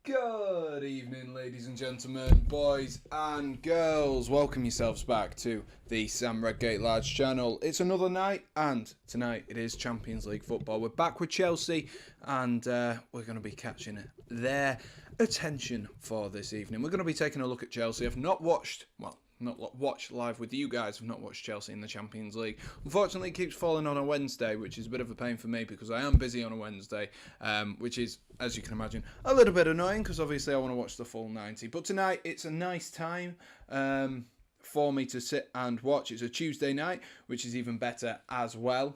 Good evening, ladies and gentlemen, boys and girls. Welcome yourselves back to the Sam Redgate-Large channel. It's another night, and tonight it is Champions League football. We're back with Chelsea, and we're going to be catching their attention for this evening. We're going to be taking a look at Chelsea. I've not watched live with you guys. I've not watched Chelsea in the Champions League. Unfortunately, it keeps falling on a Wednesday, which is a bit of a pain for me because I am busy on a Wednesday, which is, as you can imagine, a little bit annoying because obviously I want to watch the full 90. But tonight, it's a nice time for me to sit and watch. It's a Tuesday night, which is even better as well.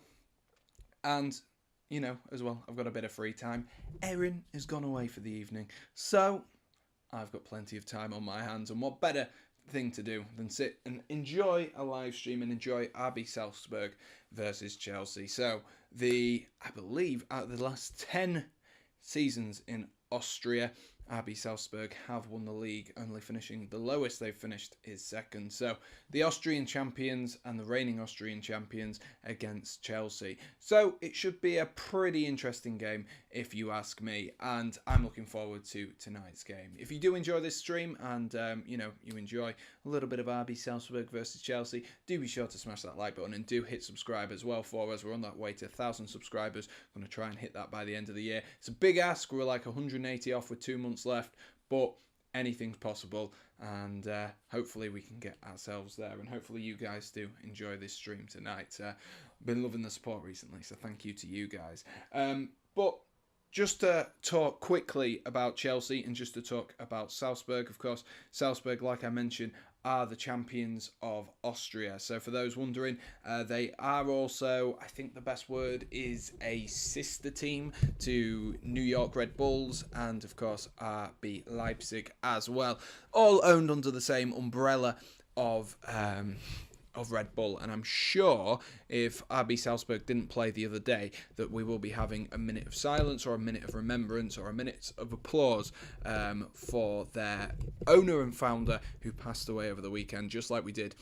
And, you know, as well, I've got a bit of free time. Erin has gone away for the evening, so I've got plenty of time on my hands. And what better thing to do than sit and enjoy a live stream and enjoy RB Salzburg versus Chelsea. So I believe out of the last 10 seasons in Austria, RB Salzburg have won the league, only finishing the lowest they've finished is second. So the Austrian champions and the reigning Austrian champions against Chelsea. So it should be a pretty interesting game if you ask me, and I'm looking forward to tonight's game. If you do enjoy this stream and you enjoy a little bit of RB Salzburg versus Chelsea, do be sure to smash that like button and do hit subscribe as well for us. We're on that way to 1,000 subscribers. I'm going to try and hit that by the end of the year. It's a big ask. We're like 180 off with 2 months left, but anything's possible, and hopefully we can get ourselves there, and hopefully you guys do enjoy this stream tonight. I've been loving the support recently, so thank you to you guys. But just to talk quickly about Chelsea and just to talk about Salzburg, of course, Salzburg, like I mentioned, are the champions of Austria. So for those wondering, they are also, I think the best word is a sister team to New York Red Bulls and, of course, RB Leipzig as well. All owned under the same umbrella of Red Bull, and I'm sure if RB Salzburg didn't play the other day that we will be having a minute of silence or a minute of remembrance or a minute of applause for their owner and founder who passed away over the weekend, just like we did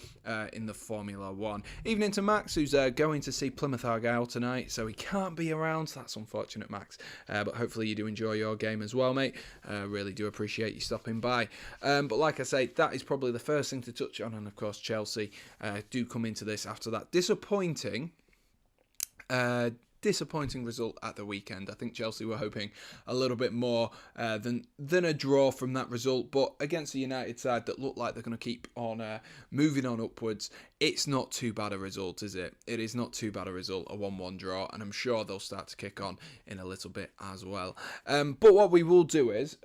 in the Formula 1. Evening to Max, who's going to see Plymouth Argyle tonight, so he can't be around. So that's unfortunate, Max, but hopefully you do enjoy your game as well, mate. Really do appreciate you stopping by. But like I say, that is probably the first thing to touch on, and of course Chelsea do come into this after that disappointing result at the weekend. I think Chelsea were hoping a little bit more than a draw from that result, but against a United side that look like they're going to keep on moving on upwards, it's not too bad a result, is it? It is not too bad a result, a 1-1 draw, and I'm sure they'll start to kick on in a little bit as well. But what we will do is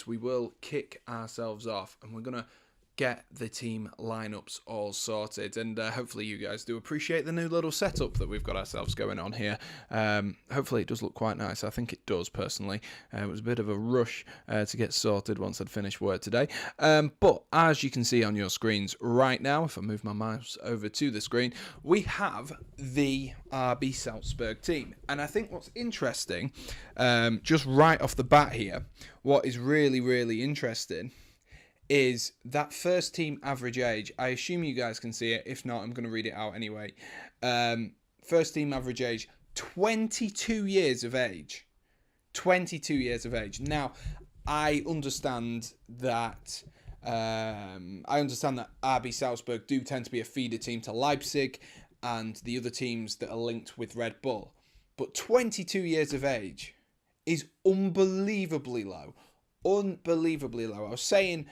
we will kick ourselves off, and we're going to get the team lineups all sorted, and hopefully you guys do appreciate the new little setup that we've got ourselves going on here. Hopefully it does look quite nice. I think it does, personally. It was a bit of a rush to get sorted once I'd finished work today, but as you can see on your screens right now, if I move my mouse over to the screen, we have the RB Salzburg team. And I think what's interesting, just right off the bat here, what is really, really interesting is that first team average age. I assume you guys can see it. If not, I'm going to read it out anyway. First team average age, 22 years of age. 22 years of age. Now, I understand that RB Salzburg do tend to be a feeder team to Leipzig and the other teams that are linked with Red Bull. But 22 years of age is unbelievably low. Unbelievably low. I was saying,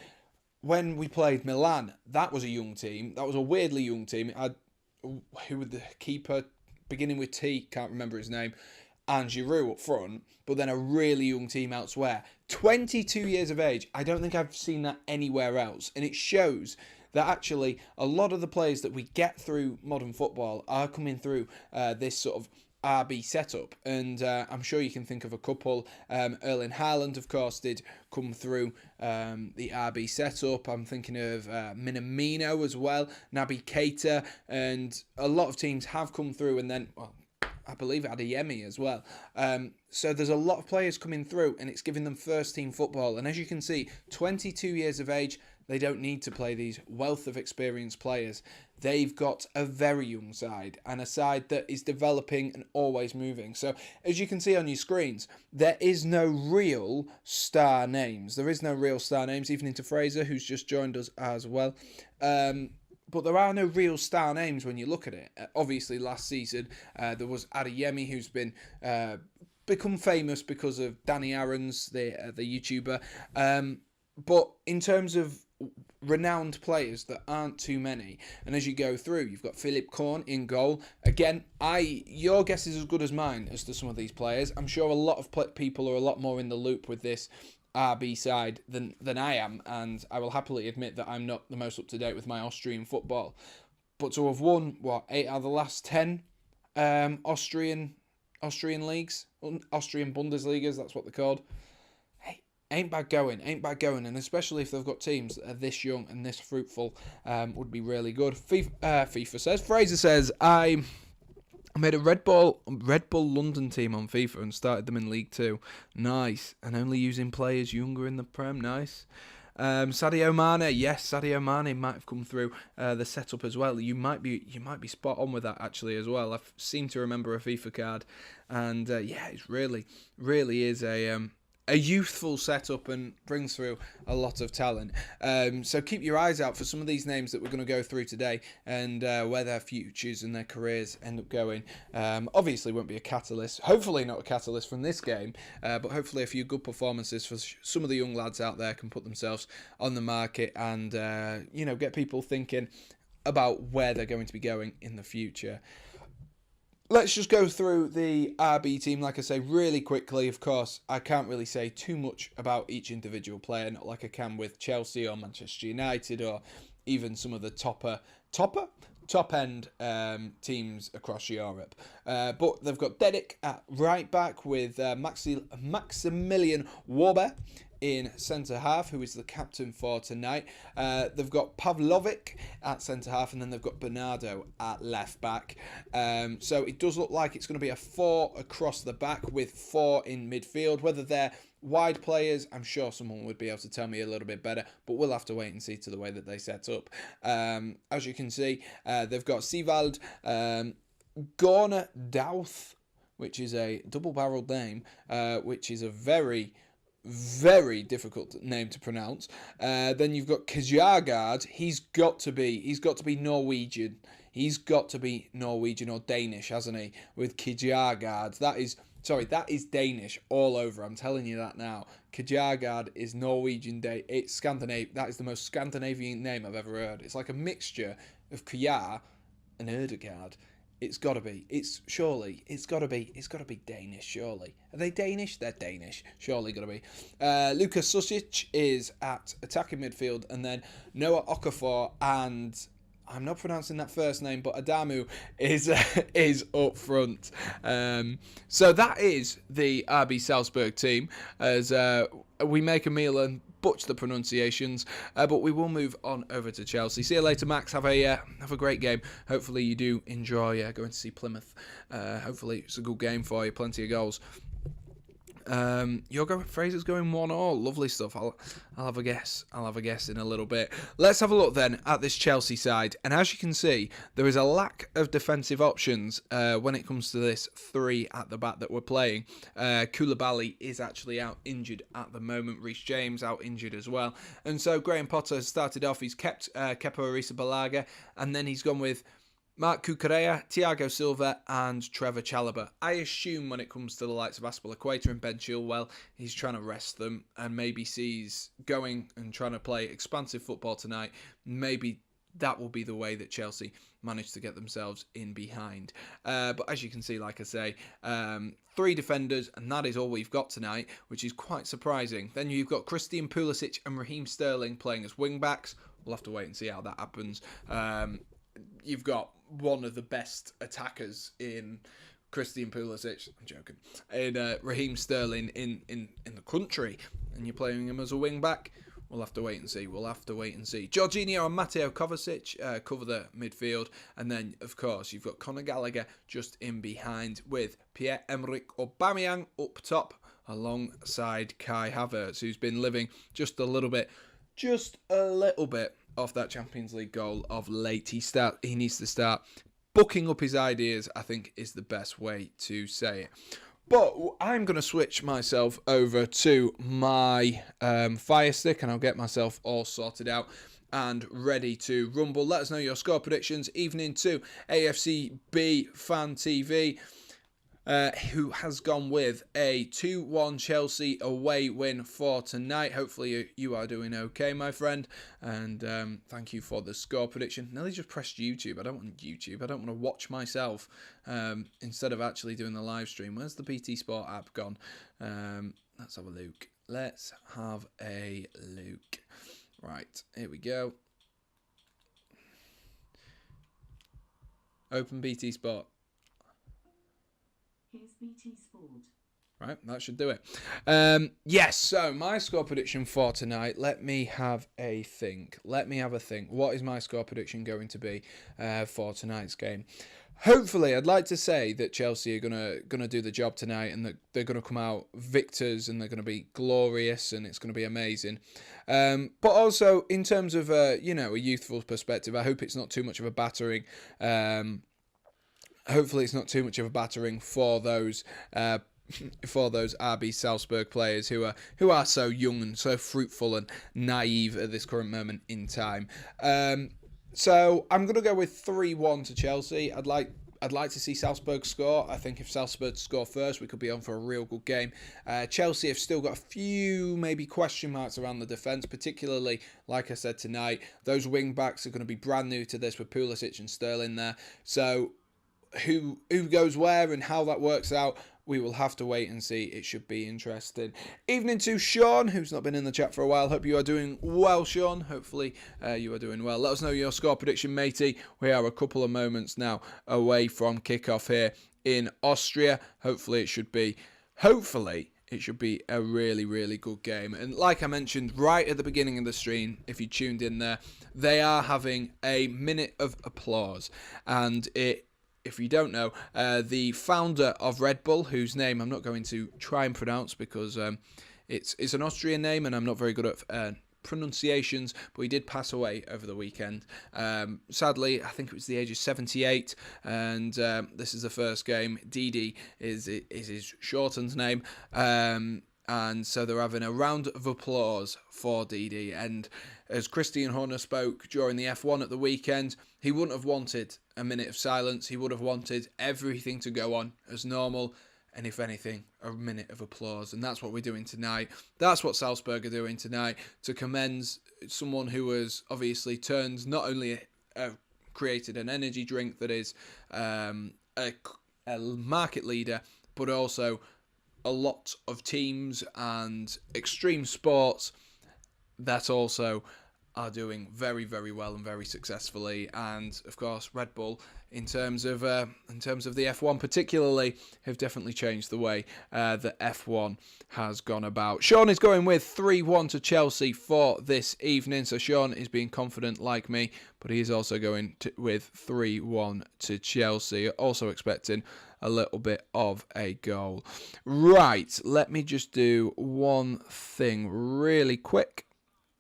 when we played Milan, that was a young team. That was a weirdly young team. Who was the keeper, beginning with T, can't remember his name, and Giroud up front, but then a really young team elsewhere. 22 years of age. I don't think I've seen that anywhere else. And it shows that actually a lot of the players that we get through modern football are coming through this sort of RB setup, and I'm sure you can think of a couple. Erling Haaland, of course, did come through the RB setup. I'm thinking of Minamino as well, Naby Keita, and a lot of teams have come through, and then, well, I believe Adeyemi as well. So there's a lot of players coming through, and it's giving them first team football. And as you can see, 22 years of age, They don't need to play these wealth of experienced players. They've got a very young side and a side that is developing and always moving. So as you can see on your screens, there is no real star names. There is no real star names, even into Fraser, who's just joined us as well. But there are no real star names when you look at it. Obviously, last season, there was Adeyemi, who's been become famous because of Danny Aaron's, the YouTuber. But in terms of renowned players, there aren't too many. And as you go through, you've got Philip Korn in goal. Again, your guess is as good as mine as to some of these players. I'm sure a lot of people are a lot more in the loop with this RB side than I am, and I will happily admit that I'm not the most up to date with my Austrian football. But to have won 8 out of the last 10 Austrian leagues, Austrian Bundesligas, that's what they're called. Hey, ain't bad going, and especially if they've got teams that are this young and this fruitful, would be really good. FIFA says, Fraser says, I made a Red Bull London team on FIFA and started them in League 2. Nice. And only using players younger in the Prem. Nice. Sadio Mane. Yes, Sadio Mane might have come through the setup as well. You might be spot on with that actually as well. I seem to remember a FIFA card, and yeah, it really is a youthful setup and brings through a lot of talent. So keep your eyes out for some of these names that we're going to go through today and where their futures and their careers end up going. Obviously won't be a catalyst, hopefully not a catalyst from this game, but hopefully a few good performances for some of the young lads out there can put themselves on the market and get people thinking about where they're going to be going in the future. Let's just go through the RB team, like I say, really quickly. Of course, I can't really say too much about each individual player, not like I can with Chelsea or Manchester United or even some of the top-end teams across Europe. But they've got Dedic at right back with Maximilian Warber in centre-half, who is the captain for tonight. They've got Pavlovic at centre-half, and then they've got Bernardo at left-back. So it does look like it's going to be a 4 across the back with 4 in midfield. Whether they're wide players, I'm sure someone would be able to tell me a little bit better, but we'll have to wait and see to the way that they set up. As you can see, they've got Sivald, Gorna Douth, which is a double-barrelled name, which is a very difficult name to pronounce. Then you've got Kjærgaard. He's got to be Norwegian. He's got to be Norwegian or Danish, hasn't he? With Kjærgaard. That is Danish all over. I'm telling you that now. Kjærgaard is Norwegian. It's Scandinavian. That is the most Scandinavian name I've ever heard. It's like a mixture of Kjær and Ødegaard. It's got to be. It's got to be Danish, surely. Are they Danish? They're Danish. Surely got to be. Lukas Susic is at attacking midfield, and then Noah Okafor and I'm not pronouncing that first name, but Adamu is up front. So that is the RB Salzburg team as we make a meal and butch the pronunciations, but we will move on over to Chelsea. See you later, Max. Have a great game. Hopefully you do enjoy going to see Plymouth. Hopefully it's a good game for you. Plenty of goals. Fraser's going 1-1. Lovely stuff. I'll have a guess. In a little bit. Let's have a look then at this Chelsea side. And as you can see, there is a lack of defensive options when it comes to this 3 at the back that we're playing. Koulibaly is actually out injured at the moment. Reece James out injured as well. And so Graham Potter has started off. He's kept Kepa Arrizabalaga, and then he's gone with Marc Cucurella, Thiago Silva and Trevor Chalobah. I assume when it comes to the likes of Aspilicueta and Ben Chilwell, he's trying to rest them and maybe sees going and trying to play expansive football tonight. Maybe that will be the way that Chelsea manage to get themselves in behind. But as you can see, like I say, 3 defenders, and that is all we've got tonight, which is quite surprising. Then you've got Christian Pulisic and Raheem Sterling playing as wing-backs. We'll have to wait and see how that happens. You've got one of the best attackers in Christian Pulisic, I'm joking, in Raheem Sterling in the country, and you're playing him as a wing-back. We'll have to wait and see. Jorginho and Mateo Kovacic cover the midfield. And then, of course, you've got Conor Gallagher just in behind with Pierre-Emerick Aubameyang up top alongside Kai Havertz, who's been living just a little bit just a little bit off that Champions League goal of late. He needs to start booking up his ideas, I think, is the best way to say it. But I'm going to switch myself over to my Fire Stick, and I'll get myself all sorted out and ready to rumble. Let us know your score predictions. Evening to AFCB Fan TV, who has gone with a 2-1 Chelsea away win for tonight. Hopefully you are doing okay, my friend. And thank you for the score prediction. Nelly just pressed YouTube. I don't want YouTube. I don't want to watch myself instead of actually doing the live stream. Where's the BT Sport app gone? Let's have a look. Let's have a look. Right, here we go. Open BT Sport. Here's BT Sport. Right, that should do it. Yes, so my score prediction for tonight, let me have a think. What is my score prediction going to be for tonight's game? Hopefully, I'd like to say that Chelsea are gonna do the job tonight, and that they're gonna come out victors, and they're gonna be glorious, and it's gonna be amazing. But also in terms of a youthful perspective, I hope it's not too much of a battering. Hopefully, it's not too much of a battering for those RB Salzburg players who are so young and so fruitful and naive at this current moment in time. So I'm going to go with 3-1 to Chelsea. I'd like to see Salzburg score. I think if Salzburg score first, we could be on for a real good game. Chelsea have still got a few maybe question marks around the defence, particularly, like I said tonight, those wing backs are going to be brand new to this with Pulisic and Sterling there. So who goes where and how that works out, we will have to wait and see. It should be interesting. Evening to Sean, who's not been in the chat for a while. Hope you are doing well, Sean. Hopefully you are doing well. Let us know your score prediction, matey. We are a couple of moments now away from kickoff here in Austria. Hopefully it should be a really, really good game. And like I mentioned right at the beginning of the stream, if you tuned in there, they are having a minute of applause. And if you don't know, the founder of Red Bull, whose name I'm not going to try and pronounce because it's an Austrian name and I'm not very good at pronunciations, but he did pass away over the weekend. Sadly, I think it was the age of 78, and this is the first game. Didi is his shortened name, and so they're having a round of applause for Didi. And as Christian Horner spoke during the F1 at the weekend, he wouldn't have wanted a minute of silence. He would have wanted everything to go on as normal, and if anything, a minute of applause. And that's what we're doing tonight. That's what Salzburg are doing tonight, to commend someone who has obviously turned, not only created an energy drink that is a market leader, but also a lot of teams and extreme sports that also are doing very, very well and very successfully. And of course, Red Bull, in terms of the F1 particularly, have definitely changed the way that F1 has gone about. Sean is going with 3-1 to Chelsea for this evening. So Sean is being confident like me, but he is also going with 3-1 to Chelsea. Also expecting a little bit of a goal. Right, let me just do one thing really quick,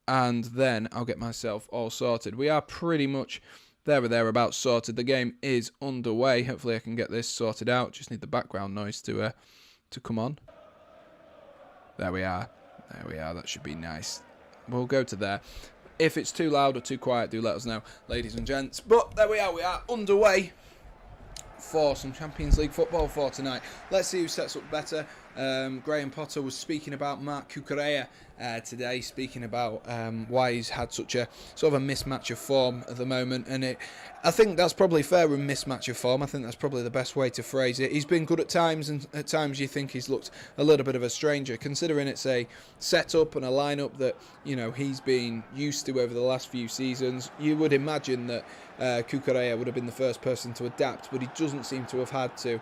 and then I'll get myself all sorted. We are pretty much there or thereabouts sorted. The game is underway. Hopefully I can get this sorted out. Just need the background noise to come on. There we are. There we are. That should be nice. We'll go to there. If it's too loud or too quiet, do let us know, ladies and gents. But there we are. We are underway for some Champions League football for tonight. Let's see who sets up better. Graham Potter was speaking about Marc Cucurella today, speaking about why he's had such a sort of a mismatch of form at the moment, and I think that's probably fair, a mismatch of form. I think that's probably the best way to phrase it. He's been good at times, and at times you think he's looked a little bit of a stranger, considering it's a setup and a lineup that he's been used to over the last few seasons. You would imagine that Cucurella would have been the first person to adapt, but he doesn't seem to have had to.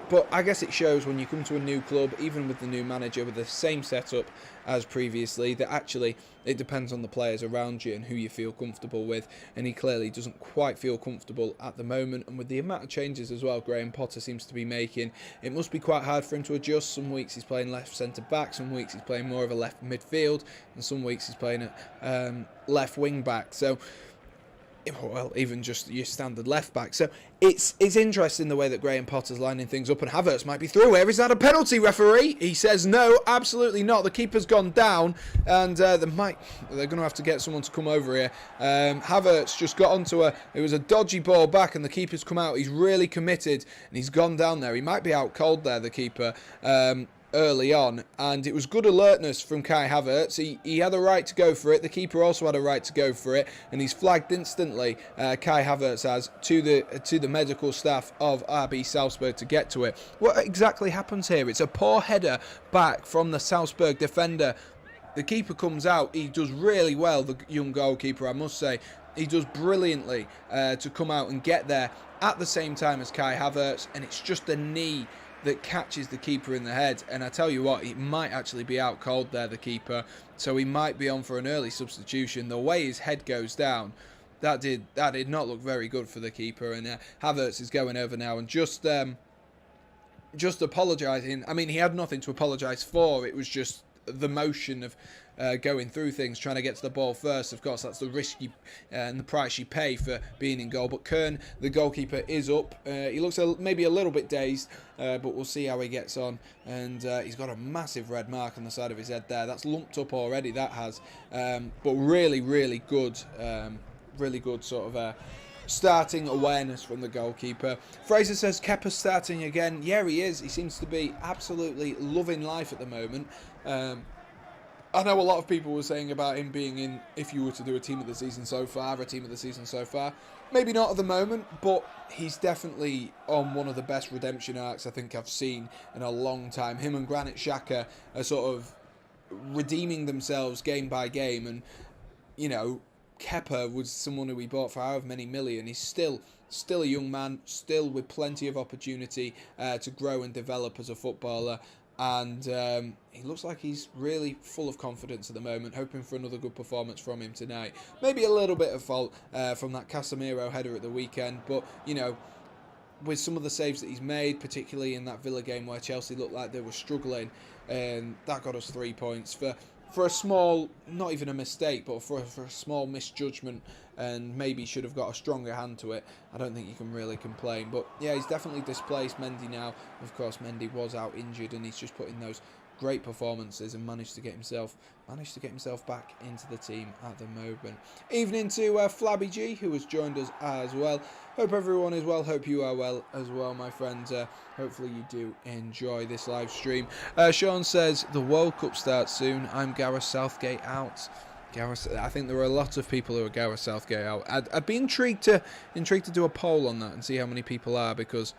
But I guess it shows when you come to a new new club, even with the new manager, with the same setup as previously, that actually it depends on the players around you and who you feel comfortable with, and he clearly doesn't quite feel comfortable at the moment. And with the amount of changes as well Graham Potter seems to be making, it must be quite hard for him to adjust. Some weeks he's playing left centre back, some weeks he's playing more of a left midfield, and some weeks he's playing at left wing back. So, well, even just your standard left back. So it's interesting the way that Graham Potter's lining things up, and Havertz might be through here. Is that a penalty, referee? He says no, absolutely not. The keeper's gone down, and they're going to have to get someone to come over here. Havertz just got onto it was a dodgy ball back, and the keeper's come out. He's really committed, and he's gone down there. He might be out cold there, the keeper. Early on, and it was good alertness from Kai Havertz. He had a right to go for it. The keeper also had a right to go for it, and he's flagged instantly. Kai Havertz has to the medical staff of RB Salzburg to get to it. What exactly happens here? It's a poor header back from the Salzburg defender. The keeper comes out. He does really well, the young goalkeeper, I must say. He does brilliantly to come out and get there at the same time as Kai Havertz, and it's just a knee that catches the keeper in the head. And I tell you what, he might actually be out cold there, the keeper, so he might be on for an early substitution. The way his head goes down, that did not look very good for the keeper. And Havertz is going over now and just apologising. I mean, he had nothing to apologise for. It was just the motion of going through things, trying to get to the ball first. Of course, that's the risk and the price you pay for being in goal. But Kern, the goalkeeper, is up. He looks maybe a little bit dazed, but we'll see how he gets on. And he's got a massive red mark on the side of his head there. That's lumped up already, that has. But really, really good sort of starting awareness from the goalkeeper. Fraser says Kepa's starting again. Yeah, he is. He seems to be absolutely loving life at the moment. I know a lot of people were saying about him being in, if you were to do a team of the season so far, maybe not at the moment, but he's definitely on one of the best redemption arcs I think I've seen in a long time. Him and Granit Xhaka are sort of redeeming themselves game by game, and you know, Kepa was someone who we bought for however many million. He's still a young man, still with plenty of opportunity to grow and develop as a footballer. And he looks like he's really full of confidence at the moment, hoping for another good performance from him tonight. Maybe a little bit of fault from that Casemiro header at the weekend, but, you know, with some of the saves that he's made, particularly in that Villa game where Chelsea looked like they were struggling, that got us 3 points for a small, not even a mistake, but for a small misjudgment, and maybe should have got a stronger hand to it. I don't think you can really complain. But yeah, he's definitely displaced Mendy now. Of course, Mendy was out injured, and he's just put in those great performances and managed to get himself back into the team at the moment. Evening to Flabby G, who has joined us as well. Hope everyone is well. Hope you are well as well, my friends. Hopefully you do enjoy this live stream. Sean says the World Cup starts soon. I'm Gareth Southgate out. I think there are a lot of people who are Gareth Southgate out. I'd be intrigued to do a poll on that and see how many people are, because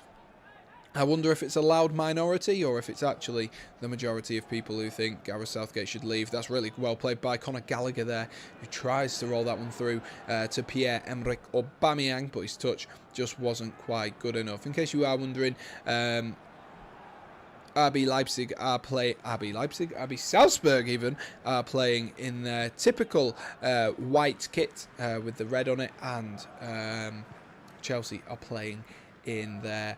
I wonder if it's a loud minority or if it's actually the majority of people who think Gareth Southgate should leave. That's really well played by Conor Gallagher there, who tries to roll that one through to Pierre-Emerick Aubameyang, but his touch just wasn't quite good enough. In case you are wondering, RB Salzburg even are playing in their typical white kit with the red on it, and Chelsea are playing in their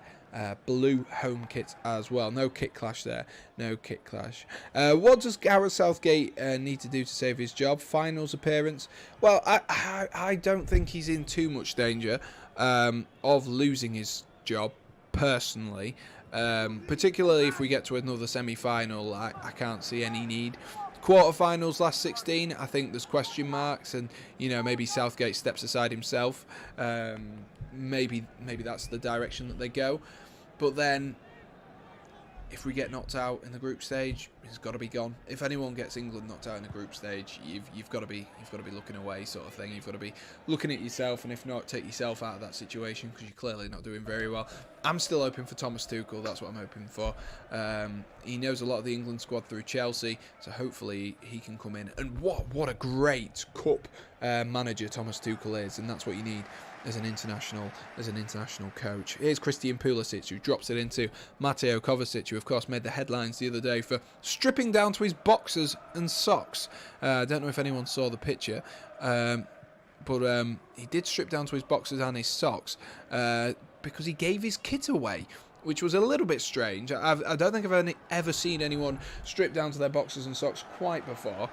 blue home kit as well. No kit clash there. No kit clash. What does Gareth Southgate need to do to save his job? Finals appearance? Well, I don't think he's in too much danger of losing his job, personally. Particularly if we get to another semi-final, I can't see any need. Quarterfinals, last 16, I think there's question marks, and you know, maybe Southgate steps aside himself. Maybe that's the direction that they go. But then, if we get knocked out in the group stage, he's got to be gone. If anyone gets England knocked out in the group stage, you've got to be looking away, sort of thing. You've got to be looking at yourself, and if not, take yourself out of that situation, because you're clearly not doing very well. I'm still hoping for Thomas Tuchel. That's what I'm hoping for. He knows a lot of the England squad through Chelsea, so hopefully he can come in. And what a great cup manager Thomas Tuchel is, and that's what you need as an international coach. Here's Christian Pulisic, who drops it into Mateo Kovacic, who of course made the headlines the other day for stripping down to his boxers and socks. I don't know if anyone saw the picture, but he did strip down to his boxers and his socks because he gave his kit away, which was a little bit strange. I don't think I've ever seen anyone strip down to their boxers and socks quite before,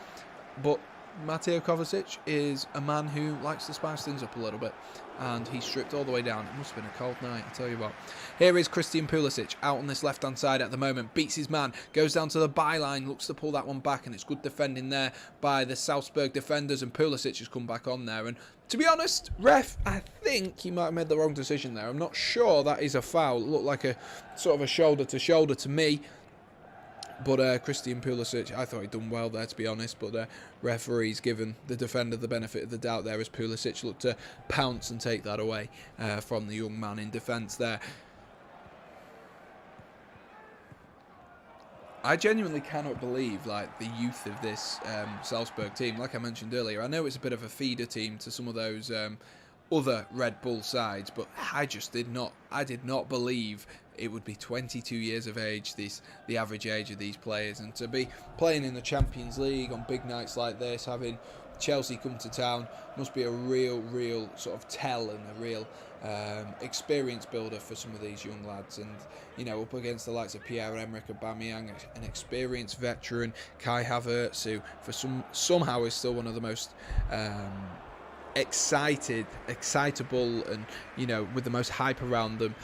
but Mateo Kovacic is a man who likes to spice things up a little bit, and he stripped all the way down. It must have been a cold night, I tell you what. Here is Christian Pulisic out on this left-hand side at the moment, beats his man, goes down to the byline, looks to pull that one back, and it's good defending there by the Salzburg defenders, and Pulisic has come back on there. And to be honest, ref, I think he might have made the wrong decision there. I'm not sure that is a foul. It looked like a sort of a shoulder-to-shoulder to me. But Christian Pulisic, I thought he'd done well there, to be honest. But referee's given the defender the benefit of the doubt there, as Pulisic looked to pounce and take that away from the young man in defence there. I genuinely cannot believe, like, the youth of this Salzburg team. Like I mentioned earlier, I know it's a bit of a feeder team to some of those other Red Bull sides, but I did not believe it would be 22 years of age, the average age of these players, and to be playing in the Champions League on big nights like this, having Chelsea come to town, must be a real sort of tell and a real experience builder for some of these young lads. And you know, up against the likes of Pierre-Emerick Aubameyang, an experienced veteran, Kai Havertz, who for somehow is still one of the most excitable, and you know, with the most hype around them,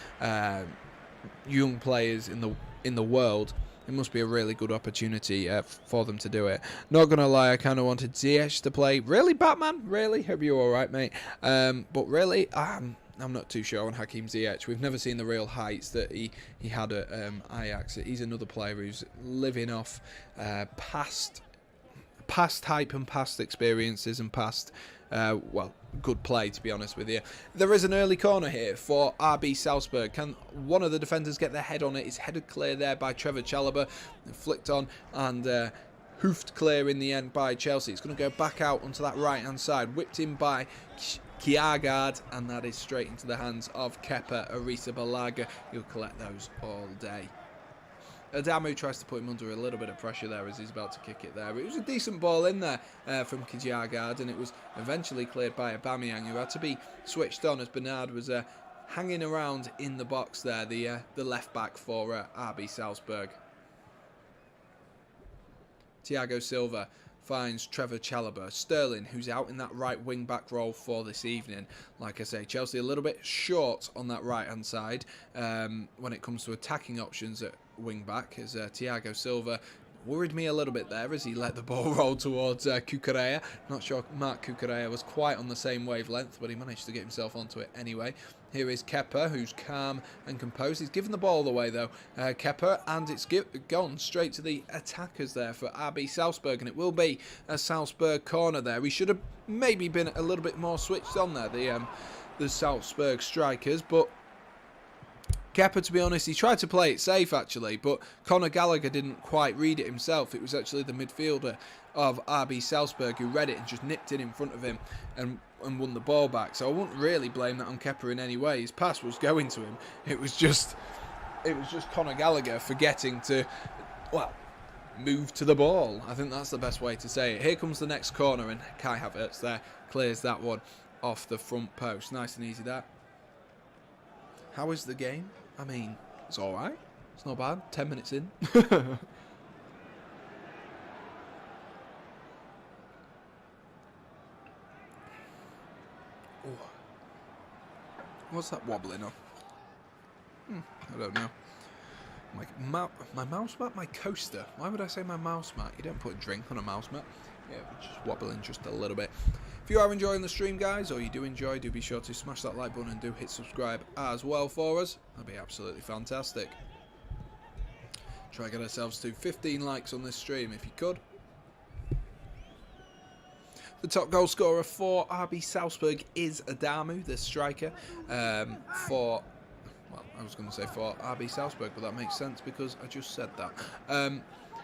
young players in the world. It must be a really good opportunity for them to do it. Not gonna lie, I kind of wanted Ziyech to play. Really, Batman? Really? Hope you're all right, mate. But really, I'm not too sure on Hakim Ziyech. We've never seen the real heights that he had at Ajax. He's another player who's living off past hype and past experiences and past good play, to be honest with you. There is an early corner here for RB Salzburg. Can one of the defenders get their head on it? It's headed clear there by Trevor Chalobah, flicked on and hoofed clear in the end by Chelsea. It's going to go back out onto that right-hand side, whipped in by Kjærgaard, and that is straight into the hands of Kepa Arrizabalaga. He'll collect those all day. Adamu tries to put him under a little bit of pressure there as he's about to kick it there. But it was a decent ball in there from Kjærgaard, and it was eventually cleared by Aubameyang, who had to be switched on as Bernard was hanging around in the box there, the left back for RB Salzburg. Thiago Silva finds Trevor Chalobah. Sterling, who's out in that right wing-back role for this evening. Like I say, Chelsea a little bit short on that right-hand side when it comes to attacking options at wing-back, as Thiago Silva worried me a little bit there as he let the ball roll towards Cucurella. Not sure Marc Cucurella was quite on the same wavelength, but he managed to get himself onto it anyway. Here is Kepa, who's calm and composed. He's given the ball away, though, Kepa, and it's gone straight to the attackers there for RB Salzburg, and it will be a Salzburg corner there. We should have maybe been a little bit more switched on there, the Salzburg strikers, but Kepa, to be honest, he tried to play it safe, actually, but Conor Gallagher didn't quite read it himself. It was actually the midfielder of RB Salzburg who read it and just nipped in front of him and won the ball back. So I wouldn't really blame that on Kepa in any way. His pass was going to him. It was just Conor Gallagher forgetting to, well, move to the ball. I think that's the best way to say it. Here comes the next corner, and Kai Havertz there clears that one off the front post. Nice and easy, that. How is the game? I mean, it's all right. It's not bad. 10 minutes in. What's that wobbling on? I don't know. My mouse mat? My coaster. Why would I say my mouse mat? You don't put a drink on a mouse mat. Yeah, just wobbling just a little bit. If you are enjoying the stream, guys, or you do enjoy, do be sure to smash that like button and do hit subscribe as well for us. That'd be absolutely fantastic. Try to get ourselves to 15 likes on this stream if you could. The top goal scorer for RB Salzburg is Adamu, the striker, for, well, I was going to say for RB Salzburg, but that makes sense because I just said that.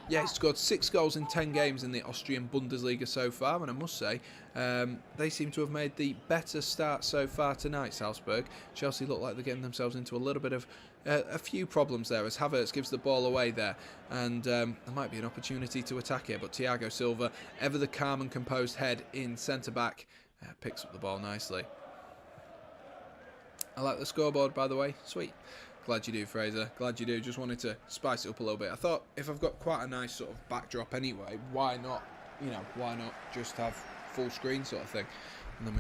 Yeah, he's scored 6 goals in 10 games in the Austrian Bundesliga so far, and I must say, they seem to have made the better start so far tonight, Salzburg. Chelsea look like they're getting themselves into a little bit of a few problems there as Havertz gives the ball away there, and there might be an opportunity to attack it, but Thiago Silva, ever the calm and composed head in centre-back, picks up the ball nicely. I like the scoreboard, by the way. Sweet. Glad you do, Fraser. Glad you do. Just wanted to spice it up a little bit. I thought if I've got quite a nice sort of backdrop anyway, why not, why not just have full screen sort of thing, and then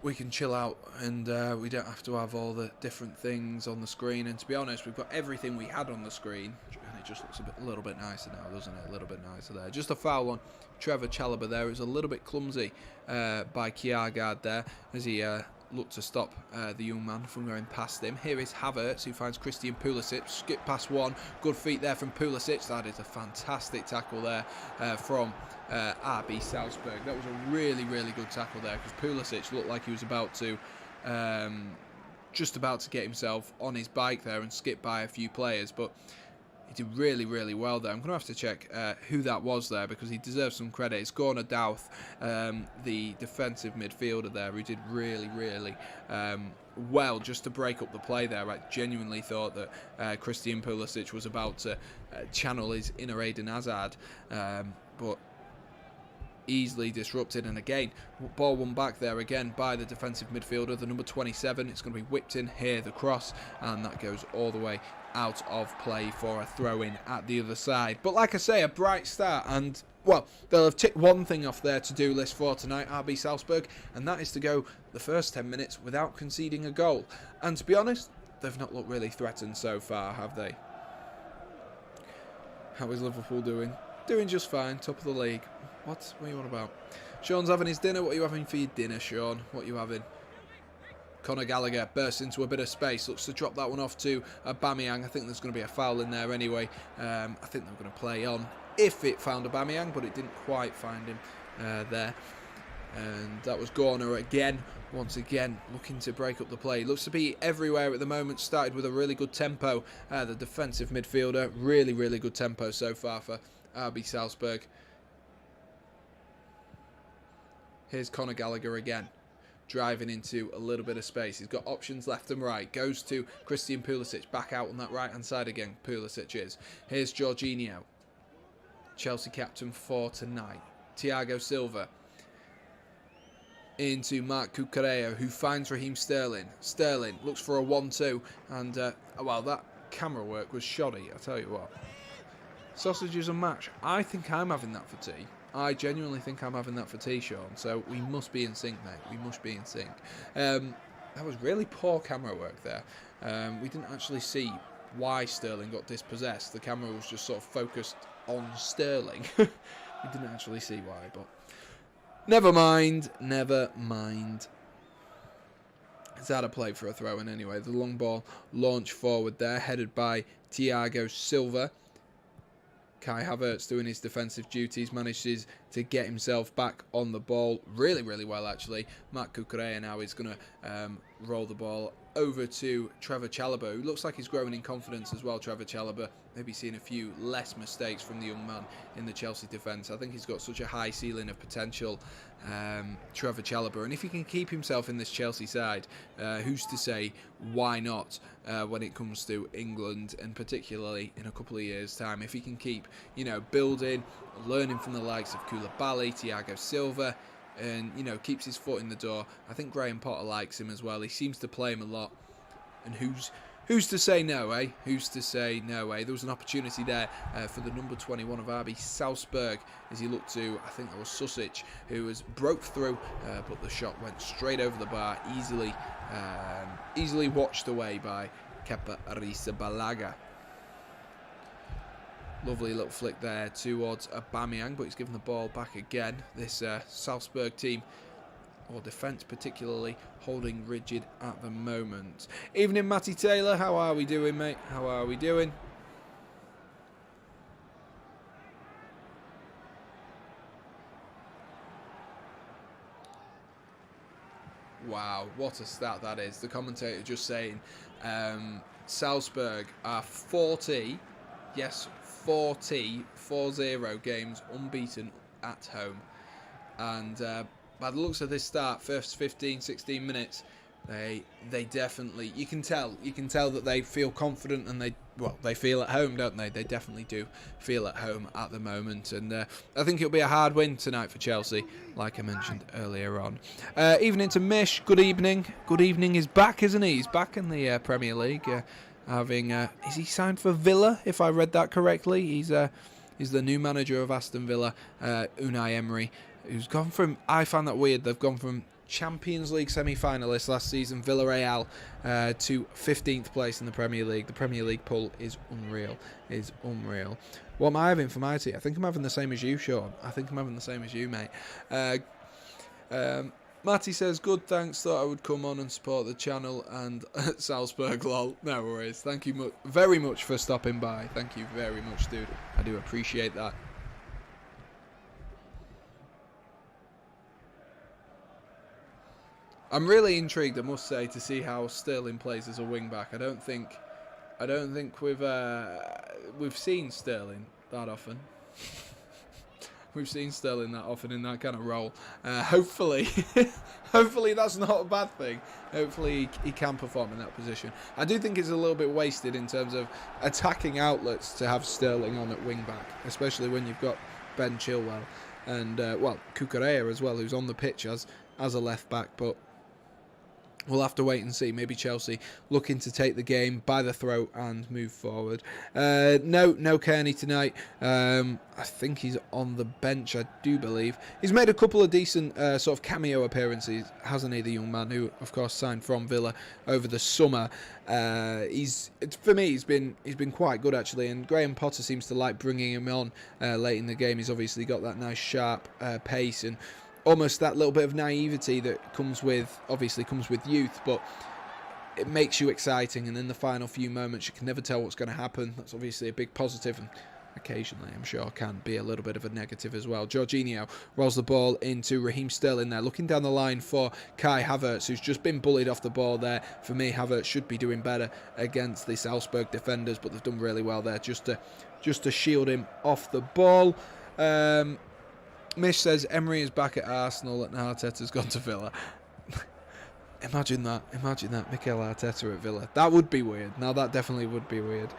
we can chill out, and we don't have to have all the different things on the screen. And to be honest, we've got everything we had on the screen, and it just looks a little bit nicer now, doesn't it? A little bit nicer there. Just a foul on Trevor Chalobah there. It was a little bit clumsy by Kjaergaard there as he looked to stop the young man from going past him. Here is Havertz, who finds Christian Pulisic. Skip past one. Good feet there from Pulisic. That is a fantastic tackle there from RB Salzburg. That was a really, really good tackle there, because Pulisic looked like he was about to just about to get himself on his bike there and skip by a few players, but he did really, really well there. I'm going to have to check who that was there, because he deserves some credit. It's Gorna Douth, the defensive midfielder there, who did really, really well just to break up the play there. I genuinely thought that Christian Pulisic was about to channel his inner Eden Hazard, but easily disrupted. And again, ball won back there again by the defensive midfielder, the number 27. It's going to be whipped in here, the cross, and that goes all the way out of play for a throw-in at the other side. But like I say, a bright start, and well, they'll have ticked one thing off their to-do list for tonight, RB Salzburg, and that is to go the first 10 minutes without conceding a goal. And to be honest, they've not looked really threatened so far, have they? How is Liverpool doing? Doing just fine, top of the league. What are you on about? Sean's having his dinner. What are you having for your dinner, Sean? What are you having? Conor Gallagher bursts into a bit of space, looks to drop that one off to Aubameyang. I think there's going to be a foul in there anyway. I think they're going to play on if it found Aubameyang, but it didn't quite find him there. And that was Gorna again, once again, looking to break up the play. Looks to be everywhere at the moment. Started with a really good tempo. The defensive midfielder, really, really good tempo so far for RB Salzburg. Here's Conor Gallagher again, driving into a little bit of space. He's got options left and right. Goes to Christian Pulisic, back out on that right-hand side again. Pulisic is. Here's Jorginho, Chelsea captain for tonight. Thiago Silva into Marc Cucurella, who finds Raheem Sterling. Sterling looks for a 1-2, and well, that camera work was shoddy, I tell you what. Sausages and mash. I think I'm having that for tea. I genuinely think I'm having that for tea, Sean. So we must be in sync, mate. We must be in sync. That was really poor camera work there. We didn't actually see why Sterling got dispossessed. The camera was just sort of focused on Sterling. We didn't actually see why, but never mind. Never mind. Zada played for a throw-in anyway. The long ball launched forward there, headed by Thiago Silva. Kai Havertz doing his defensive duties, manages to get himself back on the ball really, really well, actually. Marc Cucurella now is going to roll the ball over to Trevor Chalobah, who looks like he's growing in confidence as well. Trevor Chalobah, maybe seeing a few less mistakes from the young man in the Chelsea defence. I think he's got such a high ceiling of potential, Trevor Chalobah, and if he can keep himself in this Chelsea side, who's to say why not when it comes to England, and particularly in a couple of years' time, if he can keep, building, learning from the likes of Koulibaly, Thiago Silva, and keeps his foot in the door. I think Graham Potter likes him as well. He seems to play him a lot, and who's to say no, eh? Who's to say no, eh? There was an opportunity there for the number 21 of RB Salzburg as he looked to, I think that was Susic, who was broke through, but the shot went straight over the bar, easily watched away by Kepa Arrizabalaga. Lovely little flick there towards Aubameyang, but he's given the ball back again. This Salzburg team, or defence particularly, holding rigid at the moment. Evening, Matty Taylor. How are we doing, mate? How are we doing? Wow, what a stat that is. The commentator just saying Salzburg are 40, yes, 40 games unbeaten at home. And by the looks of this start, first 15, 16 minutes, they definitely, you can tell that they feel confident, and they feel at home, don't they? They definitely do feel at home at the moment, and I think it'll be a hard win tonight for Chelsea, like I mentioned earlier on. Evening to Mish. Good evening. Good evening. He's back, isn't he? He's back in the Premier League. Is he signed for Villa? If I read that correctly, he's the new manager of Aston Villa, Unai Emery, who's gone from. I found that weird. They've gone from Champions League semi-finalists last season, Villarreal, to 15th place in the Premier League. The Premier League poll is unreal. What am I having for my tea? I think I'm having the same as you, Sean. I think I'm having the same as you, mate. Matty says, good, thanks. Thought I would come on and support the channel and Salzburg, lol. No worries. Thank you very much for stopping by. Thank you very much, dude. I do appreciate that. I'm really intrigued, I must say, to see how Sterling plays as a wing back. I don't think we've seen Sterling that often. We've seen Sterling that often in that kind of role. Hopefully that's not a bad thing. Hopefully he can perform in that position. I do think it's a little bit wasted in terms of attacking outlets to have Sterling on at wing back, especially when you've got Ben Chilwell and Cucurella as well, who's on the pitch as a left back, but we'll have to wait and see. Maybe Chelsea looking to take the game by the throat and move forward. No Kearney tonight. I think he's on the bench, I do believe. He's made a couple of decent sort of cameo appearances, hasn't he, the young man who, of course, signed from Villa over the summer. For me, he's been quite good, actually, and Graham Potter seems to like bringing him on late in the game. He's obviously got that nice sharp pace and almost that little bit of naivety that comes with youth, but it makes you exciting, and in the final few moments you can never tell what's going to happen. That's obviously a big positive, and occasionally I'm sure can be a little bit of a negative as well. Jorginho rolls the ball into Raheem Sterling there, looking down the line for Kai Havertz, who's just been bullied off the ball there. For me, Havertz should be doing better against the Salzburg defenders, but they've done really well there just to shield him off the ball. Mish says Emery is back at Arsenal and Arteta's gone to Villa. Imagine that, Mikel Arteta at Villa. That would be weird. Now that definitely would be weird.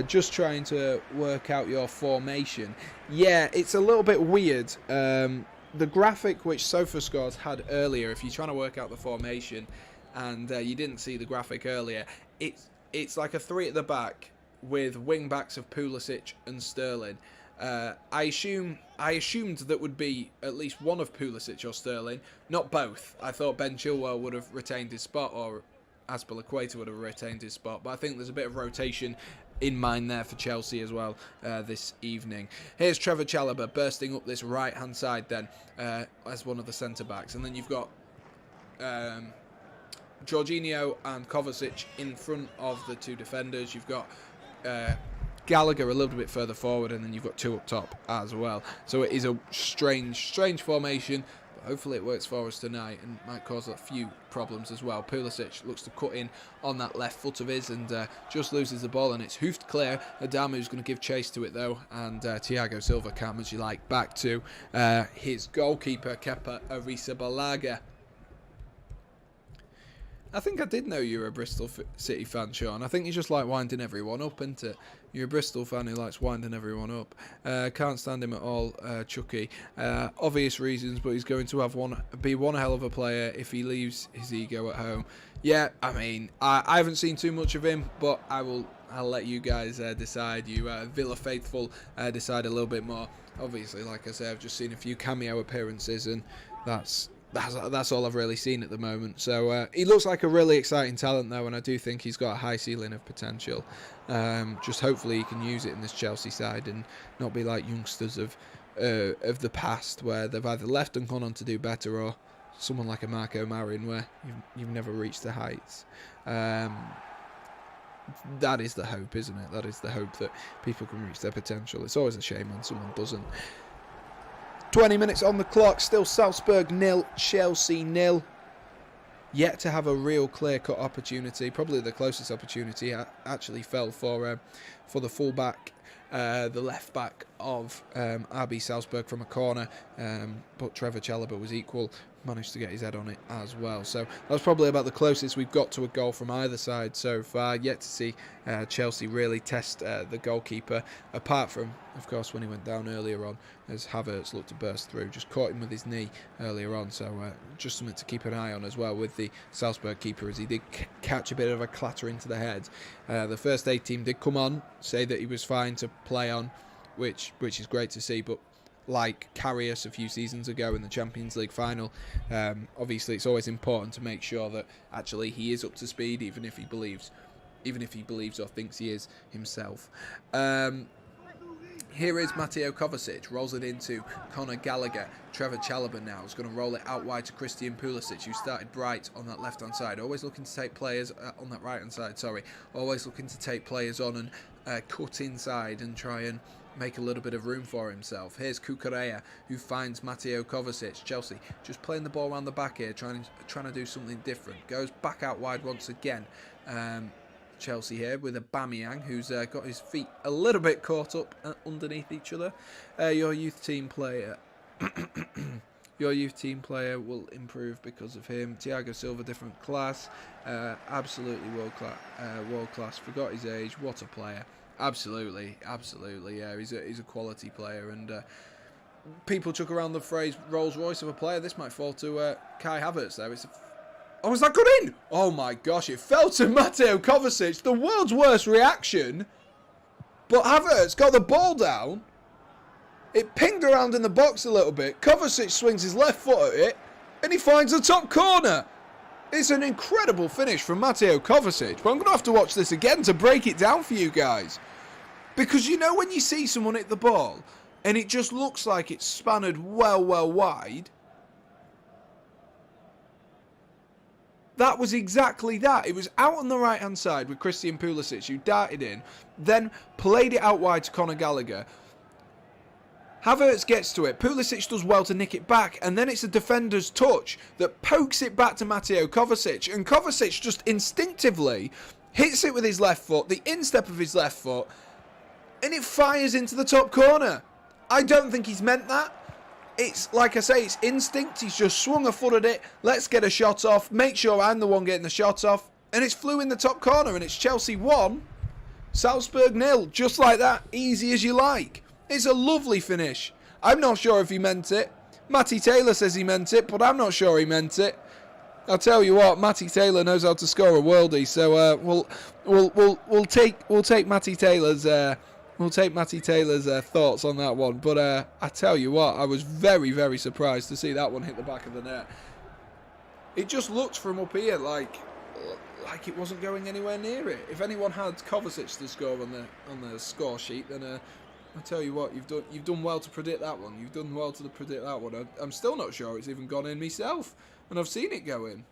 Just trying to work out your formation. Yeah, it's a little bit weird. The graphic which SofaScores had earlier, if you're trying to work out the formation and you didn't see the graphic earlier, it's like a 3 at the back with wing backs of Pulisic and Sterling. I assumed that would be at least one of Pulisic or Sterling, not both. I thought Ben Chilwell would have retained his spot, or Azpilicueta would have retained his spot, but I think there's a bit of rotation in mind there for Chelsea as well this evening. Here's Trevor Chalobah bursting up this right-hand side then as one of the centre-backs, and then you've got Jorginho and Kovacic in front of the two defenders. You've got Gallagher a little bit further forward, and then you've got 2 up top as well. So it is a strange formation, but hopefully it works for us tonight and might cause a few problems as well. Pulisic looks to cut in on that left foot of his and just loses the ball, and it's hoofed clear. Adamu's going to give chase to it though, and Thiago Silva can, as you like, back to his goalkeeper, Kepa Arrizabalaga. I think I did know you were a Bristol City fan, Sean. I think you just like winding everyone up, isn't it? You're a Bristol fan who likes winding everyone up. Can't stand him at all, Chucky. Obvious reasons, but he's going to be one hell of a player if he leaves his ego at home. Yeah, I mean, I haven't seen too much of him, but I'll let you guys decide. You Villa faithful decide a little bit more. Obviously, like I say, I've just seen a few cameo appearances, and that's all I've really seen at the moment. So he looks like a really exciting talent though, and I do think he's got a high ceiling of potential. Just hopefully he can use it in this Chelsea side and not be like youngsters of the past where they've either left and gone on to do better, or someone like a Marco Marin where you've never reached the heights. That is the hope, isn't it? That is the hope that people can reach their potential. It's always a shame when someone doesn't. 20 minutes on the clock, still Salzburg 0, Chelsea 0. yet to have a real clear-cut opportunity. Probably the closest opportunity actually fell for the full-back, the left-back of RB Salzburg from a corner, but Trevor Chalobah was equal, managed to get his head on it as well. So that's probably about the closest we've got to a goal from either side so far. Yet to see Chelsea really test the goalkeeper, apart from, of course, when he went down earlier on as Havertz looked to burst through. Just caught him with his knee earlier on, so just something to keep an eye on as well with the Salzburg keeper, as he did catch a bit of a clatter into the head. The first aid team did come on, say that he was fine to play on, which is great to see, but like Karius a few seasons ago in the Champions League final, obviously it's always important to make sure that actually he is up to speed, even if he believes or thinks he is himself. Here is Mateo Kovacic, rolls it into Conor Gallagher. Trevor Chalobah now is going to roll it out wide to Christian Pulisic, who started bright on that left-hand side. Always looking to take players on that right-hand side, sorry. Always looking to take players on and cut inside and try and make a little bit of room for himself. Here's Cucurella, who finds Mateo Kovacic. Chelsea just playing the ball around the back here, trying to do something different. Goes back out wide once again. Chelsea here with Aubameyang, who's got his feet a little bit caught up underneath each other. Your youth team player will improve because of him. Thiago Silva, different class, absolutely world class. Forgot his age. What a player! Absolutely. Yeah, he's a quality player, and people chuck around the phrase Rolls Royce of a player. This might fall to Kai Havertz there. Oh, was that good in? Oh my gosh, it fell to Mateo Kovacic. The world's worst reaction. But Havertz got the ball down. It pinged around in the box a little bit. Kovacic swings his left foot at it, and he finds the top corner. It's an incredible finish from Mateo Kovacic. But I'm going to have to watch this again to break it down for you guys. Because you know when you see someone hit the ball, and it just looks like it's spanned well wide. That was exactly that. It was out on the right-hand side with Christian Pulisic, who darted in, then played it out wide to Conor Gallagher. Havertz gets to it. Pulisic does well to nick it back, and then it's a defender's touch that pokes it back to Mateo Kovacic, and Kovacic just instinctively hits it with his left foot, the instep of his left foot, and it fires into the top corner. I don't think he's meant that. It's, like I say, it's instinct. He's just swung a foot at it. Let's get a shot off. Make sure I'm the one getting the shot off. And it's flew in the top corner. And it's Chelsea 1, Salzburg 0. Just like that. Easy as you like. It's a lovely finish. I'm not sure if he meant it. Matty Taylor says he meant it, but I'm not sure he meant it. I'll tell you what, Matty Taylor knows how to score a worldie. So we'll take Matty Taylor's... We'll take Matty Taylor's thoughts on that one. But I tell you what, I was very surprised to see that one hit the back of the net. It just looked from up here like it wasn't going anywhere near it. If anyone had Kovacic to score on the score sheet, then I tell you what, you've done well to predict that one. You've done well to predict that one. I'm still not sure it's even gone in myself, and I've seen it go in.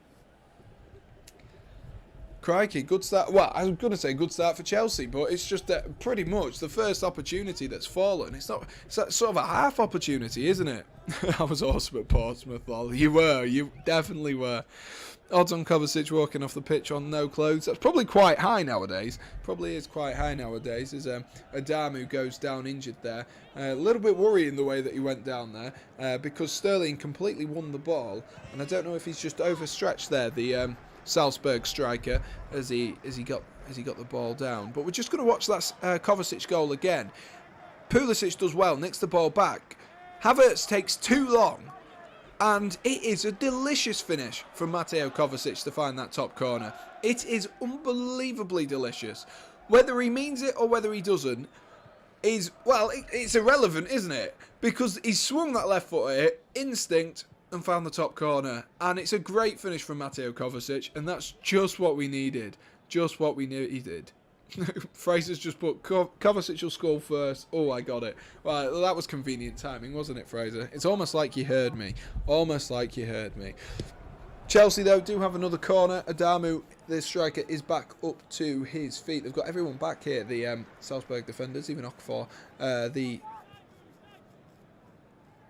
Crikey, good start. Well, I was going to say good start for Chelsea, but it's just pretty much the first opportunity that's fallen. It's sort of a half opportunity, isn't it? I was awesome at Portsmouth, lol. You definitely were. Odds on Kovacic walking off the pitch on no clothes. That's probably quite high nowadays. Probably is quite high nowadays. As Adamu goes down injured there. A little bit worrying the way that he went down there, because Sterling completely won the ball, and I don't know if he's just overstretched there. The Salzburg striker as he got the ball down. But we're just going to watch that Kovacic goal again. Pulisic does well, nicks the ball back. Havertz takes too long, and it is a delicious finish from Mateo Kovacic to find that top corner. It is unbelievably delicious. Whether he means it or whether he doesn't is, well, it's irrelevant, isn't it? Because he swung that left foot at it, instinct, and found the top corner. And it's a great finish from Mateo Kovacic, and that's just what we needed. Just what we needed. Fraser's just put Kovacic will score first. Oh, I got it. Well, that was convenient timing, wasn't it, Fraser? It's almost like you heard me. Almost like you heard me. Chelsea, though, do have another corner. Adamu, the striker, is back up to his feet. They've got everyone back here. The Salzburg defenders, even Okafor, the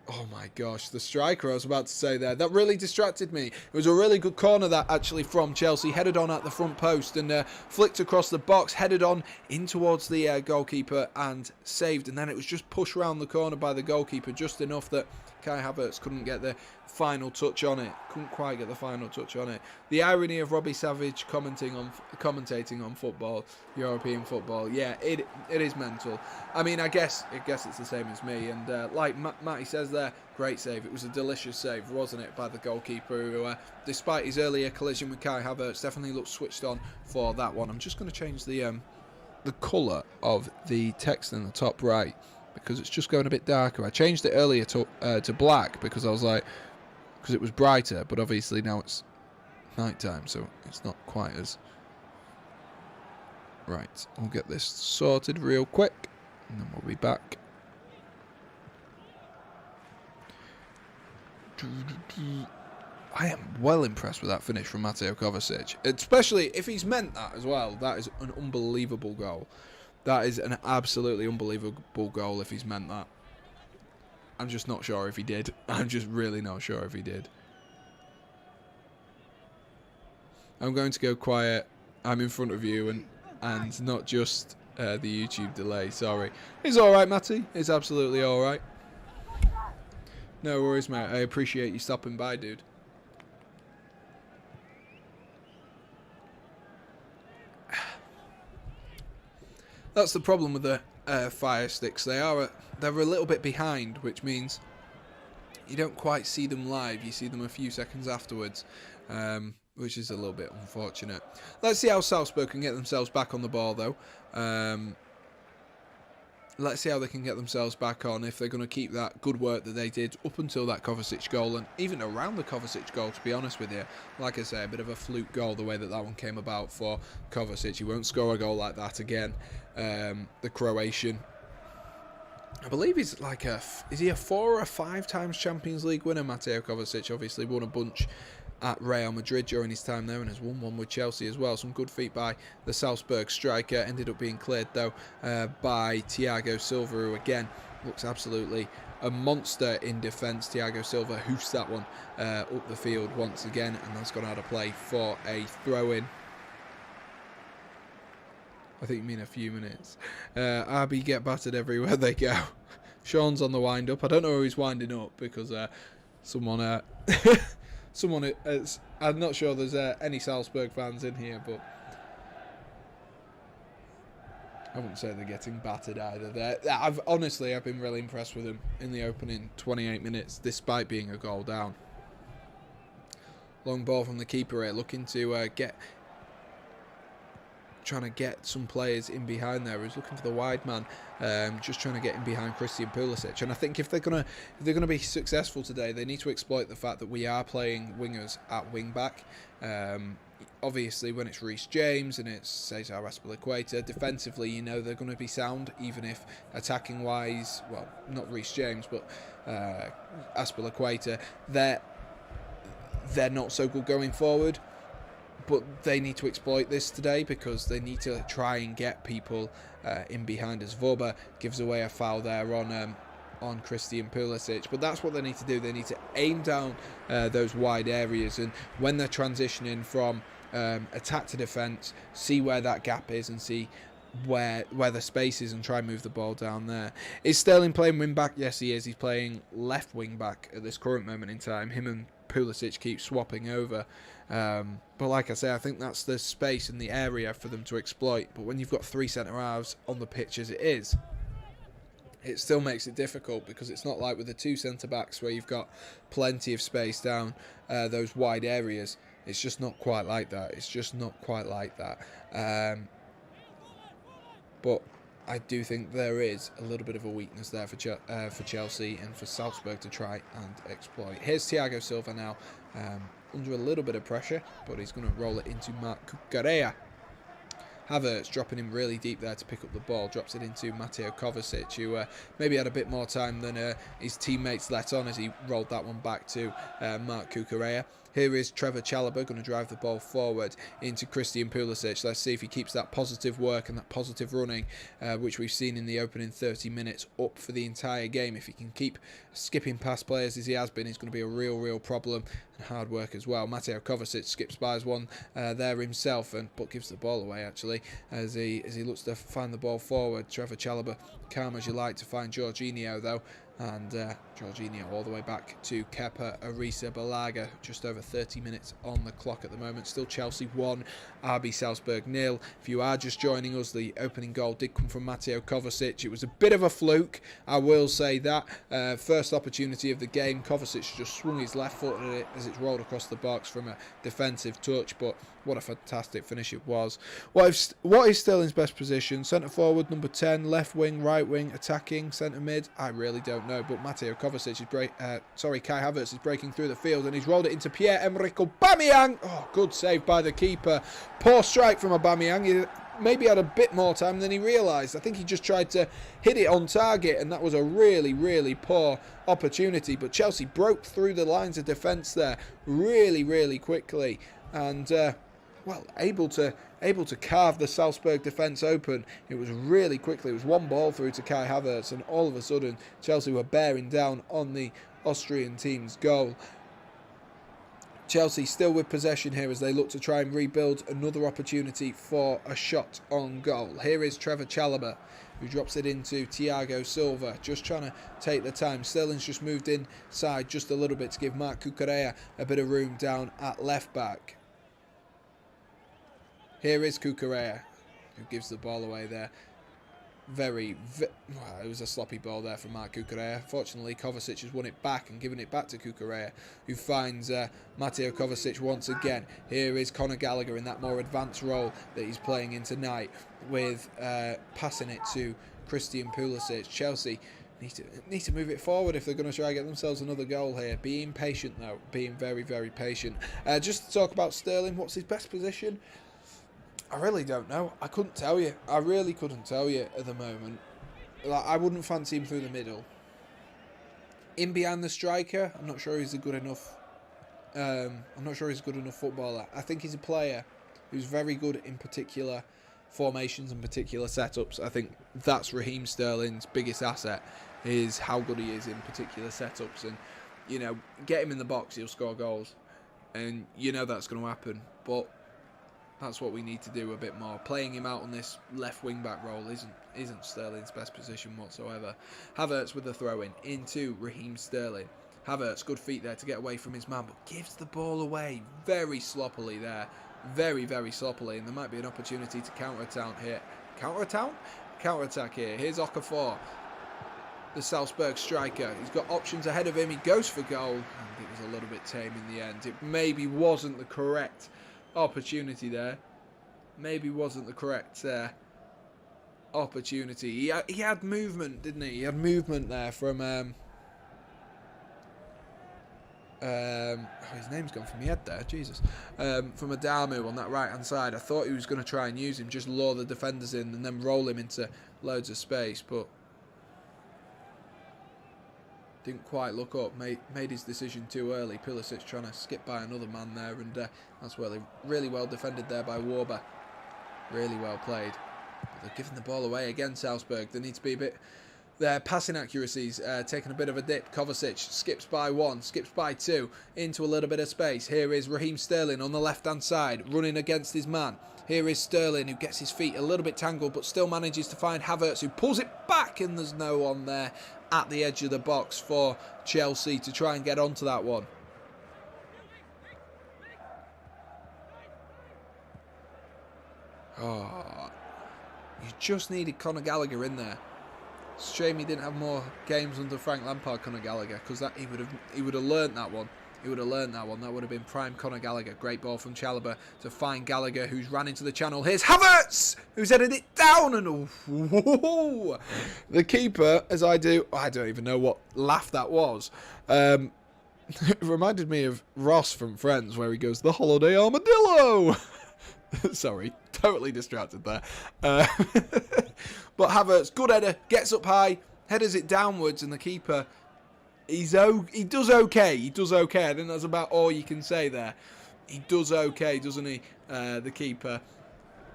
Oh my gosh, the striker I was about to say there. That really distracted me. It was a really good corner that actually from Chelsea. Headed on at the front post and flicked across the box. Headed on in towards the goalkeeper and saved. And then it was just pushed round the corner by the goalkeeper just enough that Kai Havertz couldn't get the final touch on it. Couldn't quite get the final touch on it. The irony of Robbie Savage commentating on football, European football. Yeah, it is mental. I mean, I guess it's the same as me. And like Matty says there, great save. It was a delicious save, wasn't it, by the goalkeeper who, despite his earlier collision with Kai Havertz, definitely looked switched on for that one. I'm just going to change the colour of the text in the top right, because it's just going a bit darker. I changed it earlier to black because I was like, because it was brighter, but obviously now it's night time, so it's not quite as... Right, we'll get this sorted real quick, and then we'll be back. I am well impressed with that finish from Mateo Kovacic, especially if he's meant that as well. That is an unbelievable goal. That is an absolutely unbelievable goal if he's meant that. I'm just not sure if he did. I'm just really not sure if he did. I'm going to go quiet. I'm in front of you and not just the YouTube delay. Sorry. It's alright, Matty. It's absolutely alright. No worries, mate. I appreciate you stopping by, dude. That's the problem with the Fire Sticks. They're a little bit behind, which means you don't quite see them live. You see them a few seconds afterwards, which is a little bit unfortunate. Let's see how Salzburg can get themselves back on the ball, though. Let's see how they can get themselves back on, if they're going to keep that good work that they did up until that Kovacic goal, and even around the Kovacic goal, to be honest with you. Like I say, a bit of a fluke goal, the way that one came about for Kovacic. He won't score a goal like that again. The Croatian, I believe he's like is he a 4 or 5 times Champions League winner, Mateo Kovacic? Obviously won a bunch at Real Madrid during his time there, and has won one with Chelsea as well. Some good feat by the Salzburg striker. Ended up being cleared though by Thiago Silva, who again looks absolutely a monster in defence. Thiago Silva hoofs that one up the field once again, and that's gone out of play for a throw-in. I think you mean a few minutes. RB get battered everywhere they go. Sean's on the wind-up. I don't know who he's winding up, because someone... I'm not sure there's any Salzburg fans in here, but I wouldn't say they're getting battered either. I've been really impressed with them in the opening 28 minutes, despite being a goal down. Long ball from the keeper here, looking to trying to get some players in behind there. He's looking for the wide man, just trying to get in behind Christian Pulisic. And I think if they're gonna be successful today, they need to exploit the fact that we are playing wingers at wing back. Obviously, when it's Reece James and it's Cesar Azpilicueta, defensively, you know they're going to be sound, even if attacking wise, well, not Reece James, but Azpilicueta, they're not so good going forward. But they need to exploit this today, because they need to try and get people in behind us. Vorba gives away a foul there on Christian Pulisic. But that's what they need to do. They need to aim down those wide areas. And when they're transitioning from attack to defence, see where that gap is and see where the space is and try and move the ball down there. Is Sterling playing wing back? Yes, he is. He's playing left wing back at this current moment in time. Him and Pulisic keep swapping over. But like I say, I think that's the space and the area for them to exploit. But when you've got 3 centre-halves on the pitch as it is, it still makes it difficult, because it's not like with the 2 centre-backs where you've got plenty of space down those wide areas. It's just not quite like that. It's just not quite like that. But I do think there is a little bit of a weakness there for Chelsea and for Salzburg to try and exploit. Here's Thiago Silva now, under a little bit of pressure, but he's going to roll it into Marc Cucurella. Havertz dropping him really deep there to pick up the ball, drops it into Mateo Kovacic, who maybe had a bit more time than his teammates let on as he rolled that one back to Marc Cucurella. Here is Trevor Chalobah going to drive the ball forward into Christian Pulisic. Let's see if he keeps that positive work and that positive running, which we've seen in the opening 30 minutes, up for the entire game. If he can keep skipping past players as he has been, it's going to be a real problem, and hard work as well. Mateo Kovacic skips by one there himself, but gives the ball away actually as he looks to find the ball forward. Trevor Chalobah, calm as you like, to find Jorginho though. And Jorginho all the way back to Kepa Arrizabalaga. Just over 30 minutes on the clock at the moment. Still Chelsea 1, RB Salzburg 0. If you are just joining us, the opening goal did come from Mateo Kovacic. It was a bit of a fluke, I will say that. First opportunity of the game, Kovacic just swung his left foot at it as it's rolled across the box from a defensive touch, but what a fantastic finish it was. What is Sterling's best position? Centre forward, number 10, left wing, right wing, attacking, centre mid? I really don't know, but Mateo Kovacic is Kai Havertz is breaking through the field, and he's rolled it into Pierre-Emerick Aubameyang. Oh, good save by the keeper. Poor strike from Aubameyang. He maybe had a bit more time than he realised. I think he just tried to hit it on target, and that was a really poor opportunity. But Chelsea broke through the lines of defence there really quickly, and well, able to carve the Salzburg defence open. It was really quickly. It was one ball through to Kai Havertz, and all of a sudden Chelsea were bearing down on the Austrian team's goal. Chelsea still with possession here as they look to try and rebuild another opportunity for a shot on goal. Here is Trevor Chalobah, who drops it into Thiago Silva, just trying to take the time. Sterling's just moved inside just a little bit to give Marc Cucurella a bit of room down at left back. Here is Cucurella, who gives the ball away there. It was a sloppy ball there from Marc Cucurella. Fortunately, Kovacic has won it back and given it back to Cucurella, who finds Mateo Kovacic once again. Here is Conor Gallagher in that more advanced role that he's playing in tonight, with passing it to Christian Pulisic. Chelsea need to move it forward if they're going to try and get themselves another goal here. Being patient though, being very patient. Just to talk about Sterling, what's his best position? I really don't know. I couldn't tell you. I really couldn't tell you at the moment. Like, I wouldn't fancy him through the middle. In behind the striker, I'm not sure he's a good enough. I'm not sure he's a good enough footballer. I think he's a player who's very good in particular formations and particular setups. I think that's Raheem Sterling's biggest asset, is how good he is in particular setups. And, you know, get him in the box, he'll score goals. And you know that's going to happen. But that's what we need to do a bit more. Playing him out on this left wing back role isn't Sterling's best position whatsoever. Havertz with the throw in into Raheem Sterling. Havertz, good feet there to get away from his man, but gives the ball away very sloppily there. Very sloppily, and there might be an opportunity to counter-attack here. Counter-attack here. Here's Okafor, the Salzburg striker. He's got options ahead of him. He goes for goal, and it was a little bit tame in the end. It maybe wasn't the correct opportunity there. Maybe wasn't the correct opportunity. He had movement, didn't he? He had movement there from his name's gone from my head there, Jesus. From Adamu on that right hand side. I thought he was going to try and use him, just lure the defenders in and then roll him into loads of space, but didn't quite look up, made his decision too early. Pulisic trying to skip by another man there, and that's really well defended there by Warber. Really well played. But they're giving the ball away again, Salzburg. There needs to be a bit. Their passing accuracy's taking a bit of a dip. Kovacic skips by one, skips by two, into a little bit of space. Here is Raheem Sterling on the left-hand side, running against his man. Here is Sterling, who gets his feet a little bit tangled, but still manages to find Havertz, who pulls it back, and there's no one there at the edge of the box for Chelsea to try and get onto that one. Oh, you just needed Conor Gallagher in there. It's a shame he didn't have more games under Frank Lampard, Conor Gallagher, because he would have learnt that one. He would have learned that one. That would have been prime Conor Gallagher. Great ball from Chalobah to find Gallagher, who's ran into the channel. Here's Havertz, who's headed it down, and the keeper, as I don't even know what laugh that was. It reminded me of Ross from Friends, where he goes, "The holiday armadillo." Sorry. Totally distracted there. But Havertz, good header, gets up high, headers it downwards, and the keeper, he does okay. He does okay. I think that's about all you can say there. He does okay, doesn't he? The keeper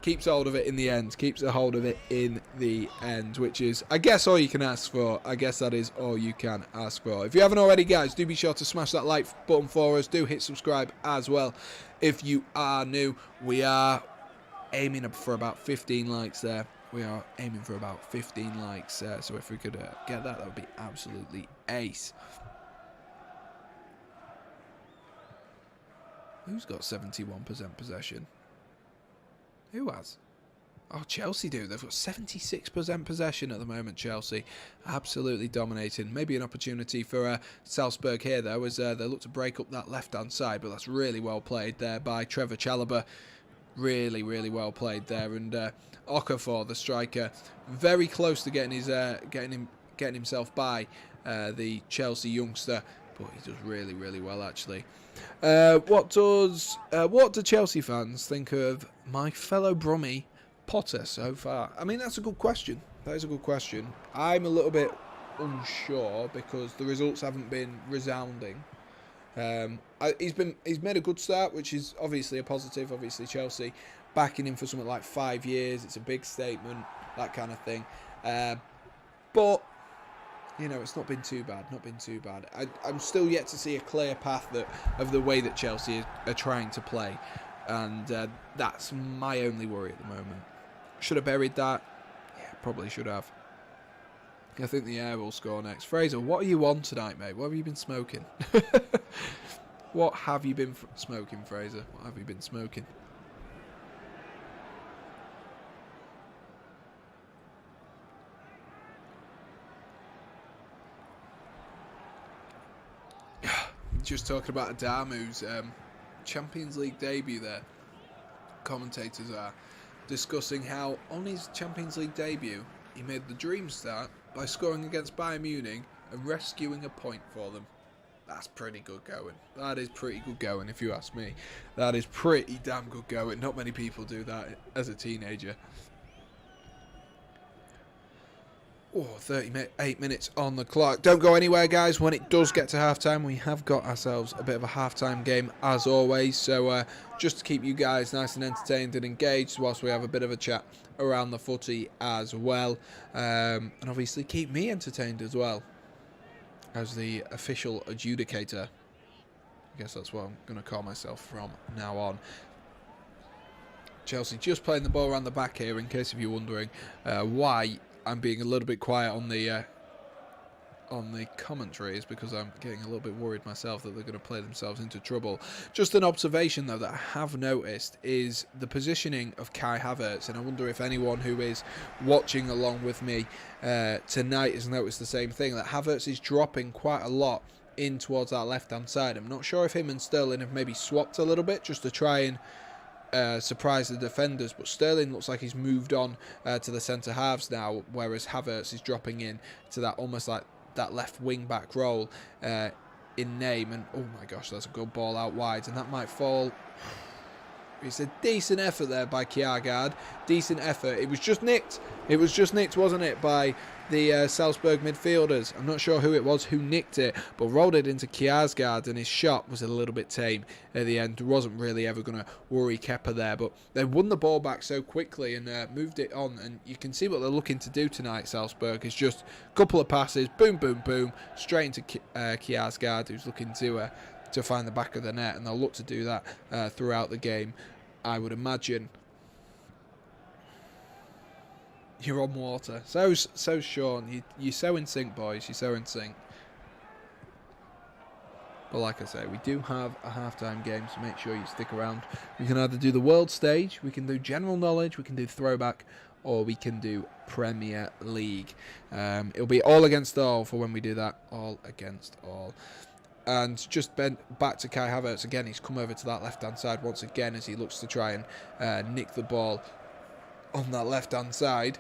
keeps hold of it in the end. Keeps a hold of it in the end, which is, I guess, all you can ask for. I guess that is all you can ask for. If you haven't already, guys, do be sure to smash that like button for us. Do hit subscribe as well if you are new. We are aiming up for about 15 likes there. We are aiming for about 15 likes. So if we could get that would be absolutely ace. Who's got 71% possession? Who has? Oh, Chelsea do. They've got 76% possession at the moment, Chelsea. Absolutely dominating. Maybe an opportunity for Salzburg here, though, as they look to break up that left-hand side. But that's really well played there by Trevor Chalobah. Really, really well played there. And Okafor, the striker, very close to getting himself by the Chelsea youngster. But he does really, really well, actually. What do Chelsea fans think of my fellow Brummie Potter so far? I mean, that's a good question. That is a good question. I'm a little bit unsure because the results haven't been resounding. He's made a good start, which is obviously a positive. Obviously, Chelsea backing him for something like 5 years. It's a big statement, that kind of thing. But you know, it's not been too bad. Not been too bad. I'm still yet to see a clear path of the way that Chelsea are trying to play, and that's my only worry at the moment. Should have buried that. Yeah, probably should have. I think the Air will score next. Fraser, what are you on tonight, mate? What have you been smoking? What have you been smoking, Fraser? What have you been smoking? Just talking about Adamu's Champions League debut there. Commentators are discussing how on his Champions League debut he made the dream start by scoring against Bayern Munich and rescuing a point for them. That's pretty good going. That is pretty good going, if you ask me. That is pretty damn good going. Not many people do that as a teenager. Oh, 38 minutes on the clock. Don't go anywhere, guys. When it does get to halftime, we have got ourselves a bit of a halftime game, as always. So just to keep you guys nice and entertained and engaged whilst we have a bit of a chat around the footy as well. And obviously keep me entertained as well as the official adjudicator. I guess that's what I'm going to call myself from now on. Chelsea just playing the ball around the back here, in case if you're wondering why I'm being a little bit quiet on the commentary, is because I'm getting a little bit worried myself that they're going to play themselves into trouble. Just an observation, though, that I have noticed is the positioning of Kai Havertz, and I wonder if anyone who is watching along with me tonight has noticed the same thing, that Havertz is dropping quite a lot in towards that left-hand side. I'm not sure if him and Sterling have maybe swapped a little bit just to try and surprise the defenders, but Sterling looks like he's moved on to the centre halves now, whereas Havertz is dropping in to that almost like that left wing back role in name. And oh my gosh, that's a good ball out wide, and that might fall. It's a decent effort there by Kjærgaard. Decent effort. It was just nicked. It was just nicked, wasn't it, by the Salzburg midfielders. I'm not sure who it was who nicked it, but rolled it into Kjærgaard, and his shot was a little bit tame at the end. Wasn't really ever going to worry Kepa there, but they won the ball back so quickly and moved it on. And you can see what they're looking to do tonight, Salzburg. Is just a couple of passes, boom, boom, boom, straight into Kjærgaard, who's looking to find the back of the net, and they'll look to do that throughout the game, I would imagine. You're on water. So Sean. You're so in sync, boys. You're so in sync. But like I say, we do have a halftime game, so make sure you stick around. We can either do the world stage, we can do general knowledge, we can do throwback, or we can do Premier League. It'll be all against all for when we do that. All against all. And just back to Kai Havertz again. He's come over to that left-hand side once again as he looks to try and nick the ball on that left-hand side.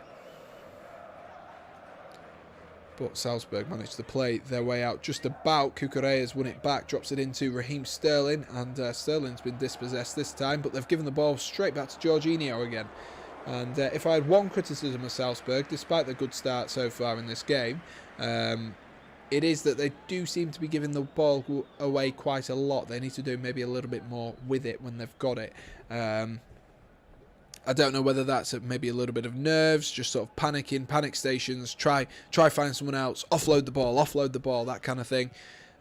But Salzburg managed to play their way out just about. Cucurella's won it back, drops it into Raheem Sterling, and Sterling's been dispossessed this time, but they've given the ball straight back to Jorginho again. And if I had one criticism of Salzburg, despite the good start so far in this game, it is that they do seem to be giving the ball away quite a lot. They need to do maybe a little bit more with it when they've got it. I don't know whether that's maybe a little bit of nerves, just sort of panicking, panic stations, try find someone else, offload the ball, that kind of thing.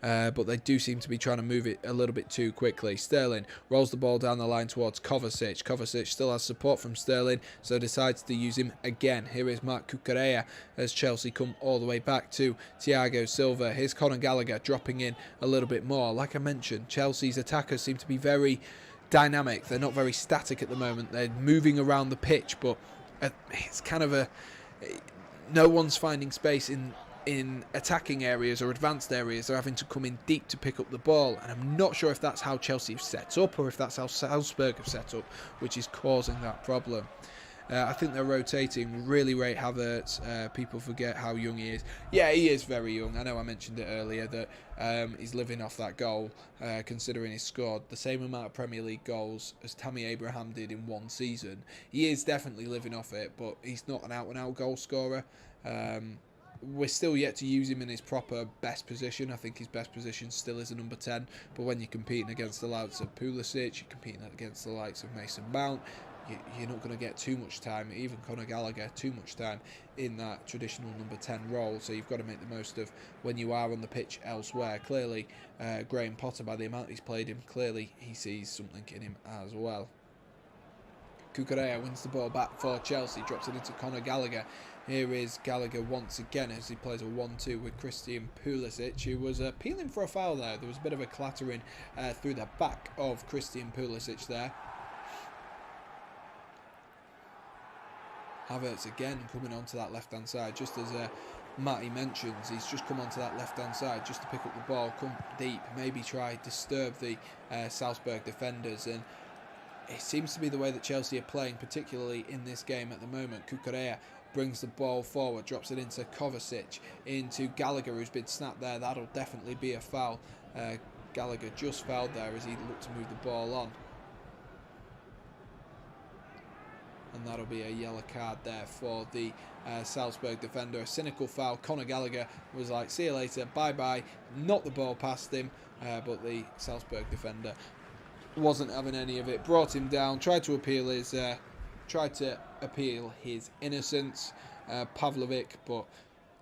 But they do seem to be trying to move it a little bit too quickly. Sterling rolls the ball down the line towards Kovacic. Kovacic still has support from Sterling, so decides to use him again. Here is Marc Cucurella as Chelsea come all the way back to Thiago Silva. Here's Conor Gallagher dropping in a little bit more. Like I mentioned, Chelsea's attackers seem to be very dynamic. They're not very static at the moment. They're moving around the pitch, but it's kind of no one's finding space in attacking areas or advanced areas. They're having to come in deep to pick up the ball, and I'm not sure if that's how Chelsea have set up or if that's how Salzburg have set up, which is causing that problem. I think they're rotating. Really rate Havertz. People forget how young he is. Yeah, he is very young. I know I mentioned it earlier that he's living off that goal, considering he's scored the same amount of Premier League goals as Tammy Abraham did in one season. He is definitely living off it, but he's not an out-and-out goal scorer. We're still yet to use him in his proper best position. I think his best position still is a number 10, but when you're competing against the likes of Pulisic, you're competing against the likes of Mason Mount, you're not going to get too much time, even Conor Gallagher, too much time in that traditional number 10 role. So you've got to make the most of when you are on the pitch elsewhere. Clearly, Graham Potter, by the amount he's played him, clearly he sees something in him as well. Cucurella wins the ball back for Chelsea, drops it into Conor Gallagher. Here is Gallagher once again as he plays a 1-2 with Christian Pulisic, who was appealing for a foul there. There was a bit of a clattering through the back of Christian Pulisic there. Havertz again coming onto that left-hand side, just as Matty mentions, he's just come onto that left-hand side just to pick up the ball, come deep, maybe try disturb the Salzburg defenders, and it seems to be the way that Chelsea are playing, particularly in this game at the moment. Cucurella brings the ball forward, drops it into Kovacic, into Gallagher, who's been snapped there. That'll definitely be a foul. Gallagher just fouled there as he looked to move the ball on. And that'll be a yellow card there for the Salzburg defender. A cynical foul. Conor Gallagher was like, see you later, bye-bye. Knocked the ball past him, but the Salzburg defender wasn't having any of it. Brought him down, tried to appeal his innocence, Pavlovic, but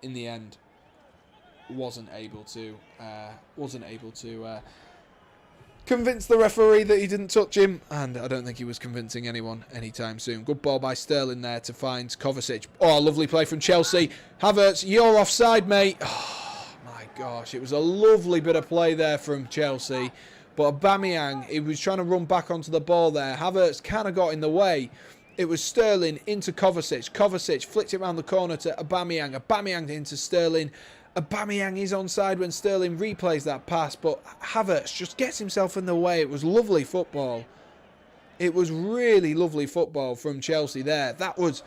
in the end wasn't able to convince the referee that he didn't touch him, and I don't think he was convincing anyone anytime soon. Good ball by Sterling there to find Kovacic. Oh, lovely play from Chelsea. Havertz, you're offside, mate. Oh my gosh, it was a lovely bit of play there from Chelsea, but Aubameyang, he was trying to run back onto the ball there. Havertz kind of got in the way. It was Sterling into Kovacic. Kovacic flicked it around the corner to Aubameyang. Aubameyang into Sterling. Aubameyang is onside when Sterling replays that pass, but Havertz just gets himself in the way. It was lovely football. It was really lovely football from Chelsea there. That was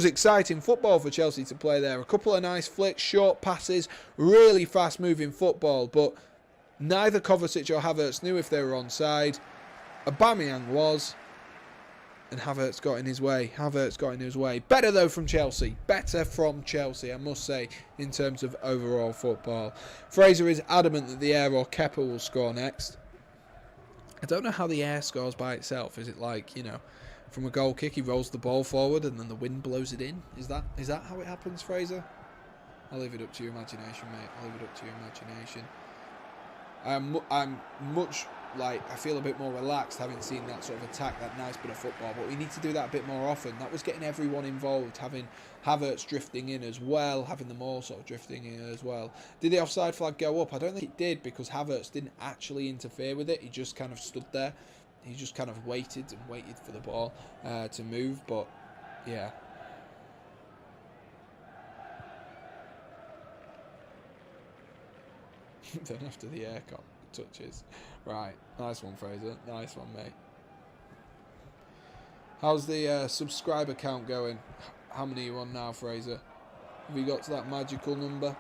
exciting football for Chelsea to play there. A couple of nice flicks, short passes, really fast-moving football, but neither Kovacic or Havertz knew if they were onside. Aubameyang was, and Havertz got in his way. Better, though, from Chelsea. Better from Chelsea, I must say, in terms of overall football. Fraser is adamant that the Air or Kepa will score next. I don't know how the Air scores by itself. Is it like, from a goal kick, he rolls the ball forward and then the wind blows it in? Is that how it happens, Fraser? I'll leave it up to your imagination, mate. I'll leave it up to your imagination. I feel a bit more relaxed having seen that sort of attack, that nice bit of football, but we need to do that a bit more often. That was getting everyone involved, having Havertz drifting in as well, having them all sort of drifting in as well. Did the offside flag go up? I don't think it did, because Havertz didn't actually interfere with it. He just kind of stood there. He just kind of waited for the ball to move, but yeah. Then after the air touches. Right, nice one, Fraser. Nice one, mate. How's the subscriber count going? How many are you on now, Fraser? Have you got to that magical number?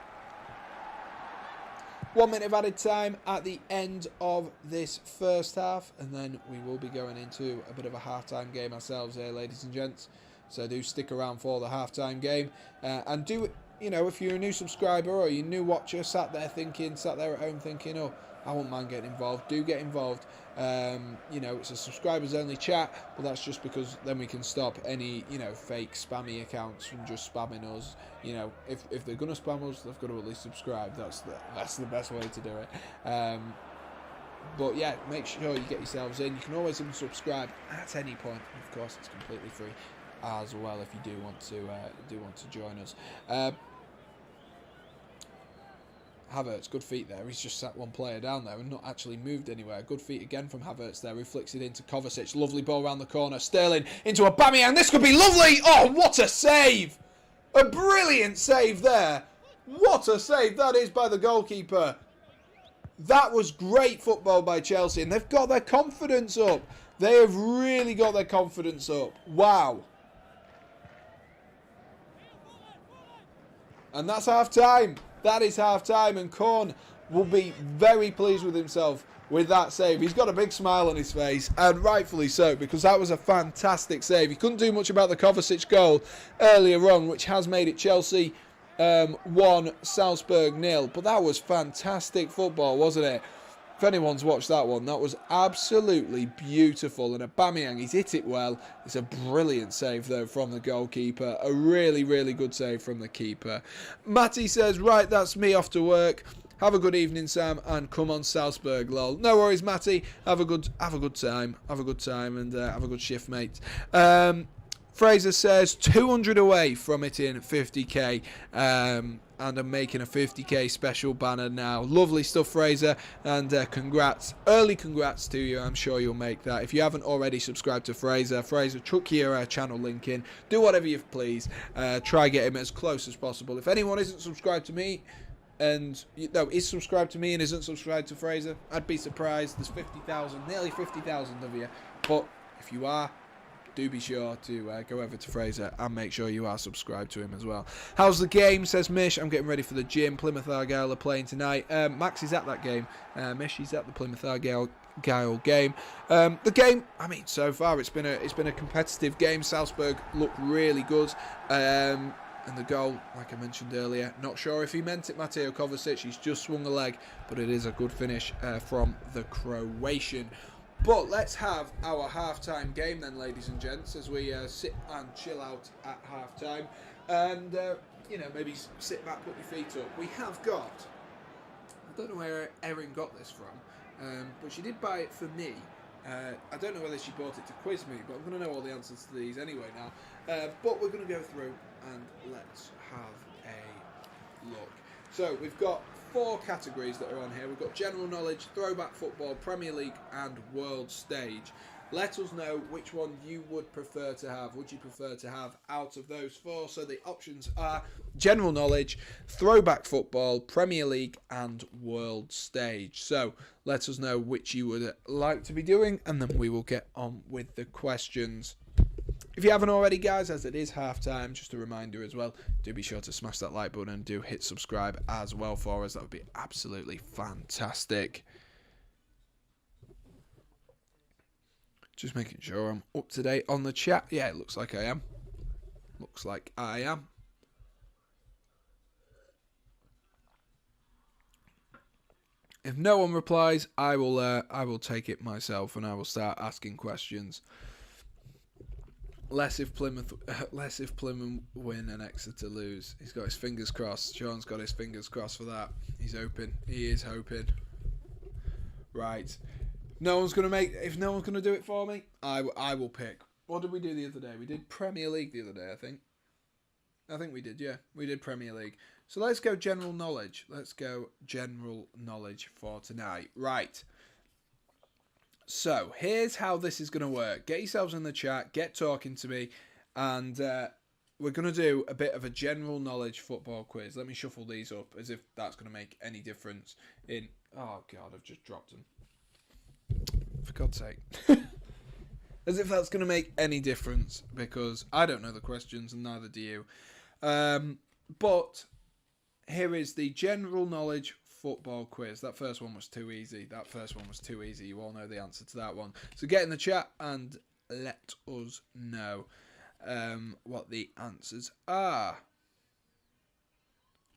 1 minute of added time at the end of this first half, and then we will be going into a bit of a half-time game ourselves here, ladies and gents. So do stick around for the half-time game, and do, you know, if you're a new subscriber or you're a new watcher, sat there at home thinking, oh, I wouldn't mind getting involved. Do get involved. You know, it's a subscribers only chat, but that's just because then we can stop any, you know, fake spammy accounts from just spamming us. You know, if they're gonna spam us, they've got to at least subscribe. That's the best way to do it. But yeah, make sure you get yourselves in. You can always unsubscribe at any point. Of course, it's completely free as well if you do want to join us. Havertz, good feet there. He's just sat one player down there and not actually moved anywhere. Good feet again from Havertz there. Who flicks it into Kovacic. Lovely ball around the corner. Sterling into Aubameyang. This could be lovely. Oh, what a save! A brilliant save there. What a save that is by the goalkeeper. That was great football by Chelsea, and they've got their confidence up. They have really got their confidence up. Wow. And that's half-time. That is half-time, and Korn will be very pleased with himself with that save. He's got a big smile on his face, and rightfully so, because that was a fantastic save. He couldn't do much about the Kovacic goal earlier on, which has made it Chelsea 1, Salzburg 0. But that was fantastic football, wasn't it? If anyone's watched that one, that was absolutely beautiful. And Aubameyang, he's hit it well. It's a brilliant save, though, from the goalkeeper. A really, really good save from the keeper. Matty says, right, that's me off to work. Have a good evening, Sam, and come on, Salzburg, lol. No worries, Matty. Have a good time. Have a good time, and have a good shift, mate. Fraser says 200 away from hitting 50k, and I'm making a 50k special banner now. Lovely stuff, Fraser, and congrats, early congrats to you. I'm sure you'll make that. If you haven't already subscribed to Fraser, chuck your channel link in. Do whatever you please. Try get him as close as possible. If anyone isn't subscribed to me, is subscribed to me and isn't subscribed to Fraser, I'd be surprised. There's 50,000, nearly 50,000 of you. But if you are, do be sure to go over to Fraser and make sure you are subscribed to him as well. How's the game, says Mish? I'm getting ready for the gym. Plymouth Argyle are playing tonight. Max is at that game. Mish is at the Plymouth Argyle game. The game, I mean, so far it's been a competitive game. Salzburg look really good. And the goal, like I mentioned earlier, not sure if he meant it, Mateo Kovacic. He's just swung a leg, but it is a good finish from the Croatian. But let's have our half-time game then, ladies and gents, as we sit and chill out at half-time. And, you know, maybe sit back, put your feet up. We have got, I don't know where Erin got this from, but she did buy it for me. I don't know whether she bought it to quiz me, but I'm going to know all the answers to these anyway now. But we're going to go through and let's have a look. So we've got 4 categories that are on here. We've got general knowledge, throwback football, Premier League and world stage. Let us know which one you would prefer to have. Would you prefer to have out of those 4? So the options are general knowledge, throwback football, Premier League and world stage. So let us know which you would like to be doing, and then we will get on with the questions. If you haven't already, guys, as it is half-time, just a reminder as well, do be sure to smash that like button and do hit subscribe as well for us. That would be absolutely fantastic. Just making sure I'm up to date on the chat. Yeah, it looks like I am. Looks like I am. If no one replies, I will take it myself and I will start asking questions. Less if Plymouth win and Exeter lose. He's got his fingers crossed. Sean's got his fingers crossed for that. He's hoping. He is hoping. Right. If no one's gonna do it for me, I will pick. What did we do the other day? We did Premier League the other day, I think. I think we did, yeah. We did Premier League. So let's go general knowledge. Let's go general knowledge for tonight. Right. So, here's how this is going to work. Get yourselves in the chat, get talking to me, and we're going to do a bit of a general knowledge football quiz. Let me shuffle these up as if that's going to make any difference in... Oh, God, I've just dropped them. For God's sake. As if that's going to make any difference, because I don't know the questions and neither do you. But here is the general knowledge football quiz. That first one was too easy. You all know the answer to that one. So get in the chat and let us know what the answers are.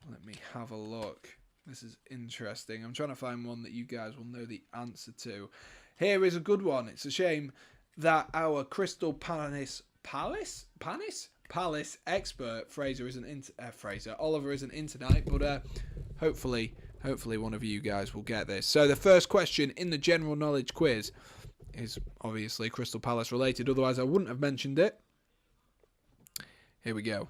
Let me have a look. This is interesting. I'm trying to find one that you guys will know the answer to. Here is a good one. It's a shame that our Crystal Palace expert Oliver isn't in tonight, but hopefully one of you guys will get this. So the first question in the general knowledge quiz is obviously Crystal Palace related, otherwise I wouldn't have mentioned it. Here we go.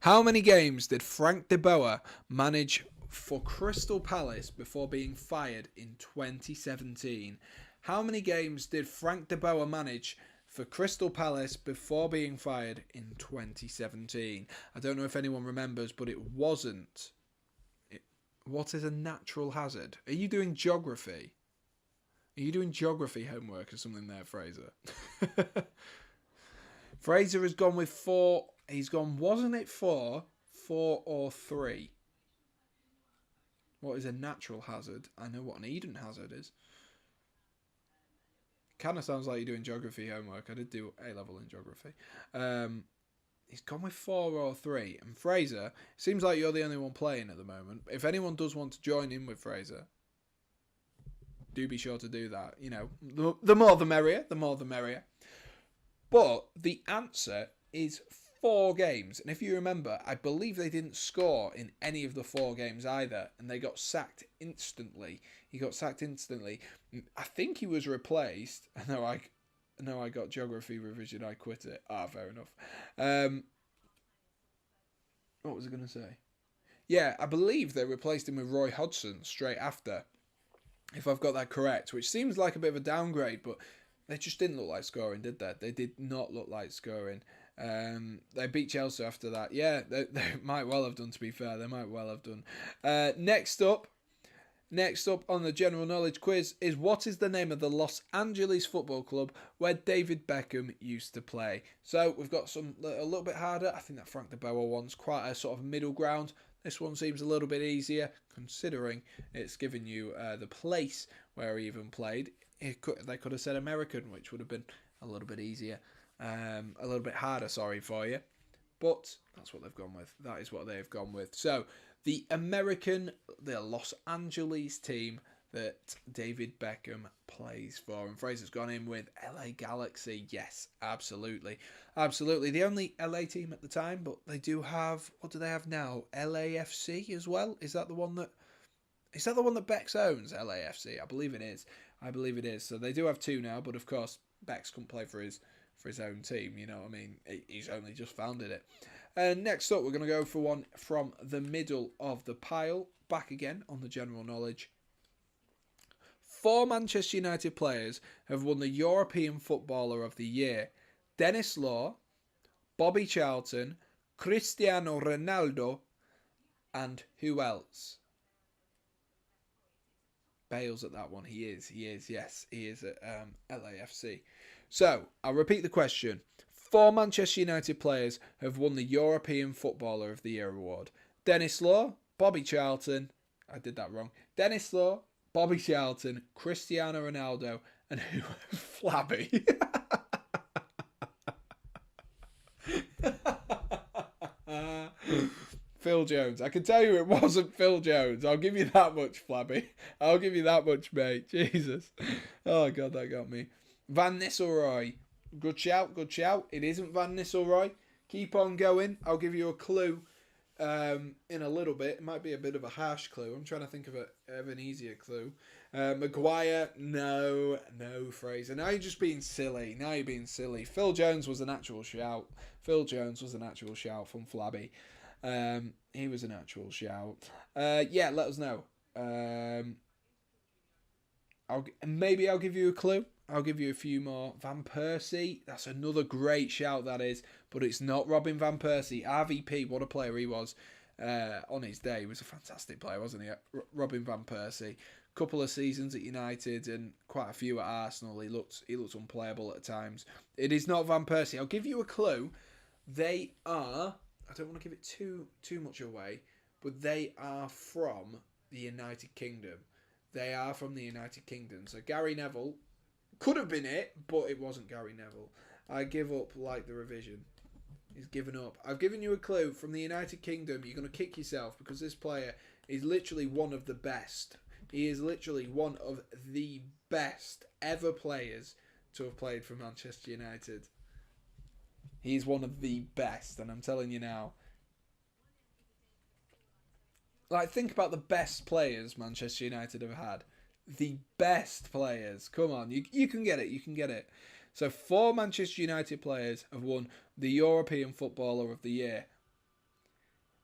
How many games did Frank de Boer manage for Crystal Palace before being fired in 2017? How many games did Frank de Boer manage for Crystal Palace before being fired in 2017? I don't know if anyone remembers, but it wasn't. What is a natural hazard? Are you doing geography? Are you doing geography homework or something there, Fraser? Fraser has gone with 4. He's gone, wasn't it 4 or 3? What is a natural hazard? I know what an Eden hazard is. Kind of sounds like you're doing geography homework. I did do A-level in geography. He's gone with 4 or 3. And Fraser, seems like you're the only one playing at the moment. If anyone does want to join in with Fraser, do be sure to do that. You know, the more the merrier. The more the merrier. But the answer is 4 games. And if you remember, I believe they didn't score in any of the 4 games either. And they got sacked instantly. He got sacked instantly. I think he was replaced. I know I got geography revision. I quit it. Fair enough. What was I going to say? Yeah, I believe they replaced him with Roy Hodgson straight after. If I've got that correct. Which seems like a bit of a downgrade. But they just didn't look like scoring, did they? They did not look like scoring. They beat Chelsea after that. Yeah, they might well have done, to be fair. They might well have done. Next up on the general knowledge quiz is, what is the name of the Los Angeles football club where David Beckham used to play? So we've got some a little bit harder. I think that Frank de Boer one's quite a sort of middle ground. This one seems a little bit easier, considering it's given you the place where he even played. They could have said American, which would have been a little bit easier. A little bit harder, sorry for you. But that's what they've gone with. That is what they've gone with. So, the Los Angeles team that David Beckham plays for. And Fraser's gone in with LA Galaxy. Yes, absolutely. Absolutely. The only LA team at the time, but they do have, what do they have now? LAFC as well? Is that the one that Bex owns, LAFC? I believe it is. So they do have 2 now, but of course, Bex couldn't play for his own team, you know what I mean? He's only just founded it. Next up, we're going to go for one from the middle of the pile. Back again on the general knowledge. 4 Manchester United players have won the European Footballer of the Year. Dennis Law, Bobby Charlton, Cristiano Ronaldo, and who else? Bale's at that one. He is, yes. He is at LAFC. So, I'll repeat the question. 4 Manchester United players have won the European Footballer of the Year award. Dennis Law, Bobby Charlton, I did that wrong. Dennis Law, Bobby Charlton, Cristiano Ronaldo, and who? Flabby. Phil Jones. I can tell you it wasn't Phil Jones. I'll give you that much, Flabby. I'll give you that much, mate. Jesus. Oh, God, that got me. Van Nistelrooy. Good shout. It isn't Van Nistelrooy. Keep on going. I'll give you a clue in a little bit. It might be a bit of a harsh clue. I'm trying to think of an easier clue. Maguire. No, Fraser. Now you're just being silly. Phil Jones was an actual shout. From Flabby. He was an actual shout. Yeah, let us know. I'll give you a clue. I'll give you a few more. Van Persie, that's another great shout, that is. But it's not Robin Van Persie. RVP, what a player he was on his day. He was a fantastic player, wasn't he? Robin Van Persie. Couple of seasons at United and quite a few at Arsenal. He looked unplayable at times. It is not Van Persie. I'll give you a clue. They are I don't want to give it too much away, but they are from the United Kingdom. They are from the United Kingdom. So Gary Neville could have been it, but it wasn't Gary Neville. I give up like the revision. He's given up. I've given you a clue. From the United Kingdom, you're going to kick yourself because this player is literally one of the best. He is literally one of the best ever players to have played for Manchester United. He's one of the best, and I'm telling you now. Like, think about the best players Manchester United have had. The best players. Come on, you can get it. You can get it. So 4 Manchester United players have won the European Footballer of the Year.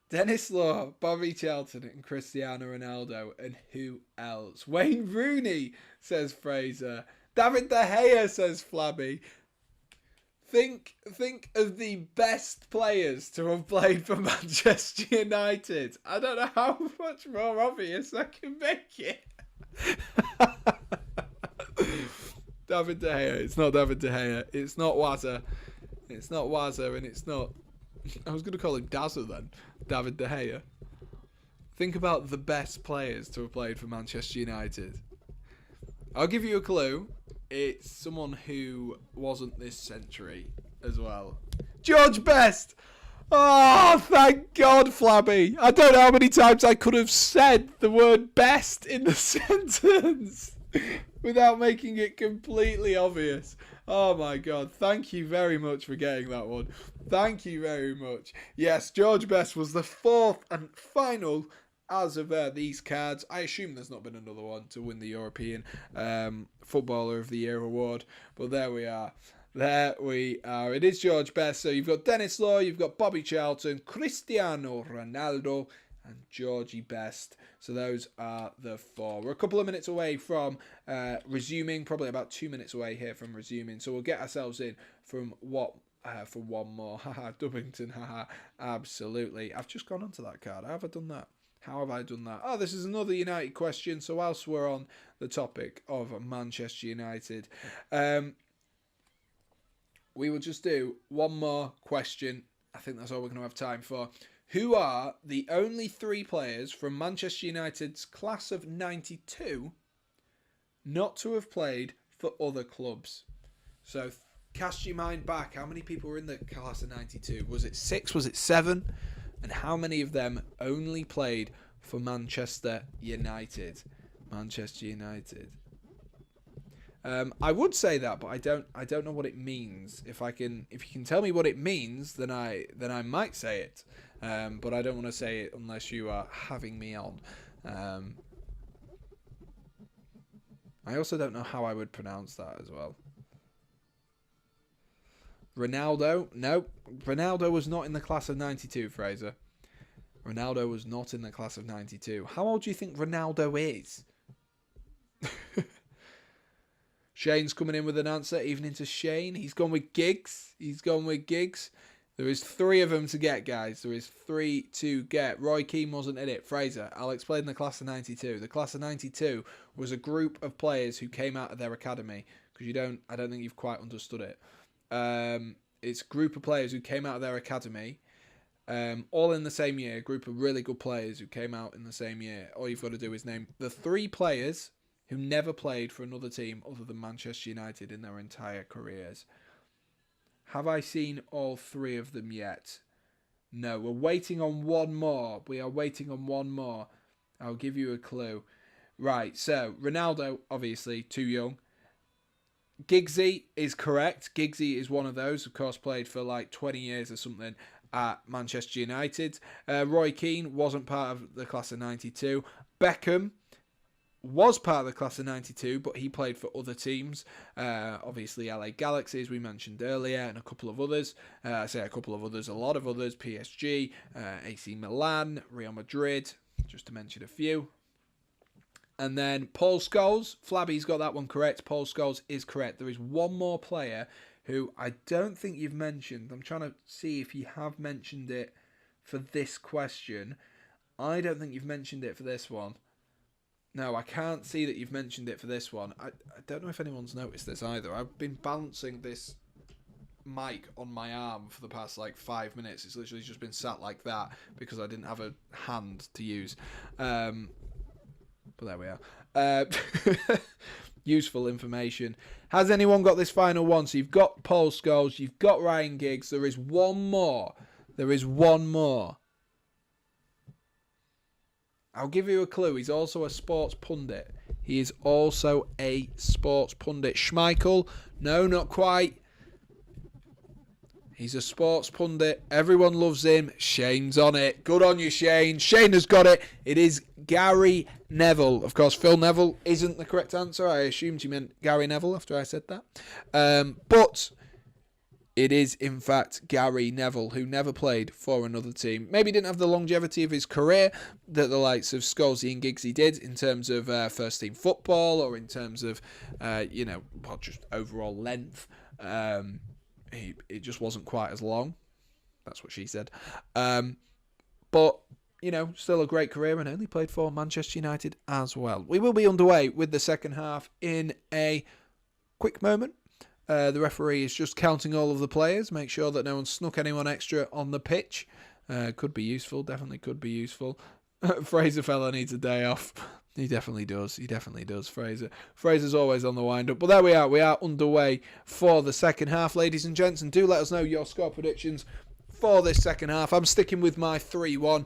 Dennis Law, Bobby Charlton and Cristiano Ronaldo. And who else? Wayne Rooney, says Fraser. David De Gea, says Flabby. Think of the best players to have played for Manchester United. I don't know how much more obvious I can make it. David De Gea. It's not David De Gea. It's not Wazza. It's not Wazza, and it's not... I was going to call him Dazza then. David De Gea. Think about the best players to have played for Manchester United. I'll give you a clue. It's someone who wasn't this century as well. George Best! Oh, thank God, Flabby. I don't know how many times I could have said the word best in the sentence without making it completely obvious. Oh, my God. Thank you very much for getting that one. Thank you very much. Yes, George Best was the 4th and final as of these cards. I assume there's not been another one to win the European Footballer of the Year award. But there we are. There we are. It is George Best. So you've got Dennis Law, you've got Bobby Charlton, Cristiano Ronaldo, and Georgie Best. So those are the 4. We're a couple of minutes away from resuming. Probably about 2 minutes away here from resuming. So we'll get ourselves in from what... for one more. Haha, Dubbington, haha. Absolutely. I've just gone onto that card. How have I done that? How have I done that? Oh, this is another United question. So whilst we're on the topic of Manchester United, we will just do one more question. I think that's all we're going to have time for. Who are the only 3 players from Manchester United's class of 92 not to have played for other clubs? So cast your mind back. How many people were in the class of 92? Was it 6? Was it 7? And how many of them only played for Manchester United? Manchester United. I would say that, but I don't know what it means. If you can tell me what it means, then I might say it. But I don't want to say it unless you are having me on. I also don't know how I would pronounce that as well. Ronaldo? No. Ronaldo was not in the class of 92, Fraser. Ronaldo was not in the class of 92. How old do you think Ronaldo is? Shane's coming in with an answer. Evening to Shane. He's gone with Giggs. There is 3 of them to get, guys. There is 3 to get. Roy Keane wasn't in it. Fraser, I'll explain the class of 92. The class of 92 was a group of players who came out of their academy. Because I don't think you've quite understood it. It's a group of players who came out of their academy, all in the same year. A group of really good players who came out in the same year. All you've got to do is name the 3 players who never played for another team other than Manchester United in their entire careers. Have I seen all 3 of them yet? No, we're waiting on one more. We are waiting on one more. I'll give you a clue. Right, so Ronaldo, obviously, too young. Giggsy is correct. Giggsy is one of those, of course, played for like 20 years or something at Manchester United. Roy Keane wasn't part of the class of 92. Beckham was part of the class of 92, but he played for other teams. Obviously, LA Galaxy, as we mentioned earlier, and a couple of others. I say a couple of others, a lot of others. PSG, AC Milan, Real Madrid, just to mention a few. And then Paul Scholes, Flabby's got that one correct. Paul Scholes is correct. There is one more player who I don't think you've mentioned. I'm trying to see if you have mentioned it for this question. I don't think you've mentioned it for this one. No, I can't see that you've mentioned it for this one. I don't know if anyone's noticed this either. I've been balancing this mic on my arm for the past like 5 minutes. It's literally just been sat like that because I didn't have a hand to use. But there we are. Useful information. Has anyone got this final one? So you've got Paul Scholes, you've got Ryan Giggs. There is one more. I'll give you a clue. He's also a sports pundit. He is also a sports pundit. Schmeichel? No, not quite. He's a sports pundit. Everyone loves him. Shane's on it. Good on you, Shane. Shane has got it. It is Gary Neville. Of course, Phil Neville isn't the correct answer. I assumed you meant Gary Neville after I said that. But it is, in fact, Gary Neville, who never played for another team. Maybe didn't have the longevity of his career that the likes of Scholesy and Giggsy did in terms of first-team football or in terms of, just overall length. It just wasn't quite as long. That's what she said. But, still a great career and only played for Manchester United as well. We will be underway with the second half in a quick moment. The referee is just counting all of the players. Make sure that no one snuck anyone extra on the pitch. Could be useful. Definitely could be useful. Fraser fella needs a day off. He definitely does. Fraser's always on the wind-up. But there we are. We are underway for the second half, ladies and gents. And do let us know your score predictions for this second half. I'm sticking with my 3-1.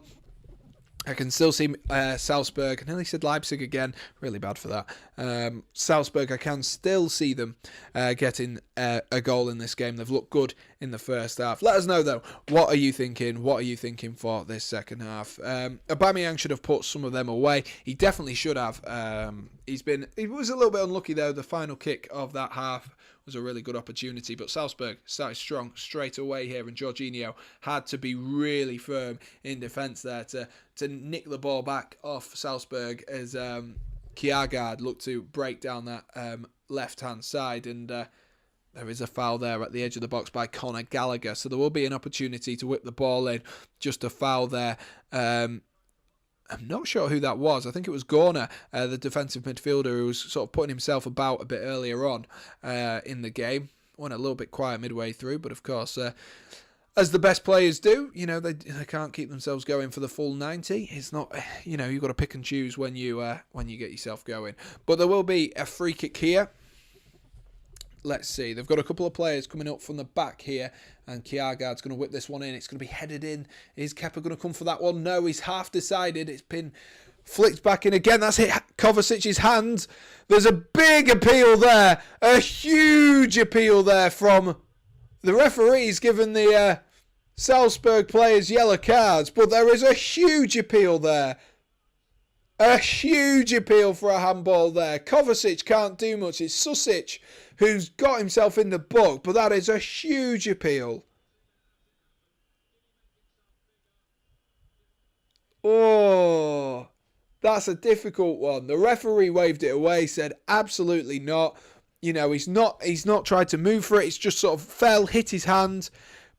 I can still see Salzburg. I nearly said Leipzig again. Really bad for that. Salzburg, I can still see them getting a goal in this game. They've looked good in the first half. Let us know, though. What are you thinking? What are you thinking for this second half? Aubameyang should have put some of them away. He definitely should have. He was a little bit unlucky, though. The final kick of that half was a really good opportunity, but Salzburg started strong straight away here, and Jorginho had to be really firm in defence there to nick the ball back off Salzburg as Kjærgaard looked to break down that left-hand side, and there is a foul there at the edge of the box by Conor Gallagher, so there will be an opportunity to whip the ball in. Just a foul there. I'm not sure who that was. I think it was Gorner, the defensive midfielder, who was sort of putting himself about a bit earlier on in the game. Went a little bit quiet midway through, but of course, as the best players do, they can't keep themselves going for the full 90. It's not, you've got to pick and choose when you get yourself going. But there will be a free kick here. Let's see. They've got a couple of players coming up from the back here, and Kjærgaard's going to whip this one in. It's going to be headed in. Is Kepa going to come for that one? No, he's half decided. It's been flicked back in again. That's hit Kovacic's hand. There's a big appeal there. A huge appeal there from the referees, given the Salzburg players yellow cards. But there is a huge appeal there. A huge appeal for a handball there. Kovacic can't do much. It's Susic who's got himself in the book, but that is a huge appeal. Oh, that's a difficult one. The referee waved it away, said absolutely not. He's not tried to move for it. It's just sort of fell, hit his hand.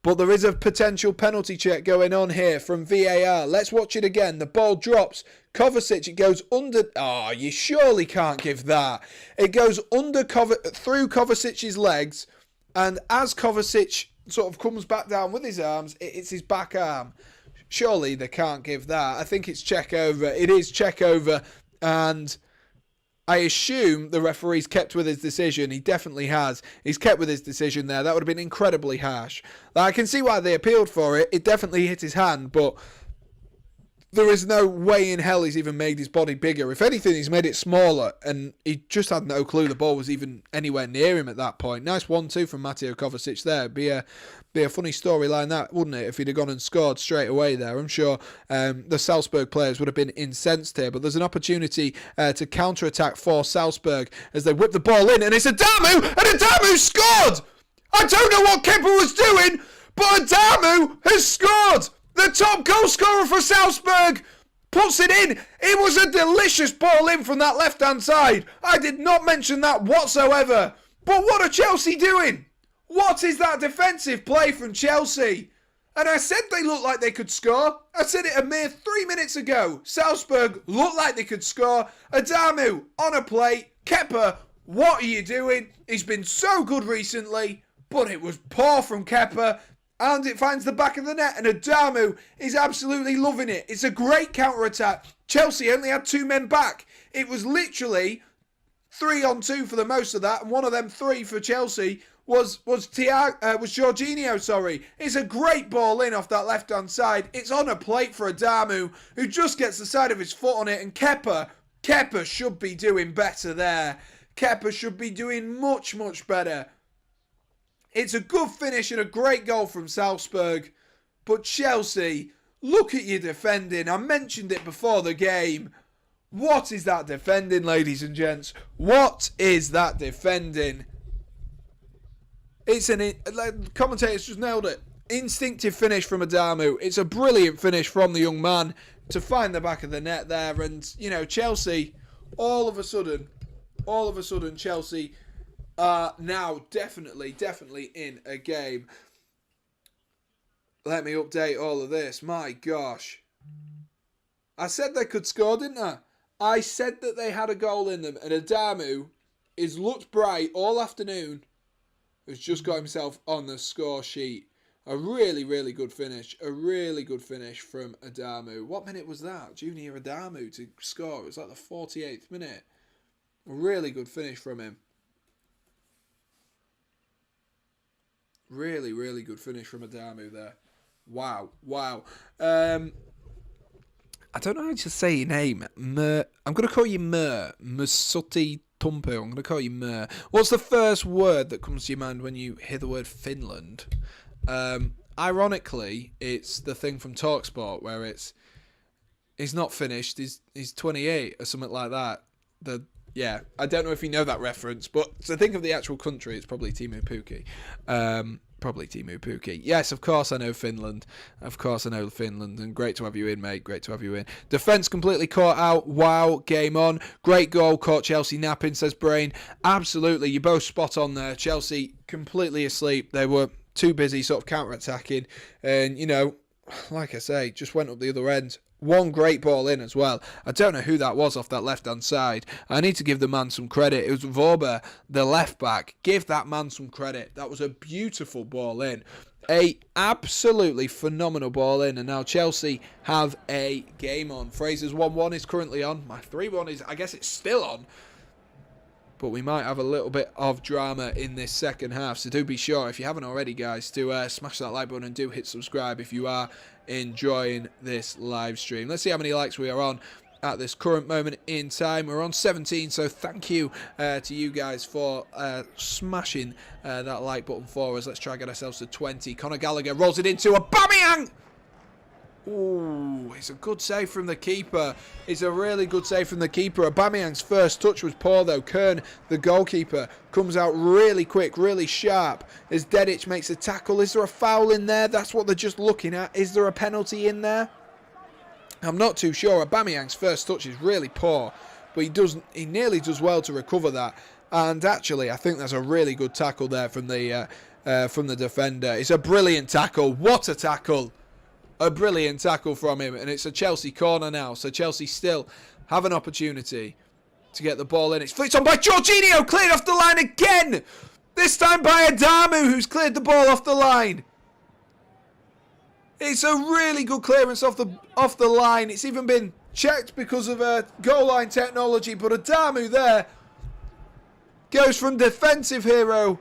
But there is a potential penalty check going on here from VAR. Let's watch it again. The ball drops. Kovacic, it goes under. Oh, you surely can't give that. It goes through Kovacic's legs. And as Kovacic sort of comes back down with his arms, it's his back arm. Surely they can't give that. I think it's check over. It is check over. And I assume the referee's kept with his decision. He definitely has. He's kept with his decision there. That would have been incredibly harsh. I can see why they appealed for it. It definitely hit his hand, but there is no way in hell he's even made his body bigger. If anything, he's made it smaller, and he just had no clue the ball was even anywhere near him at that point. Nice 1-2 from Mateo Kovacic there. Be a funny storyline, that, wouldn't it, if he'd have gone and scored straight away there. I'm sure the Salzburg players would have been incensed here, but there's an opportunity to counter-attack for Salzburg as they whip the ball in, and it's Adamu, and Adamu scored! I don't know what Kepa was doing, but Adamu has scored! The top goal scorer for Salzburg puts it in. It was a delicious ball in from that left-hand side. I did not mention that whatsoever. But what are Chelsea doing? What is that defensive play from Chelsea? And I said they looked like they could score. I said it a mere 3 minutes ago. Salzburg looked like they could score. Adamu on a plate. Kepa, what are you doing? He's been so good recently. but it was poor from Kepa, and it finds the back of the net, and Adamu is absolutely loving it. It's a great counter-attack. Chelsea only had 2 men back. It was literally 3-on-2 for the most of that, and one of them 3 for Chelsea was Jorginho, sorry. It's a great ball in off that left-hand side. It's on a plate for Adamu, who just gets the side of his foot on it, and Kepa should be doing better there. Kepa should be doing much, much better. It's a good finish and a great goal from Salzburg. But Chelsea, look at your defending. I mentioned it before the game. What is that defending, ladies and gents? What is that defending? Commentators just nailed it. Instinctive finish from Adamu. It's a brilliant finish from the young man to find the back of the net there. And, you know, Chelsea, all of a sudden, Chelsea are now definitely in a game. Let me update all of this. My gosh. I said they could score, didn't I? I said that they had a goal in them. And Adamu has looked bright all afternoon. Has just got himself on the score sheet. A really, really good finish. A really good finish from Adamu. What minute was that? Junior Adamu to score. It was like the 48th minute. A really good finish from him. Really, really good finish from Adamu there. Wow. I don't know how to say your name. I'm going to call you Masuti Tumpu. I'm going to call you Mer. What's the first word that comes to your mind when you hear the word Finland? Ironically, it's the thing from TalkSport where he's not finished. He's 28 or something like that. Yeah, I don't know if you know that reference, but to think of the actual country, it's probably Teemu Pukki. Yes, of course I know Finland. And great to have you in, mate. Great to have you in. Defence completely caught out. Wow, game on. Great goal, caught Chelsea napping, says Brain. Absolutely, you're both spot on there. Chelsea completely asleep. They were too busy sort of counter-attacking. And, you know, like I say, just went up the other end. One great ball in as well. I don't know who that was off that left-hand side. I need to give the man some credit. It was Vorber, the left-back. Give that man some credit. That was a beautiful ball in. A absolutely phenomenal ball in. And now Chelsea have a game on. Fraser's 1-1 is currently on. My 3-1 is, I guess it's still on. But we might have a little bit of drama in this second half. So do be sure, if you haven't already, guys, to smash that like button and do hit subscribe if you are enjoying this live stream. Let's see how many likes we are on at this current moment in time. We're on 17, so thank you to you guys for smashing that like button for us. Let's try and get ourselves to 20. Conor Gallagher rolls it into Aubameyang. Ooh, it's a good save from the keeper. It's a really good save from the keeper. Aubameyang's first touch was poor though. Kern, the goalkeeper, comes out really quick, really sharp as Dedic makes a tackle. Is there a foul in there? That's what they're just looking at. Is there a penalty in there? I'm not too sure. Aubameyang's first touch is really poor, but he nearly does well to recover that. And actually, I think that's a really good tackle there from the defender. It's a brilliant tackle. What a tackle! A brilliant tackle from him, and it's a Chelsea corner now. So Chelsea still have an opportunity to get the ball in. It's flicked on by Jorginho, cleared off the line again. This time by Adamu, who's cleared the ball off the line. It's a really good clearance off the line. It's even been checked because of goal line technology, but Adamu there goes from defensive hero.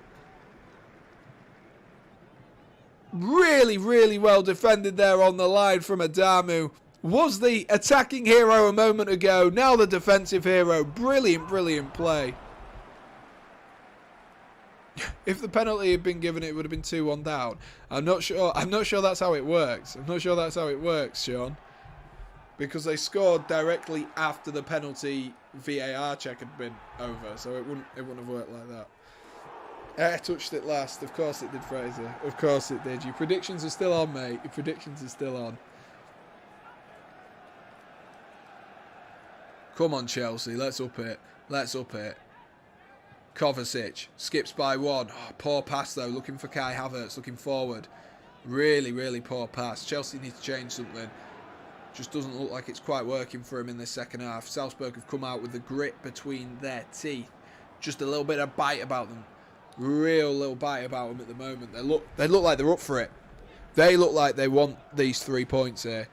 Really, really well defended there on the line from Adamu. Was the attacking hero a moment ago. Now the defensive hero. Brilliant, brilliant play. If the penalty had been given, it would have been 2-1 down. I'm not sure that's how it works. I'm not sure that's how it works, Sean. Because they scored directly after the penalty VAR check had been over. So it wouldn't have worked like that. I touched it last. Of course it did, Fraser. Of course it did. Your predictions are still on, mate. Your predictions are still on. Come on, Chelsea. Let's up it. Let's up it. Kovacic skips by one. Oh, poor pass, though. Looking for Kai Havertz. Looking forward. Really, really poor pass. Chelsea need to change something. Just doesn't look like it's quite working for him in the second half. Salzburg have come out with the grit between their teeth. Just a little bit of bite about them. real little bite about them at the moment. They look like they're up for it. They look like they want these 3 points here.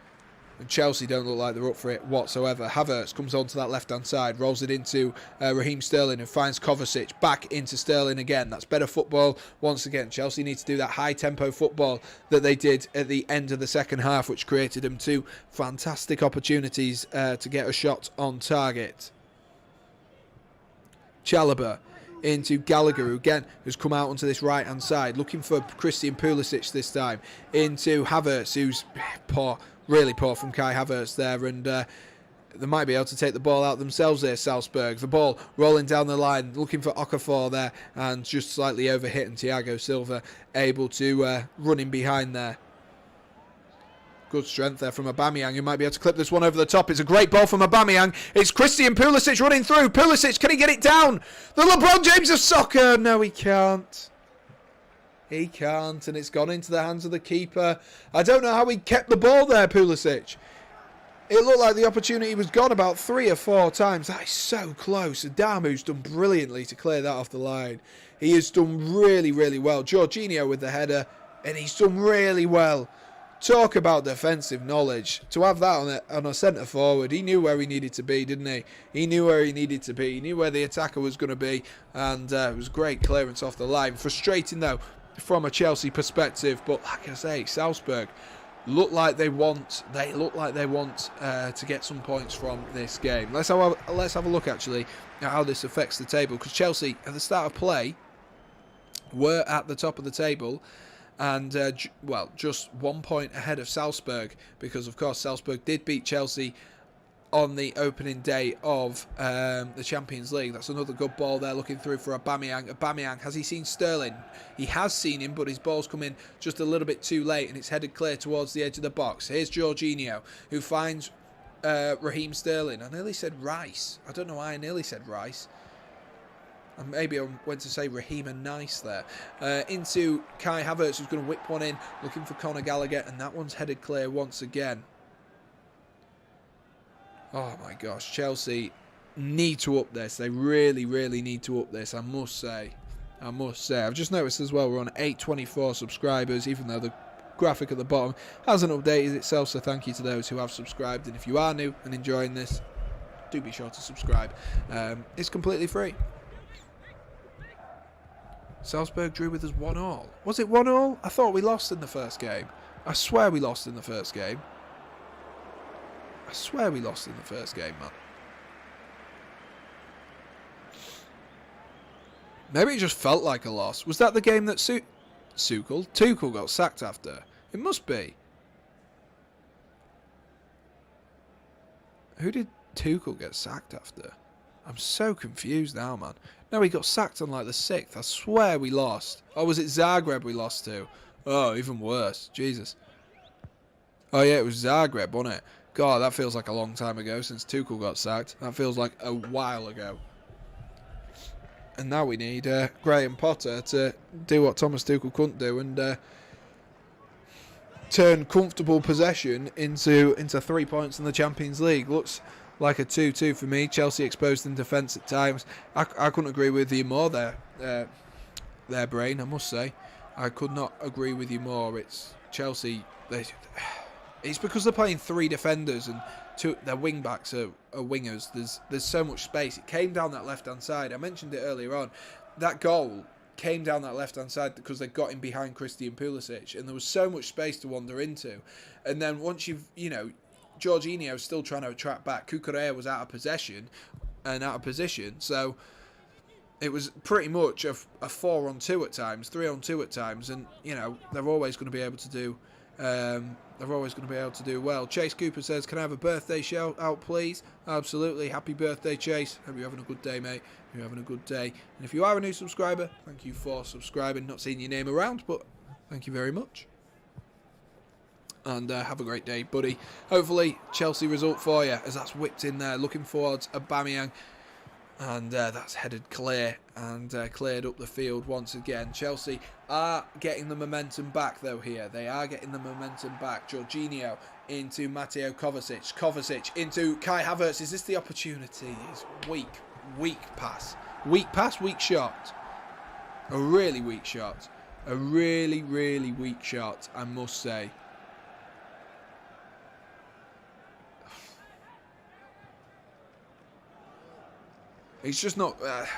And Chelsea don't look like they're up for it whatsoever. Havertz comes onto that left-hand side, rolls it into Raheem Sterling, and finds Kovacic back into Sterling again. That's better football once again. Chelsea need to do that high-tempo football that they did at the end of the second half, which created them 2 fantastic opportunities to get a shot on target. Chalobah into Gallagher, who again has come out onto this right hand side, looking for Christian Pulisic this time, into Havertz, who's poor, really poor from Kai Havertz there, and they might be able to take the ball out themselves there, Salzburg. The ball rolling down the line, looking for Okafor there, and just slightly overhit, and Thiago Silva able to run in behind there. Good strength there from Aubameyang, who might be able to clip this one over the top. It's a great ball from Aubameyang. It's Christian Pulisic running through. Pulisic, can he get it down? The LeBron James of soccer. No, he can't. He can't, and it's gone into the hands of the keeper. I don't know how he kept the ball there, Pulisic. It looked like the opportunity was gone about 3 or 4 times. That is so close. Adamu's done brilliantly to clear that off the line. He has done really, really well. Jorginho with the header, and he's done really well. Talk about defensive knowledge. To have that on a centre forward, he knew where he needed to be, didn't he? He knew where he needed to be. He knew where the attacker was going to be, and it was great clearance off the line. Frustrating though from a Chelsea perspective, but like I say, Salzburg look like they want to get some points from this game. Let's have a look actually at how this affects the table, because Chelsea at the start of play were at the top of the table. And, well, just 1 point ahead of Salzburg, because, of course, Salzburg did beat Chelsea on the opening day of the Champions League. That's another good ball there, looking through for Aubameyang. Aubameyang, has he seen Sterling? He has seen him, but his ball's come in just a little bit too late, and it's headed clear towards the edge of the box. Here's Jorginho, who finds Raheem Sterling. I nearly said Rice. I don't know why I nearly said Rice. And maybe I went to say Raheem and Nice there. Into Kai Havertz, who's going to whip one in, looking for Conor Gallagher, and that one's headed clear once again. Oh my gosh, Chelsea need to up this. They really, really need to up this, I must say. I've just noticed as well we're on 824 subscribers, even though the graphic at the bottom hasn't updated itself, so thank you to those who have subscribed. And if you are new and enjoying this, do be sure to subscribe. It's completely free. Salzburg drew with us 1-1. Was it 1-1? I thought we lost in the first game. I swear we lost in the first game. Man. Maybe it just felt like a loss. Was that the game that Tuchel got sacked after? It must be. Who did Tuchel get sacked after? I'm so confused now, man. No, he got sacked on like the 6th. I swear we lost. Or was it Zagreb we lost to? Oh, even worse. Jesus. Oh, yeah, it was Zagreb, wasn't it? God, that feels like a long time ago since Tuchel got sacked. That feels like a while ago. And now we need Graham Potter to do what Thomas Tuchel couldn't do and turn comfortable possession into 3 points in the Champions League. Looks like a 2-2 for me. Chelsea exposed in defence at times. I couldn't agree with you more there, Brain, I must say. I could not agree with you more. It's Chelsea. It's because they're playing 3 defenders and their wing backs are wingers. There's so much space. It came down that left-hand side. I mentioned it earlier on. That goal came down that left-hand side because they got in behind Christian Pulisic, and there was so much space to wander into. And then once Jorginho's still trying to track back. Cucurella was out of possession and out of position, so it was pretty much a 4-on-2 at times, 3-on-2 at times, and they're always going to be able to do. Well. Chase Cooper says, "Can I have a birthday shout out, please?" Absolutely. Happy birthday, Chase. Hope you're having a good day, mate. Hope you're having a good day. And if you are a new subscriber, thank you for subscribing. Not seeing your name around, but thank you very much. And have a great day, buddy. Hopefully, Chelsea result for you, as that's whipped in there, looking towards Aubameyang. And that's headed clear and cleared up the field once again. Chelsea are getting the momentum back, though, here. They are getting the momentum back. Jorginho into Mateo Kovacic. Kovacic into Kai Havertz. Is this the opportunity? It's weak pass. Weak shot. A really weak shot. A really, really weak shot, I must say. It's just not... that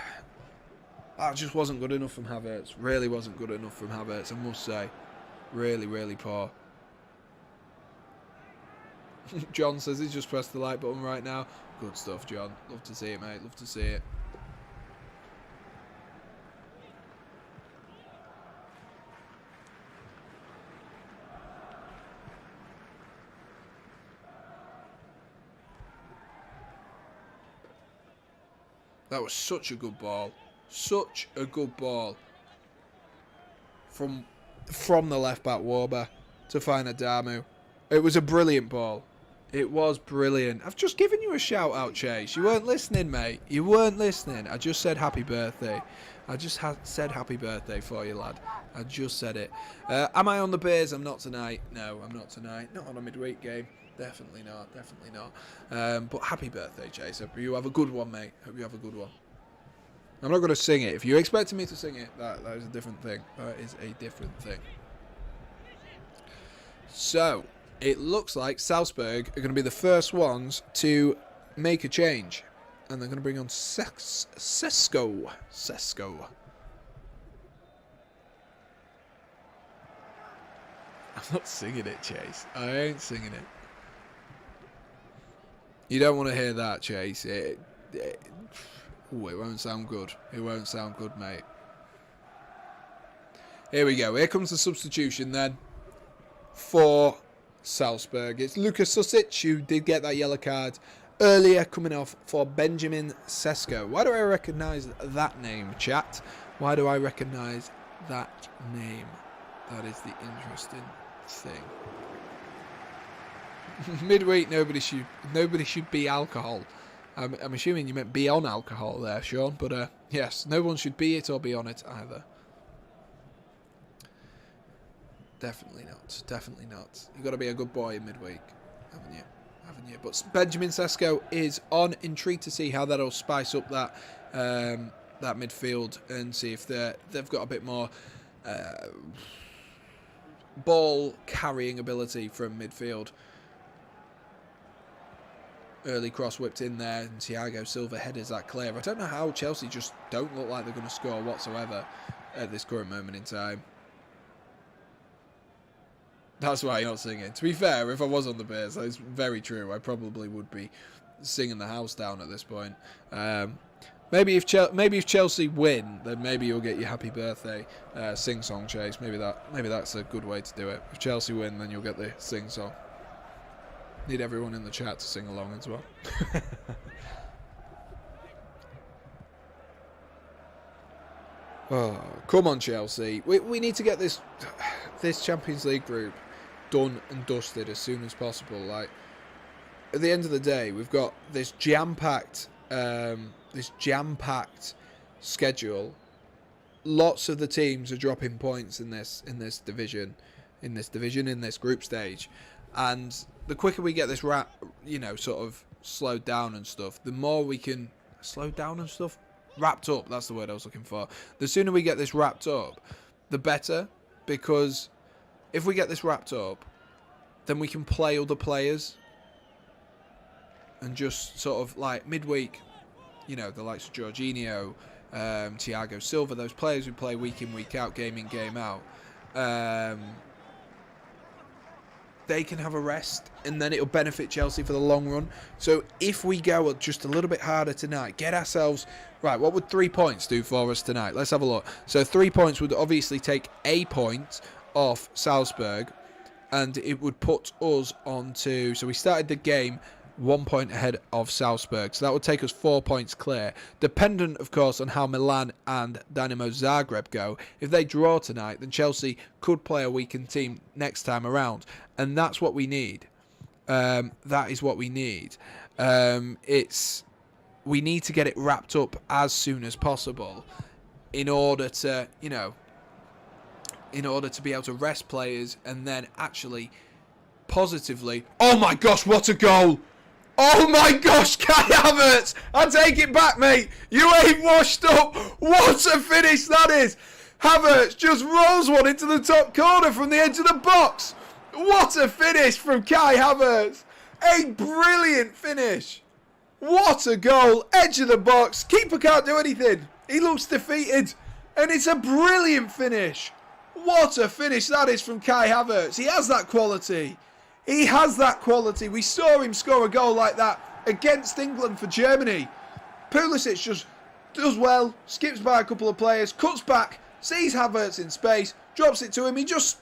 just wasn't good enough from Havertz. Really wasn't good enough from Havertz, I must say. Really, really poor. John says he's just pressed the like button right now. Good stuff, John. Love to see it, mate. Love to see it. That was such a good ball. Such a good ball. From the left back Warber to find Adamu. It was a brilliant ball. It was brilliant. I've just given you a shout out, Chase. You weren't listening, mate. You weren't listening. I just said happy birthday. I just said happy birthday for you, lad. I just said it. Am I on the Bears? I'm not tonight. No, I'm not tonight. Not on a midweek game. Definitely not. Definitely not. But happy birthday, Chase. Hope you have a good one, mate. Hope you have a good one. I'm not going to sing it. If you're expecting me to sing it, that is a different thing. That is a different thing. So, it looks like Salzburg are going to be the first ones to make a change. And they're going to bring on Sesko. I'm not singing it, Chase. I ain't singing it. You don't want to hear that, Chase. It won't sound good. It won't sound good, mate. Here we go. Here comes the substitution then for Salzburg. It's Lucas Susic, who did get that yellow card earlier, coming off for Benjamin Sesko. Why do I recognise that name, chat? Why do I recognise that name? That is the interesting thing. Midweek, nobody should be alcohol. I'm assuming you meant be on alcohol there, Sean. But yes, no one should be it or be on it either. Definitely not. Definitely not. You've got to be a good boy in midweek, haven't you? Haven't you? But Benjamin Sesko is on. Intrigued to see how that'll spice up that that midfield and see if they've got a bit more ball carrying ability from midfield. Early cross whipped in there, and Thiago Silva headers that clear. I don't know how Chelsea just don't look like they're going to score whatsoever at this current moment in time. That's why you're not singing. To be fair, if I was on the Bears, that's very true. I probably would be singing the house down at this point. Maybe if Chelsea win, then maybe you'll get your happy birthday sing-song, Chase. Maybe that's a good way to do it. If Chelsea win, then you'll get the sing-song. Need everyone in the chat to sing along as well. Oh, come on, Chelsea. We need to get this Champions League group done and dusted as soon as possible. Like, at the end of the day, we've got this jam-packed schedule. Lots of the teams are dropping points in this group stage, and the quicker we get this sort of slowed down and stuff, the more we can wrapped up. That's the word I was looking for. The sooner we get this wrapped up, the better, because if we get this wrapped up, then we can play other players and just sort of like midweek, the likes of Jorginho, Thiago Silva, those players who play week in, week out, game in, game out. They can have a rest, and then it'll benefit Chelsea for the long run. So if we go just a little bit harder tonight, get ourselves... Right, what would 3 points do for us tonight? Let's have a look. So 3 points would obviously take a point off Salzburg, and it would put us onto... So we started the game 1 point ahead of Salzburg. So that would take us 4 points clear. Dependent, of course, on how Milan and Dynamo Zagreb go. If they draw tonight, then Chelsea could play a weakened team next time around. And that's what we need. That is what we need. We need to get it wrapped up as soon as possible in order to, in order to be able to rest players and then actually positively... Oh my gosh, what a goal! Oh my gosh, Kai Havertz! I take it back, mate. You ain't washed up. What a finish that is. Havertz just rolls one into the top corner from the edge of the box. What a finish from Kai Havertz. A brilliant finish. What a goal. Edge of the box. Keeper can't do anything. He looks defeated. And it's a brilliant finish. What a finish that is from Kai Havertz. He has that quality. He has that quality. We saw him score a goal like that against England for Germany. Pulisic just does well, skips by a couple of players, cuts back, sees Havertz in space, drops it to him. He just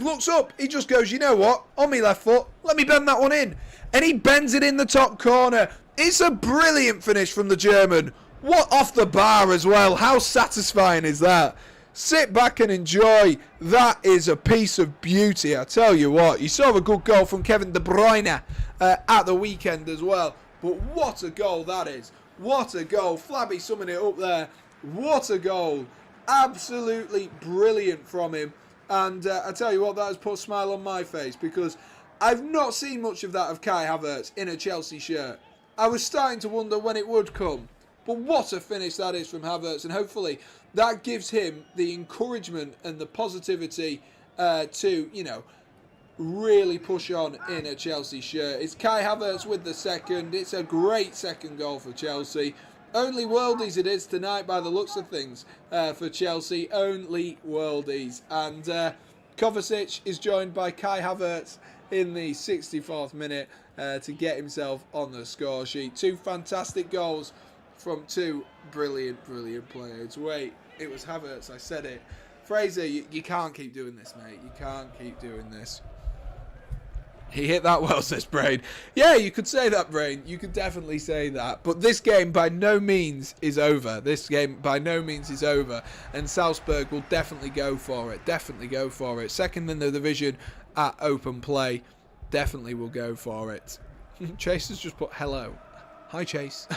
looks up. He just goes, you know what? On me left foot, let me bend that one in. And he bends it in the top corner. It's a brilliant finish from the German. What off the bar as well. How satisfying is that? Sit back and enjoy. That is a piece of beauty, I tell you what. You saw a good goal from Kevin De Bruyne at the weekend as well. But what a goal that is. What a goal. Flabby summing it up there. What a goal. Absolutely brilliant from him. And I tell you what, that has put a smile on my face, because I've not seen much of that of Kai Havertz in a Chelsea shirt. I was starting to wonder when it would come. But what a finish that is from Havertz, and hopefully that gives him the encouragement and the positivity to, you know, really push on in a Chelsea shirt. It's Kai Havertz with the second. It's a great second goal for Chelsea. Only worldies it is tonight by the looks of things for Chelsea. Only worldies. And Kovacic is joined by Kai Havertz in the 64th minute to get himself on the score sheet. Two fantastic goals from two brilliant players. Wait, it was Havertz, I said it. Fraser, you can't keep doing this, mate. You can't keep doing this. He hit that well, says Brain. Yeah, you could say that, Brain. You could definitely say that. But this game by no means is over. This game by no means is over. And Salzburg will definitely go for it. Definitely go for it. Second in the division at open play. Definitely will go for it. Chase has just put hello. Hi, Chase.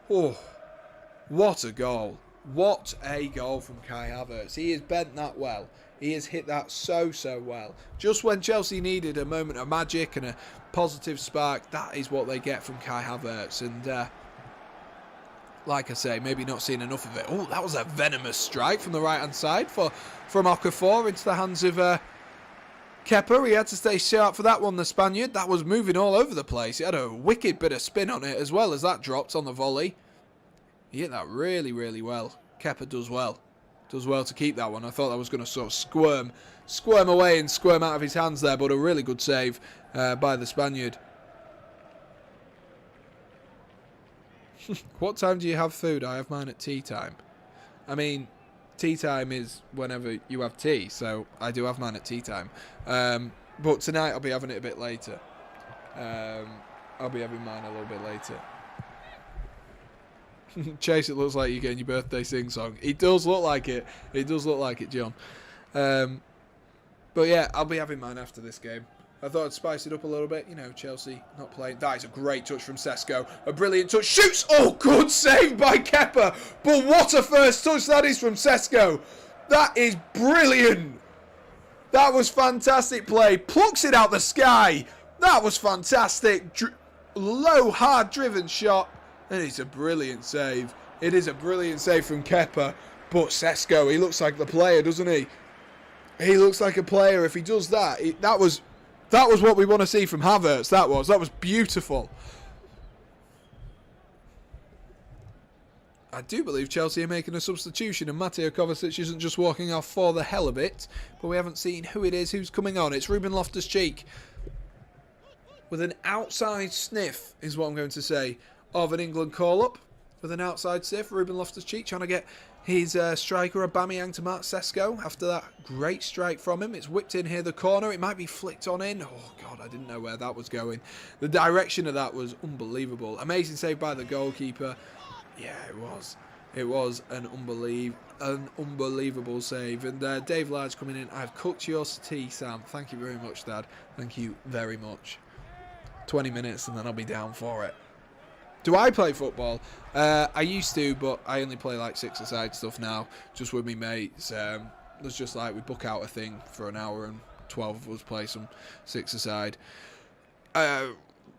Oh, what a goal. What a goal from Kai Havertz. He has bent that well. He has hit that so well. Just when Chelsea needed a moment of magic and a positive spark, that is what they get from Kai Havertz. And like I say, maybe not seeing enough of it. Oh, that was a venomous strike from the right-hand side from Okafor into the hands of Kepa. He had to stay sharp for that one, the Spaniard. That was moving all over the place. He had a wicked bit of spin on it as well as that dropped on the volley. He hit that really well. Kepa does well. Does well to keep that one. I thought that was going to sort of squirm away and squirm out of his hands there, but a really good save by the Spaniard. What time do you have food? I have mine at tea time. I mean, tea time is whenever you have tea, so I do have mine at tea time. But tonight I'll be having it a bit later. I'll be having mine a little bit later. Chase, it looks like you're getting your birthday sing-song. It does look like it. It does look like it, John. But yeah, I'll be having mine after this game. I thought I'd spice it up a little bit. You know, Chelsea not playing. That is a great touch from Sesko. A brilliant touch. Shoots! Oh, good save by Kepa. But what a first touch that is from Sesko. That is brilliant. That was fantastic play. Plucks it out the sky. That was fantastic. Low, hard-driven shot. And it's a brilliant save. It is a brilliant save from Kepa. But Sesko, he looks like the player, doesn't he? He looks like a player. If he does that, that was what we want to see from Havertz. That was beautiful. I do believe Chelsea are making a substitution, and Mateo Kovacic isn't just walking off for the hell of it. But we haven't seen who it is who's coming on. It's Ruben Loftus-Cheek with an outside sniff, is what I'm going to say, of an England call-up. With an outside sniff, Ruben Loftus-Cheek trying to get his striker Aubameyang to mark Sesko after that great strike from him. It's whipped in here the corner. It might be flicked on in. Oh, God, I didn't know where that was going. The direction of that was unbelievable. Amazing save by the goalkeeper. Yeah, it was. It was an unbelievable save. And Dave Large coming in. I've cooked your tea, Sam. Thank you very much, Dad. Thank you very much. 20 minutes and then I'll be down for it. Do I play football? I used to, but I only play like six-a-side stuff now, just with me mates. There's just like we book out a thing for an hour and 12 of us play some six-a-side.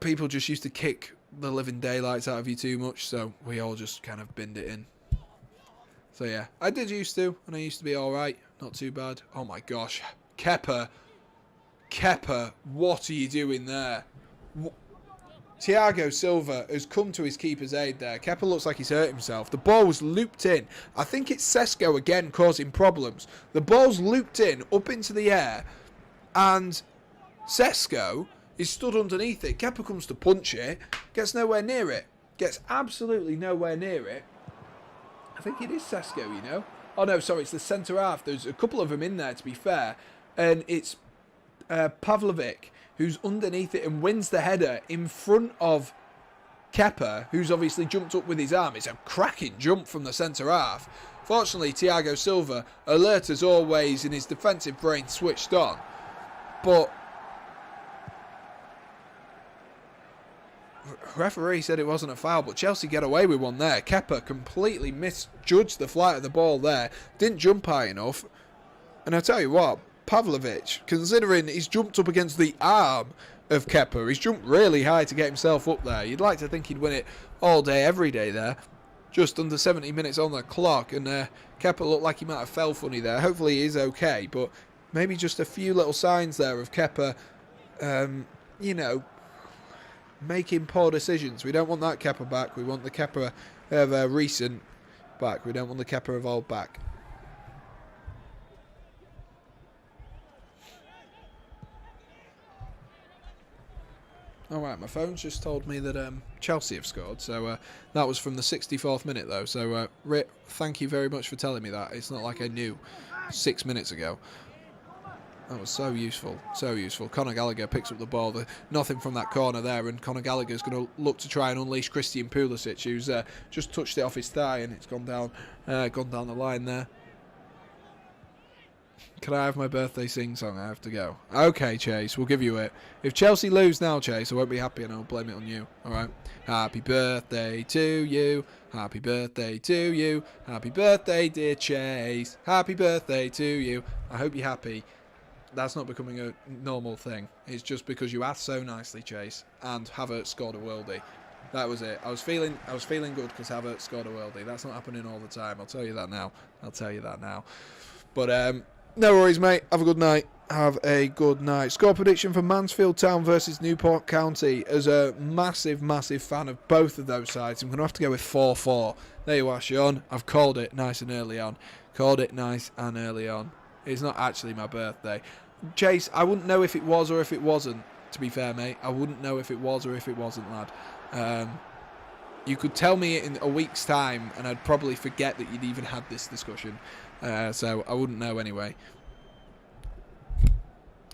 People just used to kick the living daylights out of you too much, so we all just kind of binned it in. So yeah, I did used to, and I used to be alright. Not too bad. Oh my gosh. Kepa. Kepa, what are you doing there? Thiago Silva has come to his keeper's aid there. Kepa looks like he's hurt himself. The ball was looped in. I think it's Sesko again causing problems. The ball's looped in up into the air, and Sesko is stood underneath it. Kepa comes to punch it, gets nowhere near it. Gets absolutely nowhere near it. I think it is Sesko, you know. Oh no, sorry, it's the centre half. There's a couple of them in there, to be fair. And it's Pavlovic who's underneath it and wins the header in front of Kepa, who's obviously jumped up with his arm. It's a cracking jump from the centre half. Fortunately, Thiago Silva, alert as always, in his defensive brain switched on. But referee said it wasn't a foul, but Chelsea get away with one there. Kepa completely misjudged the flight of the ball there. Didn't jump high enough. And I tell you what, Pavlovic, considering he's jumped up against the arm of Kepa, he's jumped really high to get himself up there. You'd like to think he'd win it all day, every day there. Just under 70 minutes on the clock, and Kepa looked like he might have fell funny there. Hopefully he is okay, but maybe just a few little signs there of Kepa, you know, making poor decisions. We don't want that Kepa back. We want the Kepa of recent back. We don't want the Kepa of old back. Alright, my phone's just told me that Chelsea have scored, so that was from the 64th minute though, so thank you very much for telling me that. It's not like I knew 6 minutes ago. That was so useful, so useful. Conor Gallagher picks up the ball, nothing from that corner there, and Conor Gallagher's going to look to try and unleash Christian Pulisic, who's just touched it off his thigh, and it's gone down the line there. Can I have my birthday sing-song? I have to go. Okay, Chase, we'll give you it. If Chelsea lose now, Chase, I won't be happy and I'll blame it on you. Alright? Happy birthday to you. Happy birthday to you. Happy birthday, dear Chase. Happy birthday to you. I hope you're happy. That's not becoming a normal thing. It's just because you asked so nicely, Chase, and Havertz scored a worldie. That was it. I was feeling good because Havertz scored a worldie. That's not happening all the time. I'll tell you that now. I'll tell you that now. But no worries, mate. Have a good night. Have a good night. Score prediction for Mansfield Town versus Newport County. As a massive, massive fan of both of those sides, I'm going to have to go with 4-4. There you are, Sean. I've called it nice and early on. Called it nice and early on. It's not actually my birthday. Chase, I wouldn't know if it was or if it wasn't, to be fair, mate. I wouldn't know if it was or if it wasn't, lad. You could tell me in a week's time and I'd probably forget that you'd even had this discussion. So I wouldn't know anyway.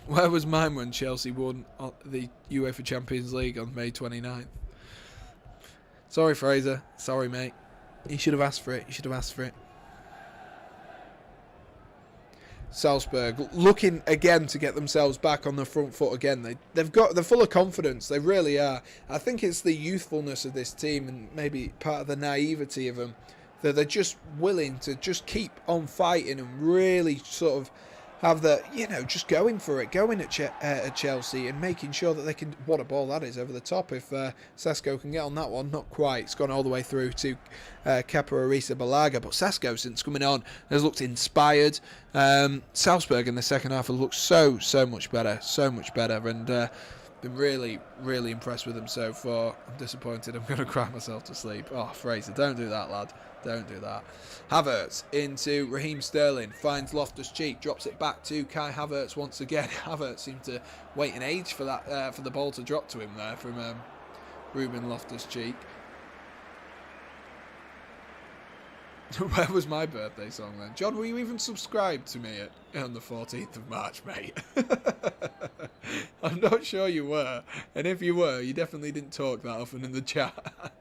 Where was mine when Chelsea won the UEFA Champions League on May 29th? Sorry, Fraser. Sorry, mate. You should have asked for it. You should have asked for it. Salzburg looking again to get themselves back on the front foot again. They're full of confidence. They really are. I think it's the youthfulness of this team and maybe part of the naivety of them that they're just willing to just keep on fighting and really sort of have the, you know, just going for it, going at Chelsea and making sure that they can, what a ball that is over the top if Sesko can get on that one. Not quite, it's gone all the way through to Kepa Arrizabalaga, but Sesko since coming on has looked inspired. Salzburg in the second half have looked so much better, and been really, really impressed with them so far. I'm disappointed. I'm going to cry myself to sleep. Oh, Fraser, don't do that, lad. Don't do that. Havertz into Raheem Sterling. Finds Loftus-Cheek. Drops it back to Kai Havertz once again. Havertz seemed to wait an age for that for the ball to drop to him there from Ruben Loftus-Cheek. Where was my birthday song then? John, were you even subscribed to me on the 14th of March, mate? I'm not sure you were. And if you were, you definitely didn't talk that often in the chat.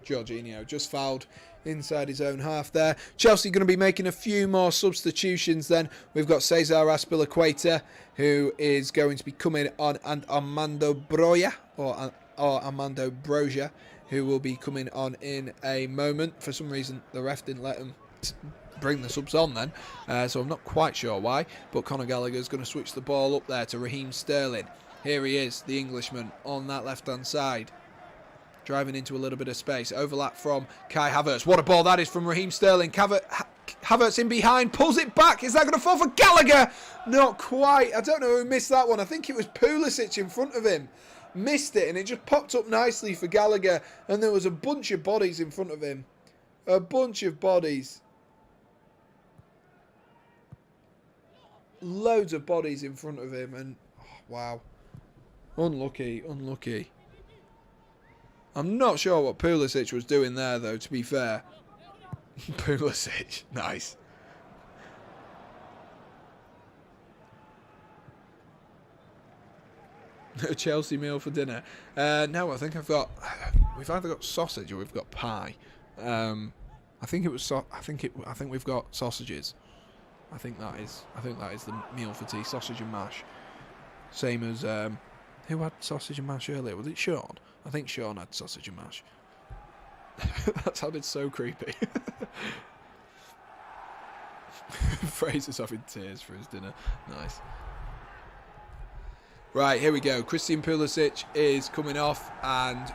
Jorginho just fouled inside his own half there. Chelsea going to be making a few more substitutions then. We've got Cesar Azpilicueta, who is going to be coming on, and Armando Broja, or Armando Broja, who will be coming on in a moment. For some reason, the ref didn't let him bring the subs on then, so I'm not quite sure why. But Conor Gallagher is going to switch the ball up there to Raheem Sterling. Here he is, the Englishman, on that left-hand side. Driving into a little bit of space. Overlap from Kai Havertz. What a ball that is from Raheem Sterling. Havertz in behind. Pulls it back. Is that going to fall for Gallagher? Not quite. I don't know who missed that one. I think it was Pulisic in front of him. Missed it, and it just popped up nicely for Gallagher. And there was a bunch of bodies in front of him. A bunch of bodies. Loads of bodies in front of him. And, oh, wow. Unlucky, unlucky. I'm not sure what Pulisic was doing there, though, to be fair. Pulisic, nice. A Chelsea meal for dinner. No, I think we've either got sausage or we've got pie. I think it was. I think we've got sausages. I think that is the meal for tea. Sausage and mash. Same as who had sausage and mash earlier? Was it Sean? I think Sean had sausage and mash. That sounded so creepy. Fraser's having tears for his dinner. Nice. Right, here we go. Christian Pulisic is coming off, and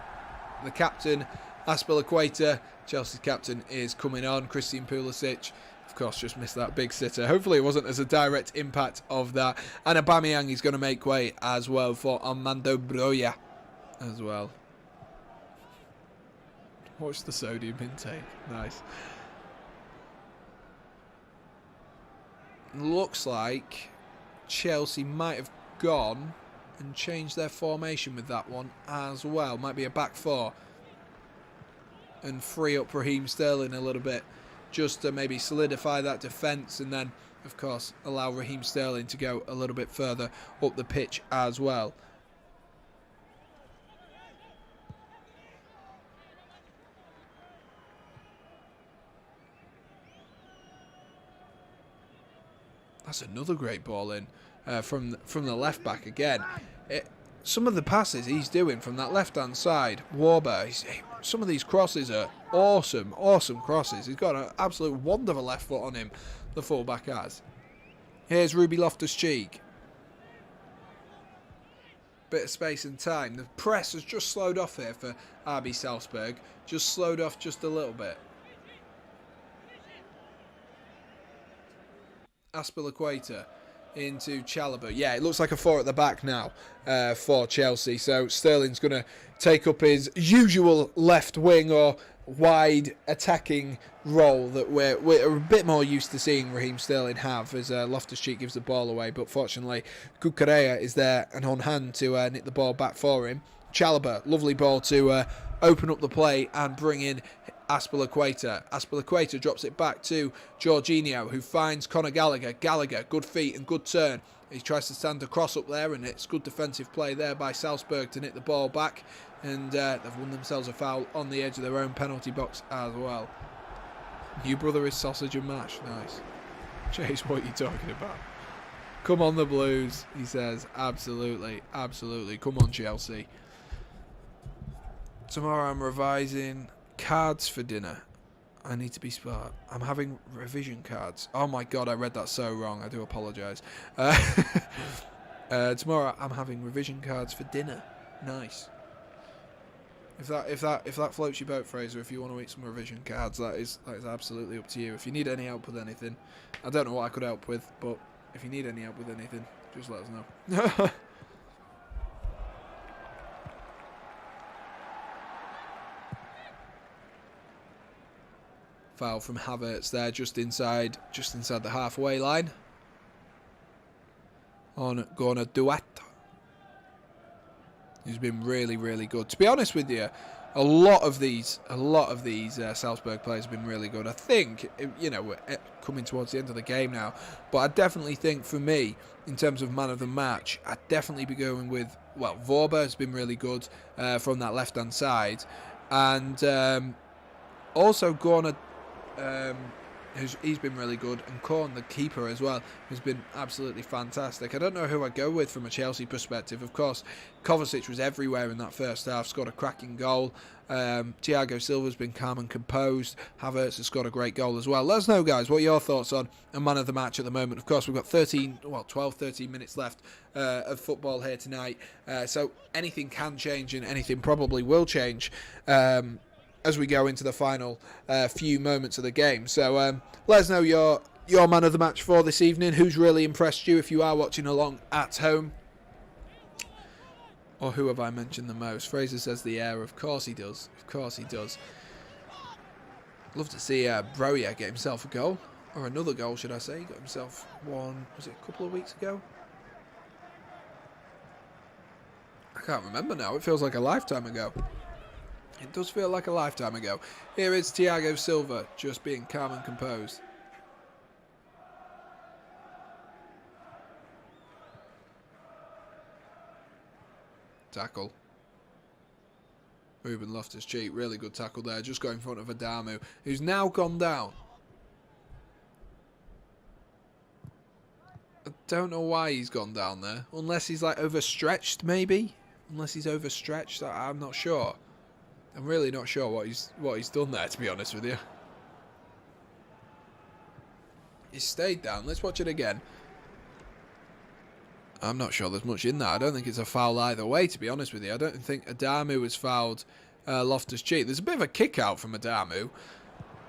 the captain, Azpilicueta, Chelsea's captain, is coming on. Christian Pulisic, of course, just missed that big sitter. Hopefully it wasn't as a direct impact of that. And Aubameyang is going to make way as well for Armando Broja as well. Watch the sodium intake. Nice. Looks like Chelsea might have gone and changed their formation with that one as well. Might be a back four. And free up Raheem Sterling a little bit. Just to maybe solidify that defence. And then, of course, allow Raheem Sterling to go a little bit further up the pitch as well. That's another great ball in from the left back again. Some of the passes he's doing from that left hand side, Warber, some of these crosses are awesome, awesome crosses. He's got an absolute wonderful left foot on him, the fullback has. Here's Ruby Loftus-Cheek. Bit of space and time. The press has just slowed off here for RB Salzburg. Just slowed off just a little bit. Azpilicueta into Chalobah. Yeah, it looks like a four at the back now for Chelsea. So Sterling's going to take up his usual left wing or wide attacking role that we're a bit more used to seeing Raheem Sterling have, as Loftus-Cheek gives the ball away. But fortunately, Cucurella is there and on hand to nick the ball back for him. Chalobah, lovely ball to open up the play and bring in Azpilicueta. Azpilicueta drops it back to Jorginho, who finds Conor Gallagher. Gallagher, good feet and good turn. He tries to stand across up there, and it's good defensive play there by Salzburg to nick the ball back. And they've won themselves a foul on the edge of their own penalty box as well. Your brother is sausage and mash. Nice. Chase, what are you talking about? Come on the Blues, he says. Absolutely, absolutely. Come on, Chelsea. Tomorrow I'm revising cards for dinner. I need to be smart. I'm having revision cards. Oh my god, I read that so wrong. I do apologise. Tomorrow I'm having revision cards for dinner. Nice. If that floats your boat, Fraser, if you want to eat some revision cards, that is absolutely up to you. If you need any help with anything, I don't know what I could help with, but if you need any help with anything, just let us know. Foul from Havertz there, just inside the halfway line. On Gorna Duat. He's been really, really good. To be honest with you, a lot of these Salzburg players have been really good. I think, you know, we're coming towards the end of the game now, but I definitely think for me, in terms of man of the match, I'd definitely be going with, well, Vorber has been really good from that left-hand side, and also Gorna He's been really good, and Korn, the keeper as well, has been absolutely fantastic. I don't know who I'd go with from a Chelsea perspective. Of course, Kovacic was everywhere in that first half, scored a cracking goal. Thiago Silva's been calm and composed. Havertz has scored a great goal as well. Let us know, guys, what are your thoughts on a man of the match at the moment. Of course, we've got 12, 13 minutes left of football here tonight, so anything can change and anything probably will change as we go into the final few moments of the game. So let us know your man of the match for this evening. Who's really impressed you if you are watching along at home? Or who have I mentioned the most? Fraser says the air. Of course he does. Of course he does. Love to see Broja get himself a goal. Or another goal, should I say. He got himself one, was it a couple of weeks ago? I can't remember now. It feels like a lifetime ago. It does feel like a lifetime ago. Here is Thiago Silva just being calm and composed. Tackle. Ruben Loftus-Cheek, really good tackle there. Just got in front of Adamu, who's now gone down. I don't know why he's gone down there. Unless he's like overstretched, maybe. Unless he's overstretched, I'm not sure. I'm really not sure what he's done there, to be honest with you. He's stayed down. Let's watch it again. I'm not sure there's much in that. I don't think it's a foul either way, to be honest with you. I don't think Adamu has fouled Loftus-Cheek. There's a bit of a kick out from Adamu,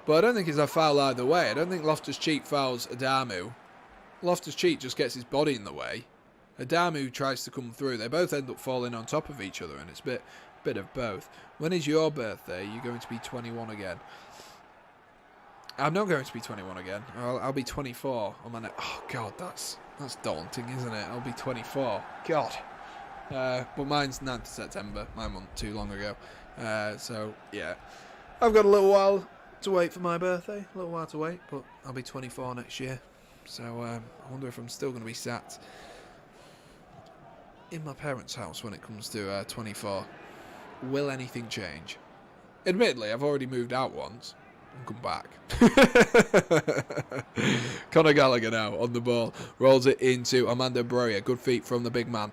but I don't think it's a foul either way. I don't think Loftus-Cheek fouls Adamu. Loftus-Cheek just gets his body in the way. Adamu tries to come through. They both end up falling on top of each other, and it's a bit of both. When is your birthday? You're going to be 21 again. I'm not going to be 21 again. I'll be 24 on my next. Oh God, that's daunting, isn't it? I'll be 24. God. But mine's 9th of September. Mine wasn't too long ago. So yeah, I've got a little while to wait for my birthday. A little while to wait, but I'll be 24 next year. So I wonder if I'm still going to be sat in my parents' house when it comes to 24. Will anything change? Admittedly, I've already moved out once and come back. Conor Gallagher now on the ball. Rolls it into Armando Broja. Good feet from the big man.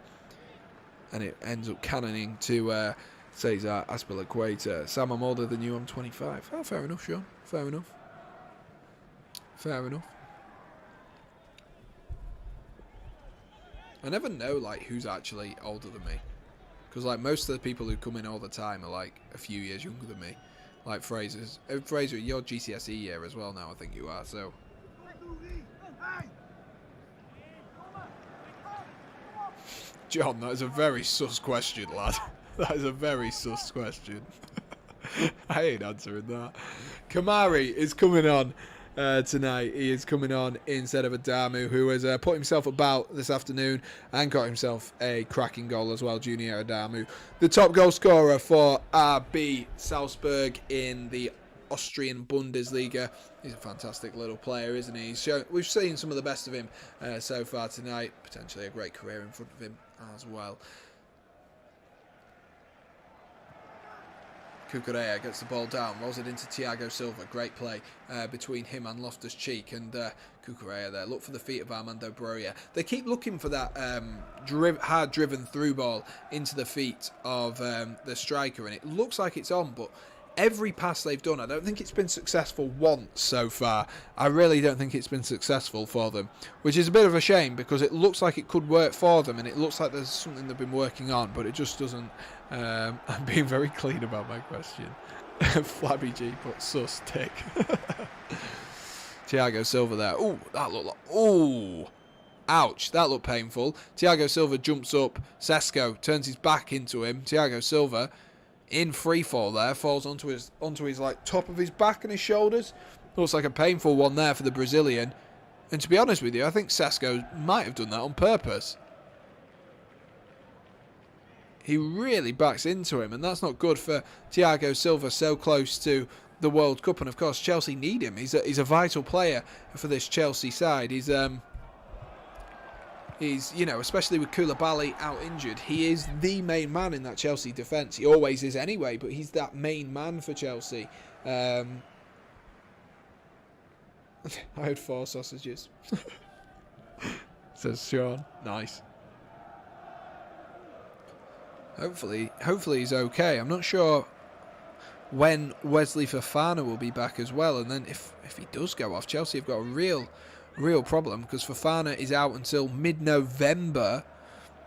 And it ends up cannoning to Cesar Azpilicueta. Sam, I'm older than you. I'm 25. Oh, fair enough, Sean. Fair enough. Fair enough. I never know like who's actually older than me, because like most of the people who come in all the time are like a few years younger than me. Like Fraser's. Fraser, your GCSE year as well now, I think you are. So. John, that is a very sus question, lad. That is a very sus question. I ain't answering that. Kamari is coming on tonight. He is coming on instead of Adamu, who has put himself about this afternoon and got himself a cracking goal as well. Junior Adamu, the top goal scorer for RB Salzburg in the Austrian Bundesliga. He's a fantastic little player, isn't he? We've seen some of the best of him so far tonight. Potentially a great career in front of him as well. Cucurella gets the ball down, rolls it into Thiago Silva. Great play between him and Loftus-Cheek, and Cucurella there. Look for the feet of Armando Broja. They keep looking for that hard-driven through ball into the feet of the striker, and it looks like it's on, but every pass they've done, I don't think it's been successful once so far. I really don't think it's been successful for them, which is a bit of a shame because it looks like it could work for them, and it looks like there's something they've been working on, but it just doesn't. I'm being very clean about my question. Flabby G put sus tick. Thiago Silva there. Oh, that looked like. Oh, ouch. That looked painful. Thiago Silva jumps up. Sesko turns his back into him. Thiago Silva in free fall there, falls onto his like top of his back and his shoulders. Looks like a painful one there for the Brazilian. And to be honest with you, I think Sesko might have done that on purpose. He really backs into him, and that's not good for Thiago Silva, so close to the World Cup. And of course, Chelsea need him. He's a vital player for this Chelsea side. He's especially with Koulibaly out injured, he is the main man in that Chelsea defence. He always is anyway, but he's that main man for Chelsea. I had 4 sausages. Says Sean. Nice. Hopefully he's okay. I'm not sure when Wesley Fofana will be back as well, and then if he does go off, Chelsea have got a real problem, because Fofana is out until mid-November.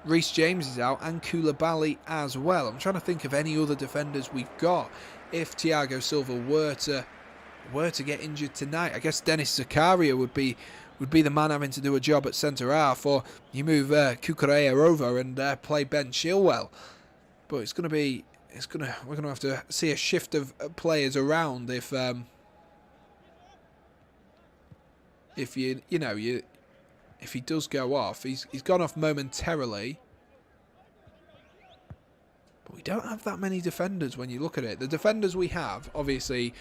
Reece James is out, and Koulibaly as well. I'm trying to think of any other defenders we've got. If Thiago Silva were to get injured tonight, I guess Dennis Zakaria would be the man having to do a job at centre half, or you move Cucurella over and play Ben Chilwell. But we're going to have to see a shift of players around if if he does go off. He's gone off momentarily, but we don't have that many defenders when you look at it. The defenders we have, obviously,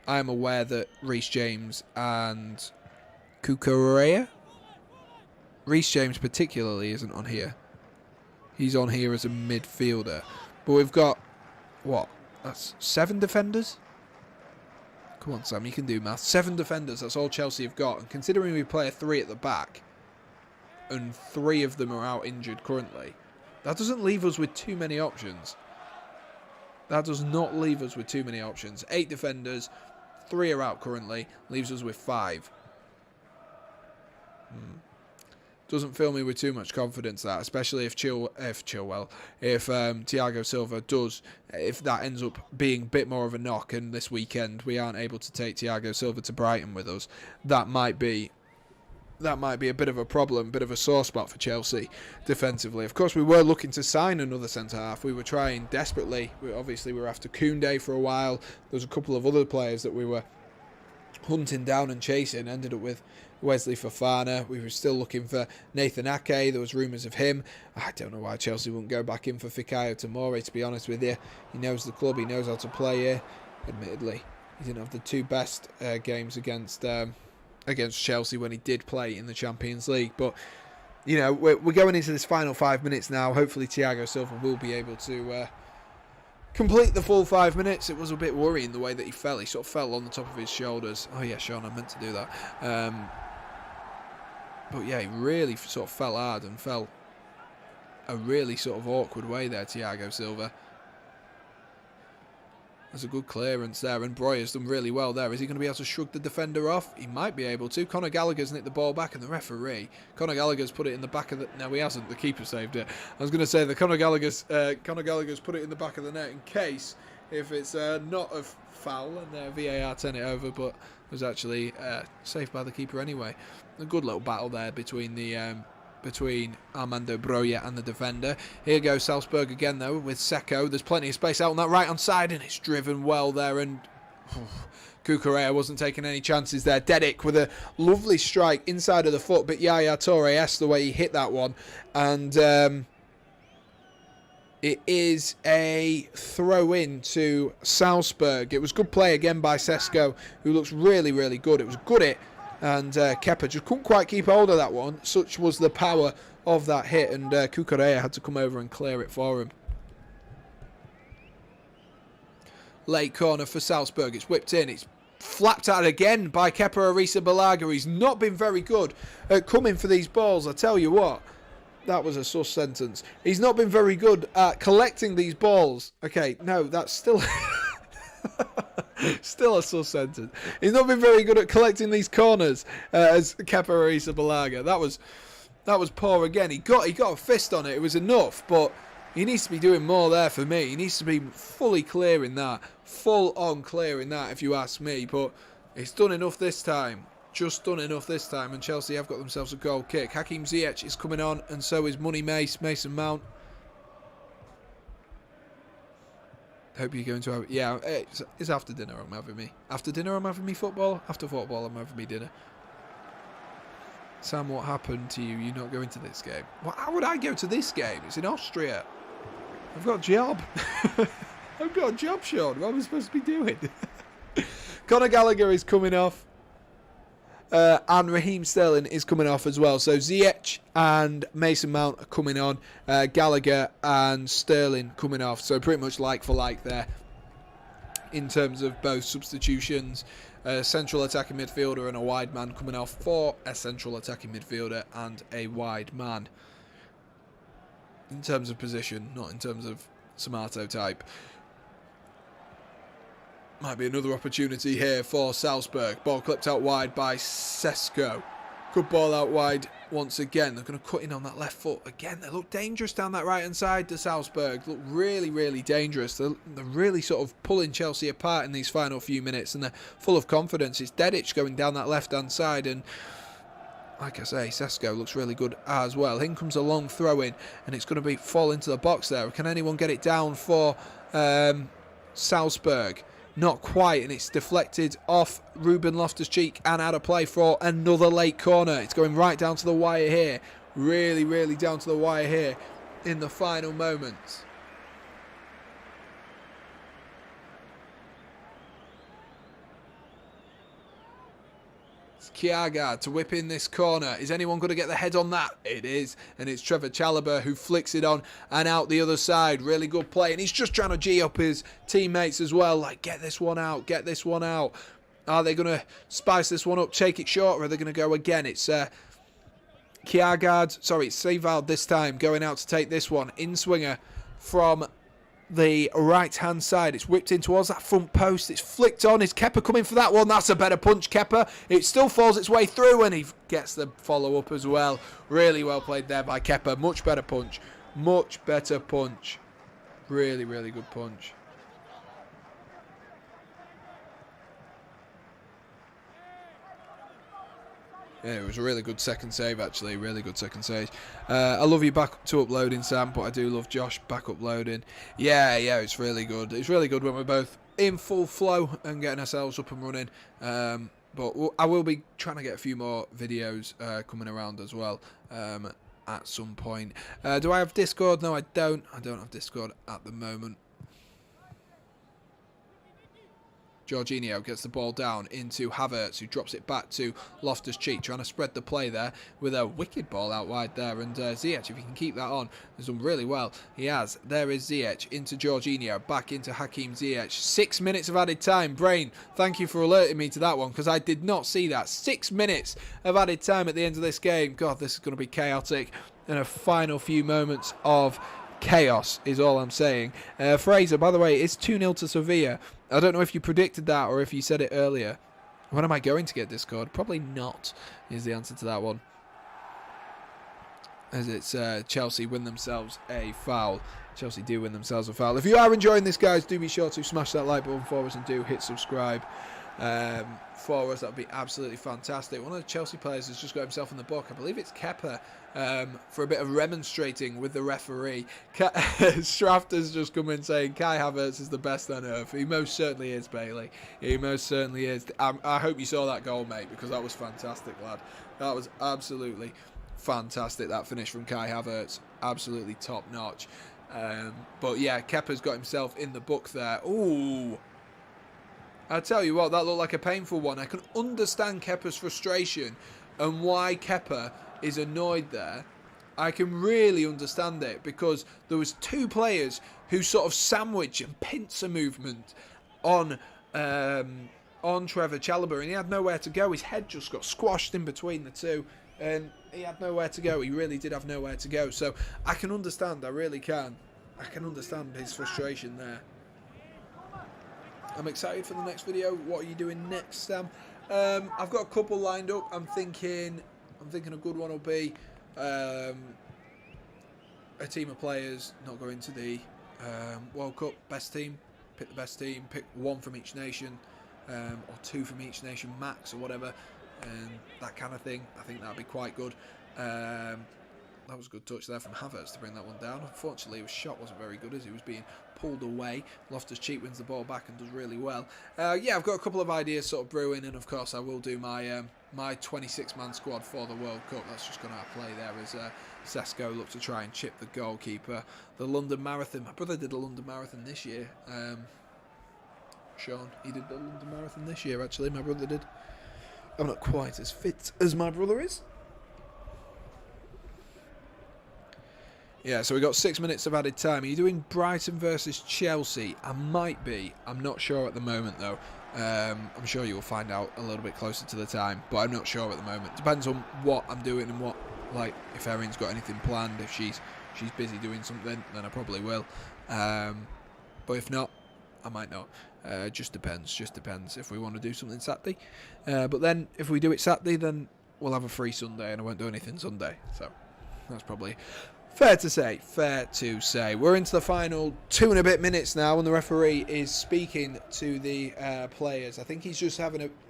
I am aware that Reece James and Cucurella, Reece James particularly, isn't on here. He's on here as a midfielder. But we've got, what? That's 7 defenders? Come on, Sam, you can do math. 7 defenders, that's all Chelsea have got. And considering we play a 3 at the back, and 3 of them are out injured currently, that doesn't leave us with too many options. That does not leave us with too many options. 8 defenders, 3 are out currently, leaves us with 5. Doesn't fill me with too much confidence, that, especially if Thiago Silva does, if that ends up being a bit more of a knock, and this weekend we aren't able to take Thiago Silva to Brighton with us, that might be a bit of a problem, bit of a sore spot for Chelsea defensively. Of course, we were looking to sign another centre-half. We were trying desperately. We were after Koundé for a while. There was a couple of other players that we were hunting down and chasing. Ended up with Wesley Fofana. We were still looking for Nathan Ake. There was rumours of him. I don't know why Chelsea wouldn't go back in for Fikayo Tomori, to be honest with you. He knows the club. He knows how to play here. Admittedly, he didn't have the 2 best games against Chelsea when he did play in the Champions League. But, you know, we're going into this final 5 minutes now. Hopefully Thiago Silva will be able to complete the full 5 minutes. It was a bit worrying the way that he fell. He sort of fell on the top of his shoulders. Oh yeah, Sean, I meant to do that. But yeah, he really sort of fell hard and fell a really sort of awkward way there, Thiago Silva. There's a good clearance there, and Breuer's done really well there. Is he going to be able to shrug the defender off? He might be able to. Conor Gallagher's nicked the ball back, and the referee, Conor Gallagher's put it in the back of the... No, he hasn't. The keeper saved it. I was going to say that Conor Gallagher's put it in the back of the net in case, if it's not a foul, and VAR turn it over, but it was actually saved by the keeper anyway. A good little battle there between Armando Broja and the defender. Here goes Salzburg again, though, with Seco. There's plenty of space out on that right-hand side, and it's driven well there, and Cucurella wasn't taking any chances there. Dedic with a lovely strike inside of the foot, but Yaya Toure, the way he hit that one, and it is a throw-in to Salzburg. It was good play again by Seco, who looks really, really good. It was good hit. And Kepa just couldn't quite keep hold of that one. Such was the power of that hit, and Cucurella had to come over and clear it for him. Late corner for Salzburg. It's whipped in. It's flapped out again by Kepa Arrizabalaga. He's not been very good at coming for these balls. I tell you what, that was a sus sentence. He's not been very good at collecting these balls. Okay, no, that's still... Still a sus sentence. He's not been very good at collecting these corners as Kepa Arrizabalaga. That was poor again. He got a fist on it. It was enough, but he needs to be doing more there for me. He needs to be fully clearing that, full on clearing that, if you ask me. But it's done enough this time. Just done enough this time, and Chelsea have got themselves a goal kick. Hakim Ziyech is coming on, and so is Mason Mount. Hope you're going to have... Yeah, it's after dinner I'm having me. After dinner I'm having me football. After football I'm having me dinner. Sam, what happened to you? You're not going to this game. Well, how would I go to this game? It's in Austria. I've got a job. I've got a job, Sean. What am I supposed to be doing? Conor Gallagher is coming off. And Raheem Sterling is coming off as well. So Ziyech and Mason Mount are coming on. Gallagher and Sterling coming off. So pretty much like for like there. in terms of both substitutions. A central attacking midfielder and a wide man coming off for a central attacking midfielder and a wide man. In terms of position, not in terms of Samato type. Might be another opportunity here for Salzburg. Ball clipped out wide by Sesko. Good ball out wide once again. They're going to cut in on that left foot. Again, they look dangerous down that right-hand side to Salzburg. Look really, really dangerous. They're really sort of pulling Chelsea apart in these final few minutes, and they're full of confidence. It's Dedic going down that left-hand side, and like I say, Sesko looks really good as well. In comes a long throw-in, and it's going to fall into the box there. Can anyone get it down for Salzburg? Not quite, and it's deflected off Ruben Loftus-Cheek and out of play for another late corner. It's going right down to the wire here. Really, really down to the wire here in the final moments. Kjaergaard to whip in this corner. Is anyone going to get the head on that? It is, and it's Trevor Chalobah who flicks it on and out the other side. Really good play, and he's just trying to G up his teammates as well. Like, get this one out, get this one out. Are they going to spice this one up, take it short, or are they going to go again? It's Kjaergaard, sorry, it's Sevald this time, going out to take this one. In-swinger from the right-hand side. It's whipped in towards that front post. It's flicked on. Is Kepa coming for that one? That's a better punch, Kepa. It still falls its way through, and he gets the follow-up as well. Really well played there by Kepa. Much better punch. Much better punch. Really, really good punch. Yeah, it was a really good second save, actually. Really good second save. I love you back to uploading, Sam, but I do love Josh back uploading. Yeah, it's really good. It's really good when we're both in full flow and getting ourselves up and running. But I will be trying to get a few more videos coming around as well at some point. Do I have Discord? No, I don't. I don't have Discord at the moment. Jorginho gets the ball down into Havertz, who drops it back to Loftus-Cheek, trying to spread the play there with a wicked ball out wide there. And Ziyech, if he can keep that on, has done really well. He has. There is Ziyech into Jorginho, back into Hakim Ziyech. 6 minutes of added time. Brain, thank you for alerting me to that one, because I did not see that. 6 minutes of added time at the end of this game. God, this is going to be chaotic. And a final few moments of chaos is all I'm saying. Fraser, by the way, it's 2-0 to Sevilla. I don't know if you predicted that or if you said it earlier. When am I going to get Discord? Probably not, is the answer to that one. As it's Chelsea win themselves a foul. Chelsea do win themselves a foul. If you are enjoying this, guys, do be sure to smash that like button for us and do hit subscribe for us. That would be absolutely fantastic. One of the Chelsea players has just got himself in the book. I believe it's Kepa, for a bit of remonstrating with the referee. Strafter's just come in saying Kai Havertz is the best on earth. He most certainly is, Bailey. He most certainly is. I hope you saw that goal, mate, because that was fantastic, lad. That was absolutely fantastic, that finish from Kai Havertz. Absolutely top notch. But yeah, Kepa's got himself in the book there. Ooh. I tell you what, that looked like a painful one. I can understand Kepa's frustration and why Kepa is annoyed there. I can really understand it, because there was two players who sort of sandwich and pincer movement on Trevor Chalobah, and he had nowhere to go. His head just got squashed in between the two, and he had nowhere to go. He really did have nowhere to go. So I can understand, I really can. I can understand his frustration there. I'm excited for the next video. What are you doing next, Sam? I've got a couple lined up. I'm thinking a good one will be a team of players not going to the World Cup. Best team, pick the best team. Pick one from each nation, or two from each nation max, or whatever, and that kind of thing. I think that'd be quite good. That was a good touch there from Havertz to bring that one down. Unfortunately, his shot wasn't very good as he was being pulled away. Loftus-Cheek wins the ball back and does really well. Yeah, I've got a couple of ideas sort of brewing, and of course I will do my my 26-man squad for the World Cup. That's just going to play there as Sesko looked to try and chip the goalkeeper. The London Marathon. My brother did a London Marathon this year. Sean, he did the London Marathon this year, actually. My brother did. I'm not quite as fit as my brother is. Yeah, so we got 6 minutes of added time. Are you doing Brighton versus Chelsea? I might be. I'm not sure at the moment, though. I'm sure you will find out a little bit closer to the time, but I'm not sure at the moment. Depends on what I'm doing and what, like, if Erin's got anything planned. If she's busy doing something, then I probably will. But if not, I might not. Just depends if we want to do something Saturday. But then, if we do it Saturday, then we'll have a free Sunday, and I won't do anything Sunday. So that's probably fair to say. We're into the final 2 and a bit minutes now, and the referee is speaking to the players. I think he's just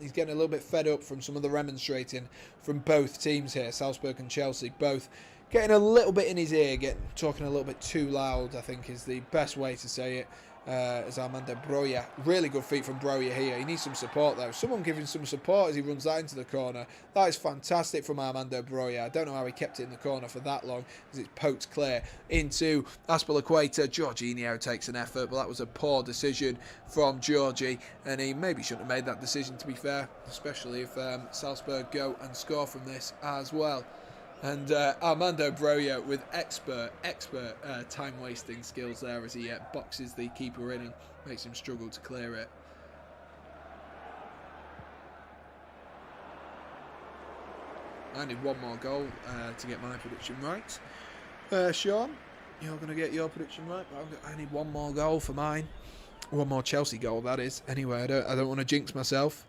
he's getting a little bit fed up from some of the remonstrating from both teams here, Salzburg and Chelsea, both getting a little bit in his ear, talking a little bit too loud, I think is the best way to say it. As Armando Broja, really good feet from Broja here. He needs some support there. Someone giving some support as he runs that into the corner. That is fantastic from Armando Broja. I don't know how he kept it in the corner for that long, as it's poked clear into Azpilicueta. Jorginho takes an effort, but that was a poor decision from Georgie, and he maybe shouldn't have made that decision, to be fair, especially if Salzburg go and score from this as well. And Armando Broja with expert time-wasting skills there as he boxes the keeper in and makes him struggle to clear it. I need one more goal to get my prediction right. Sean, you're going to get your prediction right, but I need one more goal for mine. One more Chelsea goal, that is. Anyway, I don't want to jinx myself.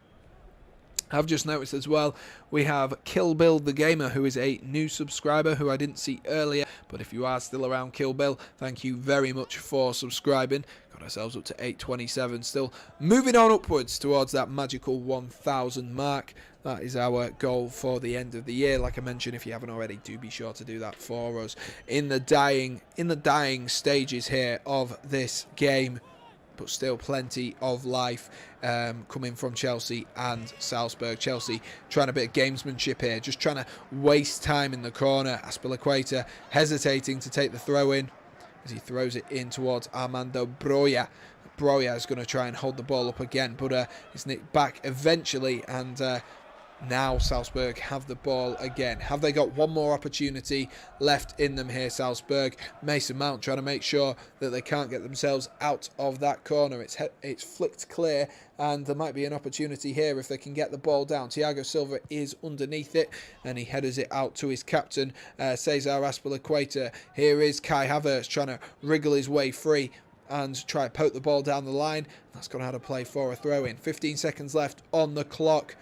I've just noticed as well, we have Kill Bill the Gamer, who is a new subscriber who I didn't see earlier. But if you are still around, Kill Bill, thank you very much for subscribing. Got ourselves up to 827, still moving on upwards towards that magical 1,000 mark. That is our goal for the end of the year. Like I mentioned, if you haven't already, do be sure to do that for us. In the dying stages here of this game, but still plenty of life coming from Chelsea and Salzburg. Chelsea trying a bit of gamesmanship here, just trying to waste time in the corner. Azpilicueta hesitating to take the throw in as he throws it in towards Armando Broja. Broja is going to try and hold the ball up again, but it's nicked back eventually, and now Salzburg have the ball again. Have they got one more opportunity left in them here, Salzburg? Mason Mount trying to make sure that they can't get themselves out of that corner. It's flicked clear, and there might be an opportunity here if they can get the ball down. Thiago Silva is underneath it, and he headers it out to his captain, Cesar Azpilicueta. Here is Kai Havertz trying to wriggle his way free and try to poke the ball down the line. That's going to have to play for a throw-in. 15 seconds left on the clock.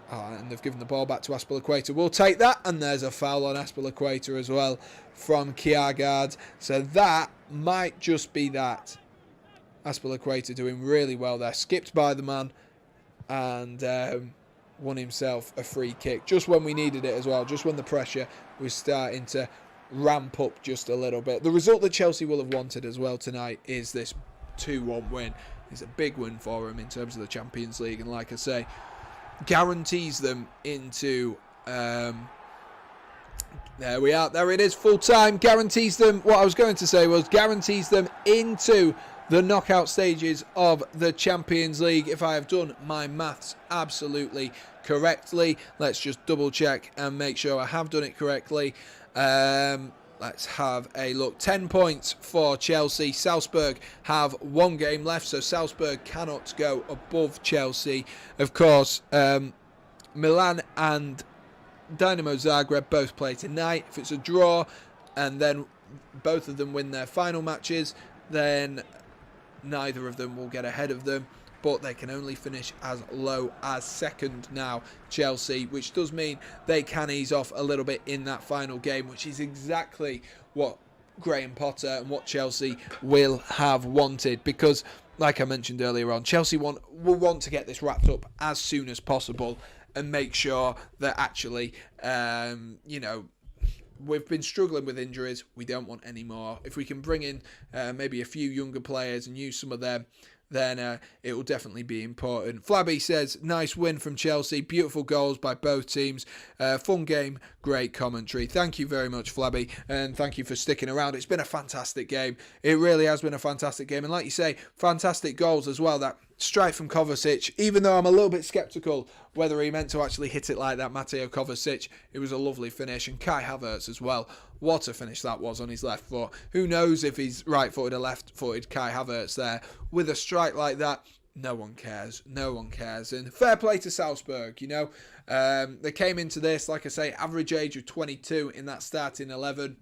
And they've given the ball back to Azpilicueta. We'll take that, and there's a foul on Azpilicueta as well from Kjærgaard. So that might just be that. Azpilicueta doing really well there. Skipped by the man and won himself a free kick. Just when we needed it as well. Just when the pressure was starting to ramp up just a little bit. The result that Chelsea will have wanted as well tonight is this 2-1 win. It's a big win for them in terms of the Champions League. And like I say, guarantees them into there we are, there it is, full time. Guarantees them, what I was going to say was guarantees them into the knockout stages of the Champions League, if I have done my maths absolutely correctly. Let's just double check and make sure I have done it correctly. Let's have a look. 10 points for Chelsea. Salzburg have one game left, so Salzburg cannot go above Chelsea. Of course, Milan and Dynamo Zagreb both play tonight. If it's a draw and then both of them win their final matches, then neither of them will get ahead of them. But they can only finish as low as second now, Chelsea, which does mean they can ease off a little bit in that final game, which is exactly what Graham Potter and what Chelsea will have wanted. Because, like I mentioned earlier on, Chelsea will want to get this wrapped up as soon as possible and make sure that actually, we've been struggling with injuries. We don't want any more. If we can bring in maybe a few younger players and use some of them, then it will definitely be important. Flabby says, nice win from Chelsea. Beautiful goals by both teams. Fun game, great commentary. Thank you very much, Flabby, and thank you for sticking around. It's been a fantastic game. It really has been a fantastic game. And like you say, fantastic goals as well. That strike from Kovacic, even though I'm a little bit sceptical whether he meant to actually hit it like that, Mateo Kovacic. It was a lovely finish. And Kai Havertz as well. What a finish that was on his left foot. Who knows if he's right-footed or left-footed, Kai Havertz there. With a strike like that, no one cares. No one cares. And fair play to Salzburg, you know. They came into this, like I say, average age of 22 in that starting 11.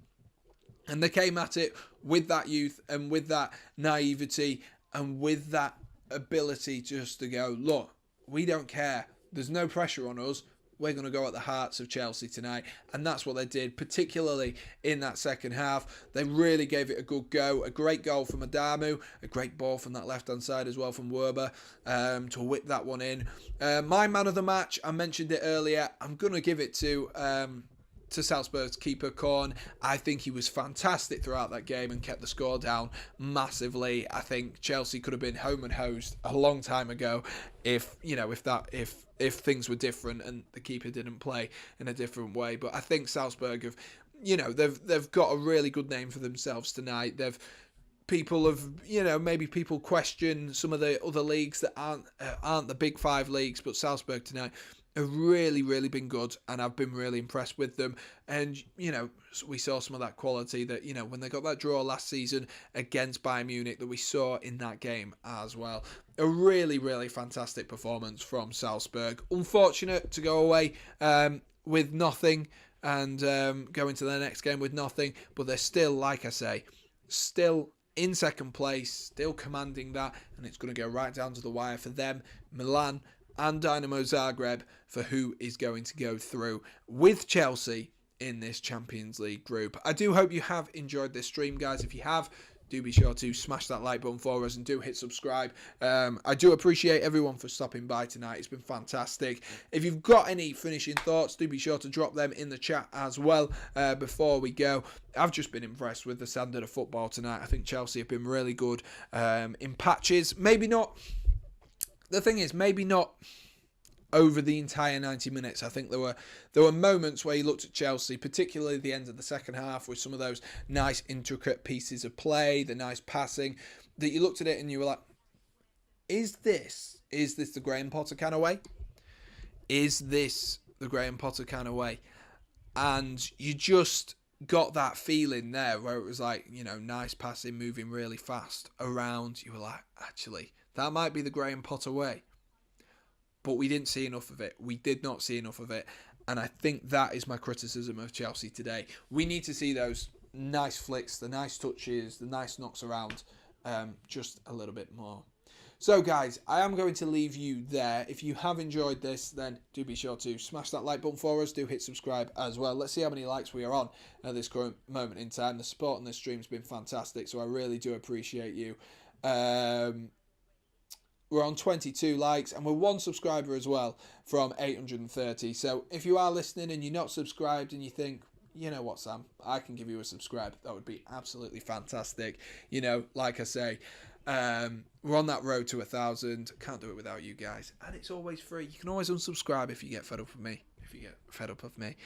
And they came at it with that youth and with that naivety and with that ability just to go, look, we don't care. There's no pressure on us. We're going to go at the hearts of Chelsea tonight. And that's what they did, particularly in that second half. They really gave it a good go. A great goal from Adamu. A great ball from that left-hand side as well from Werber to whip that one in. My man of the match, I mentioned it earlier. I'm going to give it to Salzburg's keeper, Korn. I think he was fantastic throughout that game and kept the score down massively. I think Chelsea could have been home and hosed a long time ago if things were different and the keeper didn't play in a different way. But I think Salzburg have, they've got a really good name for themselves tonight. Maybe people question some of the other leagues that aren't the big five leagues, but Salzburg tonight have really, really been good, and I've been really impressed with them. And, we saw some of that quality that, when they got that draw last season against Bayern Munich that we saw in that game as well. A really, really fantastic performance from Salzburg. Unfortunate to go away with nothing and go into their next game with nothing, but they're still, like I say, still in second place, still commanding that, and it's going to go right down to the wire for them, Milan and Dynamo Zagreb, for who is going to go through with Chelsea in this Champions League group. I do hope you have enjoyed this stream, guys. If you have, do be sure to smash that like button for us and do hit subscribe. I do appreciate everyone for stopping by tonight. It's been fantastic. If you've got any finishing thoughts, do be sure to drop them in the chat as well before we go. I've just been impressed with the standard of football tonight. I think Chelsea have been really good in patches. Maybe not. The thing is, maybe not over the entire 90 minutes. I think there were moments where you looked at Chelsea, particularly the end of the second half, with some of those nice intricate pieces of play, the nice passing, that you looked at it and you were like, is this the Graham Potter kind of way? Is this the Graham Potter kind of way? And you just got that feeling there where it was like, nice passing, moving really fast around. You were like, actually, that might be the Graham Potter way. But we didn't see enough of it. We did not see enough of it. And I think that is my criticism of Chelsea today. We need to see those nice flicks, the nice touches, the nice knocks around just a little bit more. So, guys, I am going to leave you there. If you have enjoyed this, then do be sure to smash that like button for us. Do hit subscribe as well. Let's see how many likes we are on at this current moment in time. The support on this stream has been fantastic, so I really do appreciate you. We're on 22 likes and we're one subscriber as well from 830. So if you are listening and you're not subscribed and you think, you know what, Sam, I can give you a subscribe, that would be absolutely fantastic. Like I say, we're on that road to 1,000. Can't do it without you guys. And it's always free. You can always unsubscribe if you get fed up with me.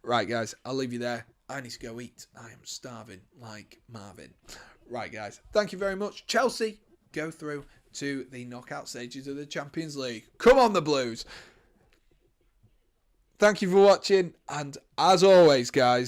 Right, guys, I'll leave you there. I need to go eat. I am starving like Marvin. Right, guys, thank you very much. Chelsea go through to the knockout stages of the Champions League. Come on, the Blues. Thank you for watching, and as always, guys,